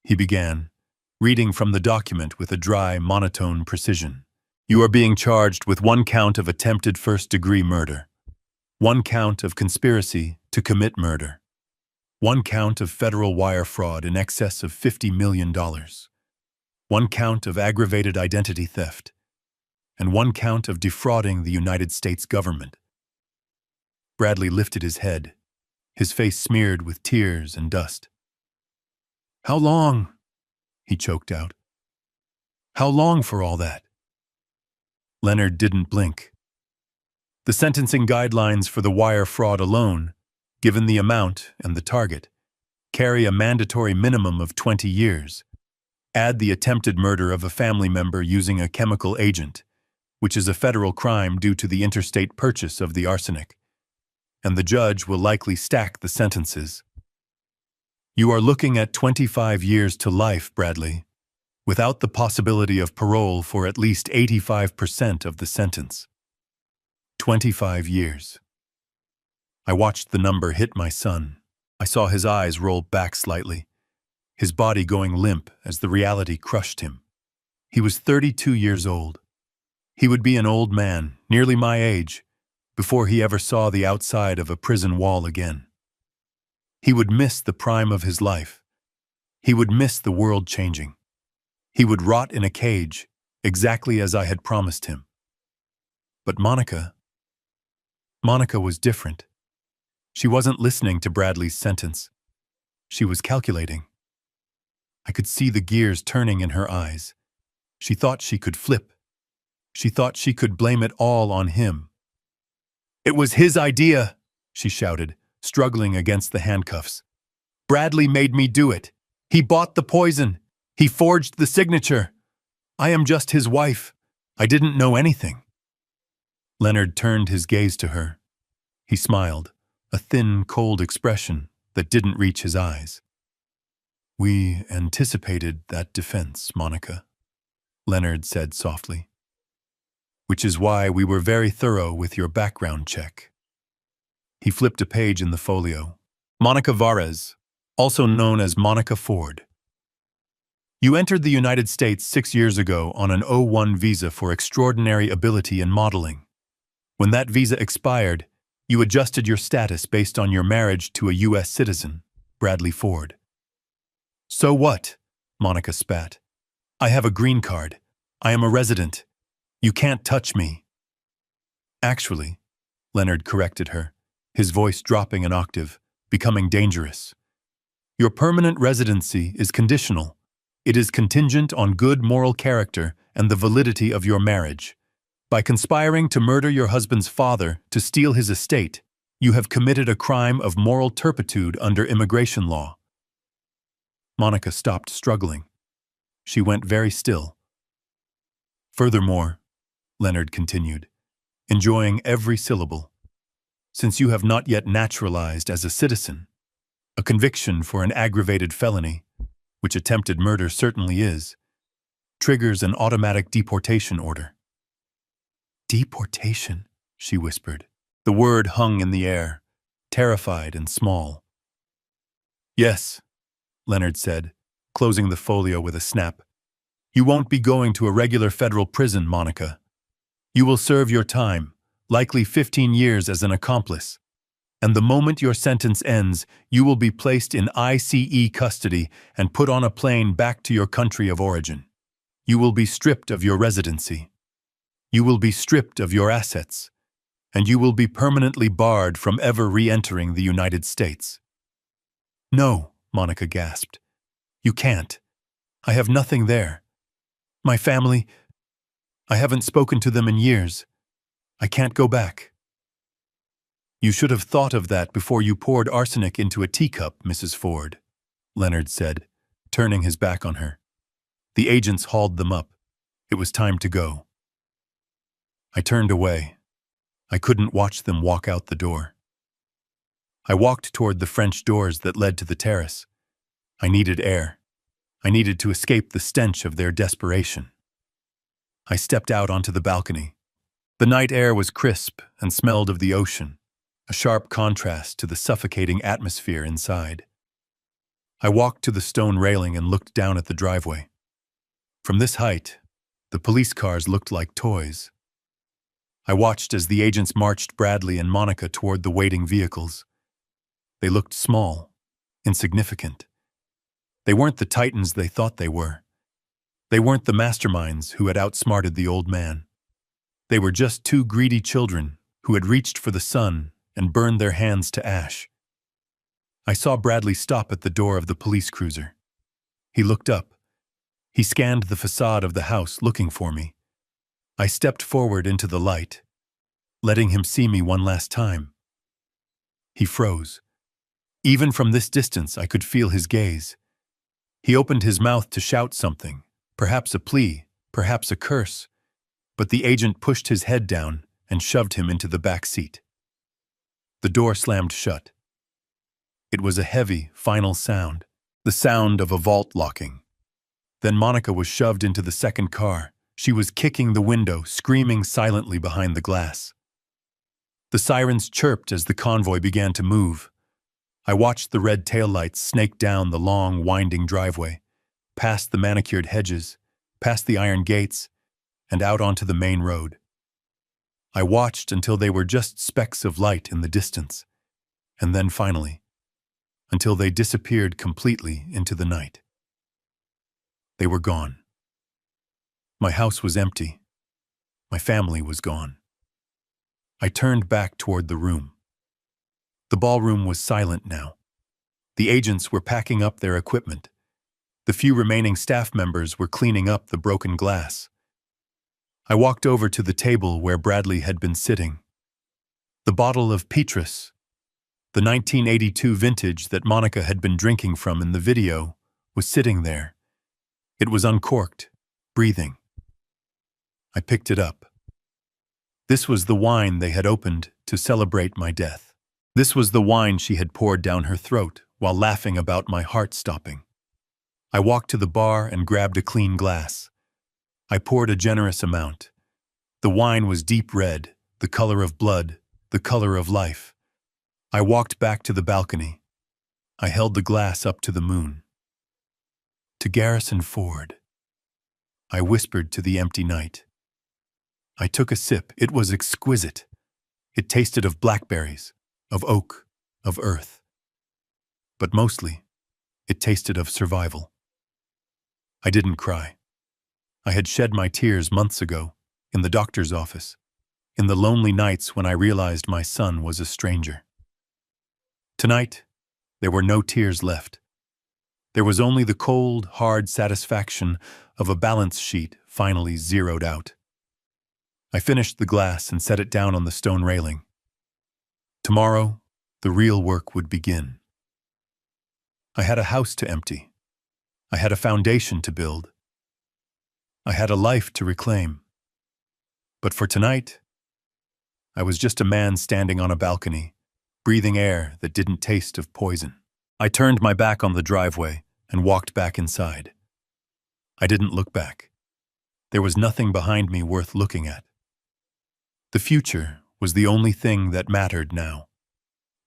he began, reading from the document with a dry, monotone precision. "You are being charged with 1 count of attempted first-degree murder, 1 count of conspiracy to commit murder, 1 count of federal wire fraud in excess of $50 million, 1 count of aggravated identity theft, and 1 count of defrauding the United States government." Bradley lifted his head, his face smeared with tears and dust. "How long?" he choked out. "How long for all that?" Leonard didn't blink. The sentencing guidelines for the wire fraud alone, given the amount and the target, carry a mandatory minimum of 20 years. Add the attempted murder of a family member using a chemical agent, which is a federal crime due to the interstate purchase of the arsenic, and the judge will likely stack the sentences. "You are looking at 25 years to life, Bradley, without the possibility of parole for at least 85% of the sentence. 25 years. I watched the number hit my son. I saw his eyes roll back slightly, his body going limp as the reality crushed him. He was 32 years old. He would be an old man, nearly my age, before he ever saw the outside of a prison wall again. He would miss the prime of his life. He would miss the world changing. He would rot in a cage, exactly as I had promised him. But Monica was different. She wasn't listening to Bradley's sentence. She was calculating. I could see the gears turning in her eyes. She thought she could flip. She thought she could blame it all on him. "It was his idea," she shouted, struggling against the handcuffs. "Bradley made me do it. He bought the poison. He forged the signature. I am just his wife. I didn't know anything." Leonard turned his gaze to her. He smiled, a thin, cold expression that didn't reach his eyes. "We anticipated that defense, Monica," Leonard said softly. "Which is why we were very thorough with your background check." He flipped a page in the folio. "Monica Vares, also known as Monica Ford. You entered the United States 6 years ago on an O-1 visa for extraordinary ability in modeling. When that visa expired, you adjusted your status based on your marriage to a U.S. citizen, Bradley Ford." "So what?" Monica spat. "I have a green card. I am a resident. You can't touch me." "Actually," Leonard corrected her, his voice dropping an octave, becoming dangerous. "Your permanent residency is conditional. It is contingent on good moral character and the validity of your marriage. By conspiring to murder your husband's father to steal his estate, you have committed a crime of moral turpitude under immigration law." Monica stopped struggling. She went very still. "Furthermore," Leonard continued, enjoying every syllable, "since you have not yet naturalized as a citizen, a conviction for an aggravated felony, which attempted murder certainly is, triggers an automatic deportation order." "Deportation?" she whispered. The word hung in the air, terrified and small. "Yes," Leonard said, closing the folio with a snap. "You won't be going to a regular federal prison, Monica. You will serve your time, likely 15 years as an accomplice. And the moment your sentence ends, you will be placed in ICE custody and put on a plane back to your country of origin. You will be stripped of your residency. You will be stripped of your assets. And you will be permanently barred from ever re-entering the United States." "No," Monica gasped. "You can't. I have nothing there. My family, I haven't spoken to them in years. I can't go back." "You should have thought of that before you poured arsenic into a teacup, Mrs. Ford," Leonard said, turning his back on her. The agents hauled them up. It was time to go. I turned away. I couldn't watch them walk out the door. I walked toward the French doors that led to the terrace. I needed air. I needed to escape the stench of their desperation. I stepped out onto the balcony. The night air was crisp and smelled of the ocean, a sharp contrast to the suffocating atmosphere inside. I walked to the stone railing and looked down at the driveway. From this height, the police cars looked like toys. I watched as the agents marched Bradley and Monica toward the waiting vehicles. They looked small, insignificant. They weren't the titans they thought they were. They weren't the masterminds who had outsmarted the old man. They were just two greedy children who had reached for the sun and burned their hands to ash. I saw Bradley stop at the door of the police cruiser. He looked up. He scanned the facade of the house looking for me. I stepped forward into the light, letting him see me one last time. He froze. Even from this distance, I could feel his gaze. He opened his mouth to shout something, perhaps a plea, perhaps a curse, but the agent pushed his head down and shoved him into the back seat. The door slammed shut. It was a heavy, final sound, the sound of a vault locking. Then Monica was shoved into the second car. She was kicking the window, screaming silently behind the glass. The sirens chirped as the convoy began to move. I watched the red taillights snake down the long, winding driveway, past the manicured hedges, past the iron gates, and out onto the main road. I watched until they were just specks of light in the distance, and then finally, until they disappeared completely into the night. They were gone. My house was empty. My family was gone. I turned back toward the room. The ballroom was silent now. The agents were packing up their equipment. The few remaining staff members were cleaning up the broken glass. I walked over to the table where Bradley had been sitting. The bottle of Petrus, the 1982 vintage that Monica had been drinking from in the video, was sitting there. It was uncorked, breathing. I picked it up. This was the wine they had opened to celebrate my death. This was the wine she had poured down her throat while laughing about my heart stopping. I walked to the bar and grabbed a clean glass. I poured a generous amount. The wine was deep red, the color of blood, the color of life. I walked back to the balcony. I held the glass up to the moon. To Garrison Ford, I whispered to the empty night. I took a sip. It was exquisite. It tasted of blackberries, of oak, of earth. But mostly, it tasted of survival. I didn't cry. I had shed my tears months ago, in the doctor's office, in the lonely nights when I realized my son was a stranger. Tonight, there were no tears left. There was only the cold, hard satisfaction of a balance sheet finally zeroed out. I finished the glass and set it down on the stone railing. Tomorrow, the real work would begin. I had a house to empty. I had a foundation to build. I had a life to reclaim. But for tonight, I was just a man standing on a balcony, breathing air that didn't taste of poison. I turned my back on the driveway and walked back inside. I didn't look back. There was nothing behind me worth looking at. The future was the only thing that mattered now.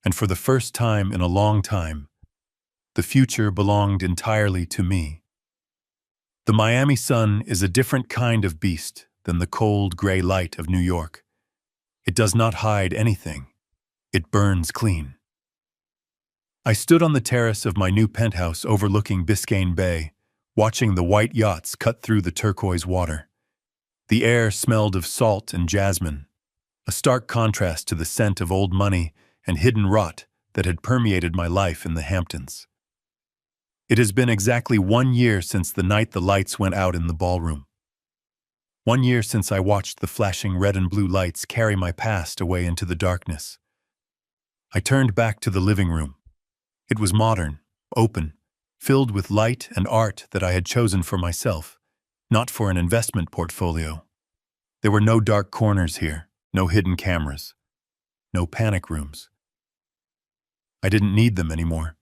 And for the first time in a long time, the future belonged entirely to me. The Miami sun is a different kind of beast than the cold, gray light of New York. It does not hide anything. It burns clean. I stood on the terrace of my new penthouse overlooking Biscayne Bay, watching the white yachts cut through the turquoise water. The air smelled of salt and jasmine, a stark contrast to the scent of old money and hidden rot that had permeated my life in the Hamptons. It has been exactly 1 year since the night the lights went out in the ballroom. 1 year since I watched the flashing red and blue lights carry my past away into the darkness. I turned back to the living room. It was modern, open, filled with light and art that I had chosen for myself, not for an investment portfolio. There were no dark corners here, no hidden cameras, no panic rooms. I didn't need them anymore.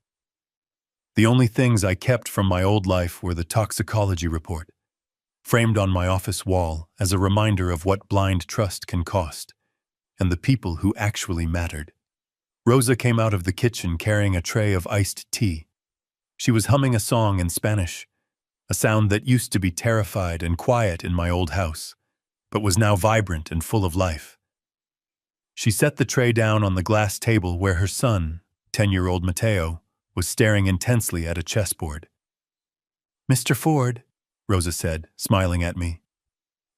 The only things I kept from my old life were the toxicology report, framed on my office wall as a reminder of what blind trust can cost, and the people who actually mattered. Rosa came out of the kitchen carrying a tray of iced tea. She was humming a song in Spanish, a sound that used to be terrified and quiet in my old house, but was now vibrant and full of life. She set the tray down on the glass table where her son, 10-year-old Mateo, was staring intensely at a chessboard. "Mr. Ford," Rosa said, smiling at me,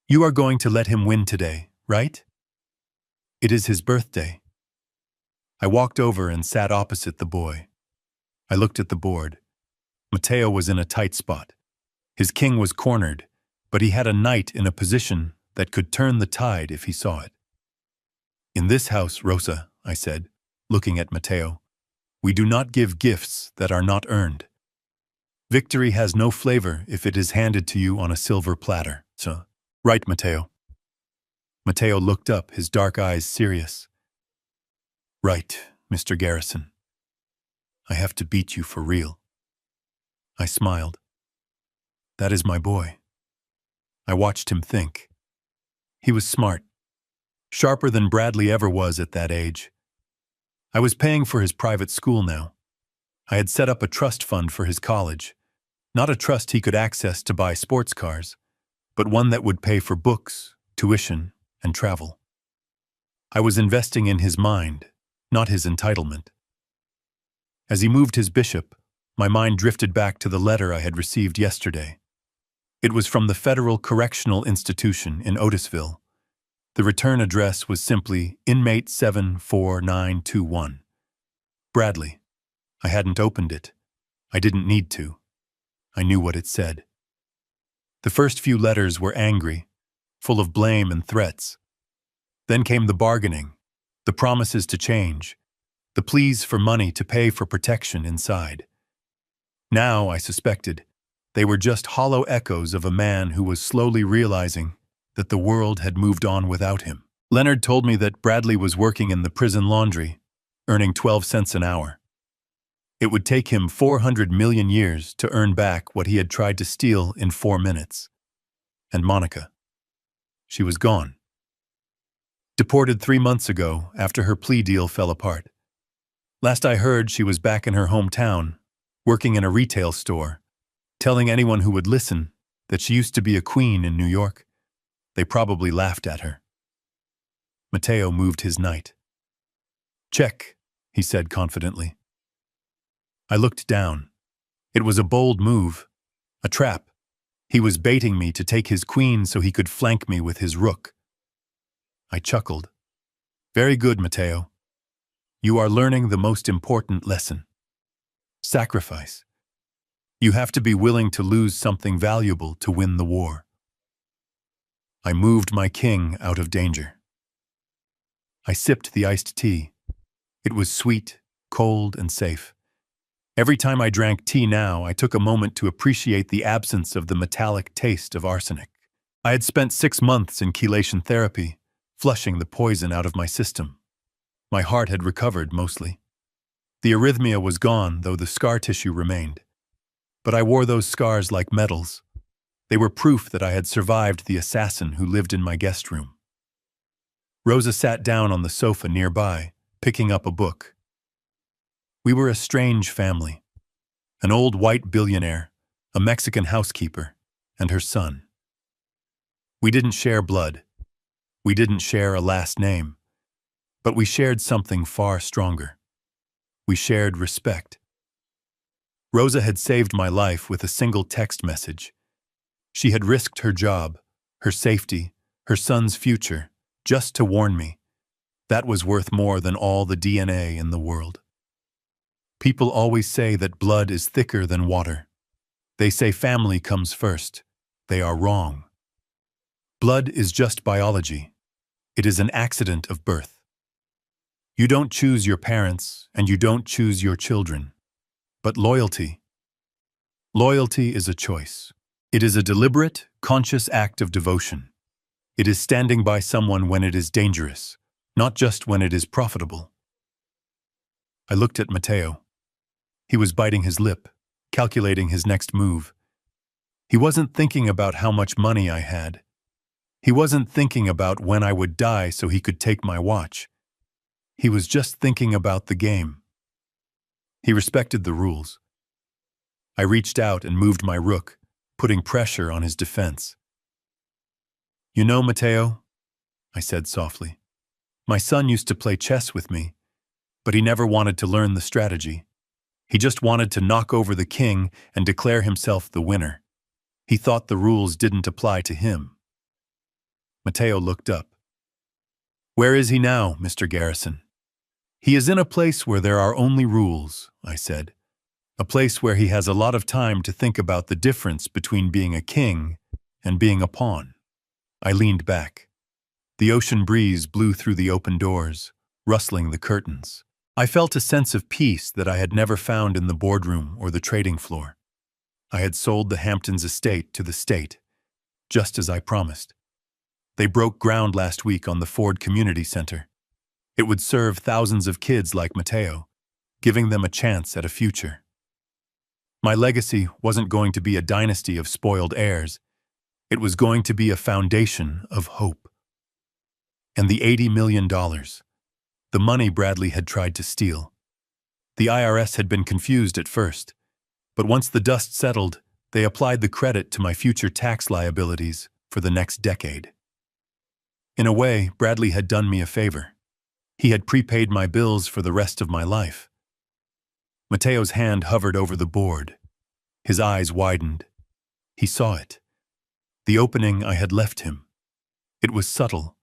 "you are going to let him win today, right? It is his birthday." I walked over and sat opposite the boy. I looked at the board. Mateo was in a tight spot. His king was cornered, but he had a knight in a position that could turn the tide if he saw it. "In this house, Rosa," I said, looking at Mateo, "we do not give gifts that are not earned. Victory has no flavor if it is handed to you on a silver platter. So, right, Mateo?" Mateo looked up, his dark eyes serious. "Right, Mr. Garrison. I have to beat you for real." I smiled. That is my boy. I watched him think. He was smart, sharper than Bradley ever was at that age. I was paying for his private school now. I had set up a trust fund for his college, not a trust he could access to buy sports cars, but one that would pay for books, tuition, and travel. I was investing in his mind, not his entitlement. As he moved his bishop, my mind drifted back to the letter I had received yesterday. It was from the Federal Correctional Institution in Otisville. The return address was simply Inmate 74921. Bradley. I hadn't opened it. I didn't need to. I knew what it said. The first few letters were angry, full of blame and threats. Then came the bargaining, the promises to change, the pleas for money to pay for protection inside. Now, I suspected, they were just hollow echoes of a man who was slowly realizing that the world had moved on without him. Leonard told me that Bradley was working in the prison laundry, earning 12 cents an hour. It would take him 400 million years to earn back what he had tried to steal in 4 minutes. And Monica. She was gone. Deported 3 months ago after her plea deal fell apart. Last I heard, she was back in her hometown, working in a retail store, telling anyone who would listen that she used to be a queen in New York. They probably laughed at her. Mateo moved his knight. "Check," he said confidently. I looked down. It was a bold move, a trap. He was baiting me to take his queen so he could flank me with his rook. I chuckled. "Very good, Mateo. You are learning the most important lesson. Sacrifice. You have to be willing to lose something valuable to win the war." I moved my king out of danger. I sipped the iced tea. It was sweet, cold, and safe. Every time I drank tea now, I took a moment to appreciate the absence of the metallic taste of arsenic. I had spent 6 months in chelation therapy, flushing the poison out of my system. My heart had recovered mostly. The arrhythmia was gone, though the scar tissue remained. But I wore those scars like medals. They were proof that I had survived the assassin who lived in my guest room. Rosa sat down on the sofa nearby, picking up a book. We were a strange family. An old white billionaire, a Mexican housekeeper, and her son. We didn't share blood. We didn't share a last name. But we shared something far stronger. We shared respect. Rosa had saved my life with a single text message. She had risked her job, her safety, her son's future, just to warn me. That was worth more than all the DNA in the world. People always say that blood is thicker than water. They say family comes first. They are wrong. Blood is just biology. It is an accident of birth. You don't choose your parents, and you don't choose your children. But loyalty. Loyalty is a choice. It is a deliberate, conscious act of devotion. It is standing by someone when it is dangerous, not just when it is profitable. I looked at Matteo. He was biting his lip, calculating his next move. He wasn't thinking about how much money I had. He wasn't thinking about when I would die so he could take my watch. He was just thinking about the game. He respected the rules. I reached out and moved my rook, putting pressure on his defense. "You know, Matteo," I said softly, "my son used to play chess with me, but he never wanted to learn the strategy. He just wanted to knock over the king and declare himself the winner. He thought the rules didn't apply to him." Matteo looked up. "Where is he now, Mr. Garrison?" "He is in a place where there are only rules," I said. "A place where he has a lot of time to think about the difference between being a king and being a pawn." I leaned back. The ocean breeze blew through the open doors, rustling the curtains. I felt a sense of peace that I had never found in the boardroom or the trading floor. I had sold the Hamptons estate to the state, just as I promised. They broke ground last week on the Ford Community Center. It would serve thousands of kids like Matteo, giving them a chance at a future. My legacy wasn't going to be a dynasty of spoiled heirs. It was going to be a foundation of hope. And the $80 million, the money Bradley had tried to steal. The IRS had been confused at first, but once the dust settled, they applied the credit to my future tax liabilities for the next decade. In a way, Bradley had done me a favor. He had prepaid my bills for the rest of my life. Matteo's hand hovered over the board. His eyes widened. He saw it. The opening I had left him. It was subtle,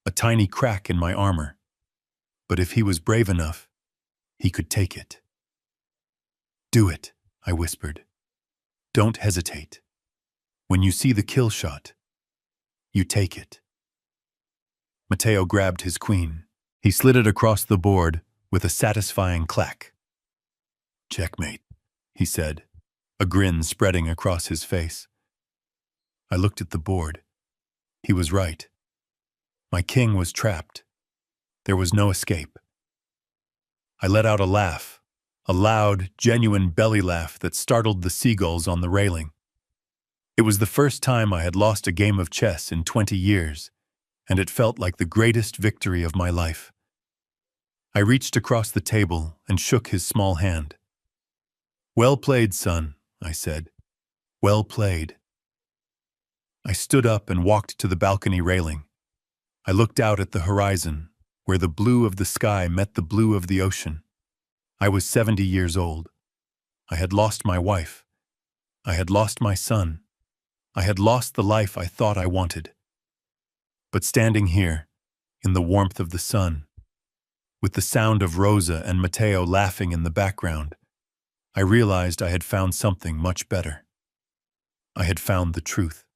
a tiny crack in my armor. But if he was brave enough, he could take it. "Do it," I whispered. "Don't hesitate. When you see the kill shot, you take it." Matteo grabbed his queen. He slid it across the board with a satisfying clack. "Checkmate," he said, a grin spreading across his face. I looked at the board. He was right. My king was trapped. There was no escape. I let out a laugh, a loud, genuine belly laugh that startled the seagulls on the railing. It was the first time I had lost a game of chess in 20 years, and it felt like the greatest victory of my life. I reached across the table and shook his small hand. "Well played, son," I said. "Well played." I stood up and walked to the balcony railing. I looked out at the horizon, where the blue of the sky met the blue of the ocean. I was 70 years old. I had lost my wife. I had lost my son. I had lost the life I thought I wanted. But standing here, in the warmth of the sun, with the sound of Rosa and Matteo laughing in the background, I realized I had found something much better. I had found the truth.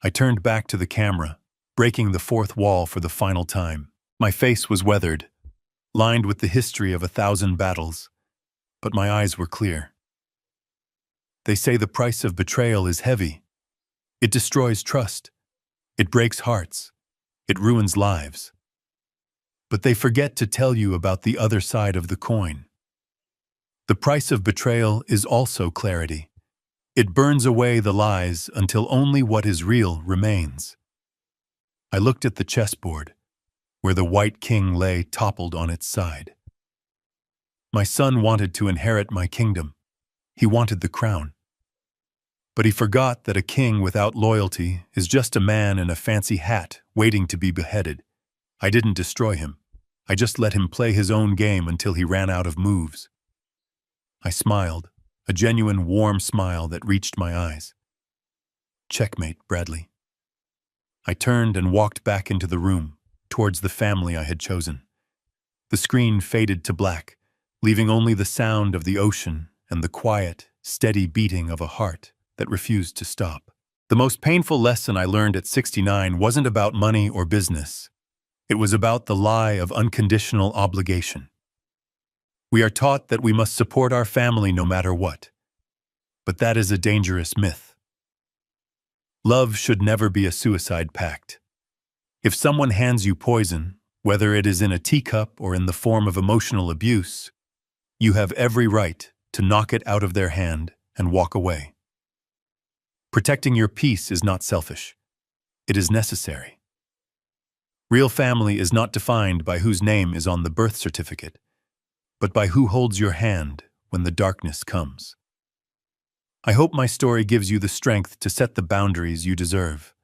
I turned back to the camera, breaking the fourth wall for the final time. My face was weathered, lined with the history of 1,000 battles, but my eyes were clear. They say the price of betrayal is heavy. It destroys trust. It breaks hearts. It ruins lives. But they forget to tell you about the other side of the coin. The price of betrayal is also clarity. It burns away the lies until only what is real remains. I looked at the chessboard, where the white king lay toppled on its side. My son wanted to inherit my kingdom. He wanted the crown. But he forgot that a king without loyalty is just a man in a fancy hat waiting to be beheaded. I didn't destroy him. I just let him play his own game until he ran out of moves. I smiled, a genuine warm smile that reached my eyes. "Checkmate, Bradley." I turned and walked back into the room, towards the family I had chosen. The screen faded to black, leaving only the sound of the ocean and the quiet, steady beating of a heart that refused to stop. The most painful lesson I learned at 69 wasn't about money or business. It was about the lie of unconditional obligation. We are taught that we must support our family no matter what. But that is a dangerous myth. Love should never be a suicide pact. If someone hands you poison, whether it is in a teacup or in the form of emotional abuse, you have every right to knock it out of their hand and walk away. Protecting your peace is not selfish. It is necessary. Real family is not defined by whose name is on the birth certificate, but by who holds your hand when the darkness comes. I hope my story gives you the strength to set the boundaries you deserve.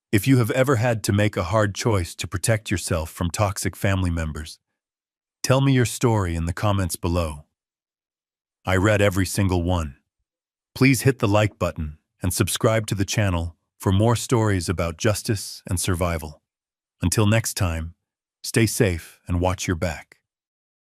If you have ever had to make a hard choice to protect yourself from toxic family members, tell me your story in the comments below. I read every single one. Please hit the like button and subscribe to the channel for more stories about justice and survival. Until next time, stay safe and watch your back.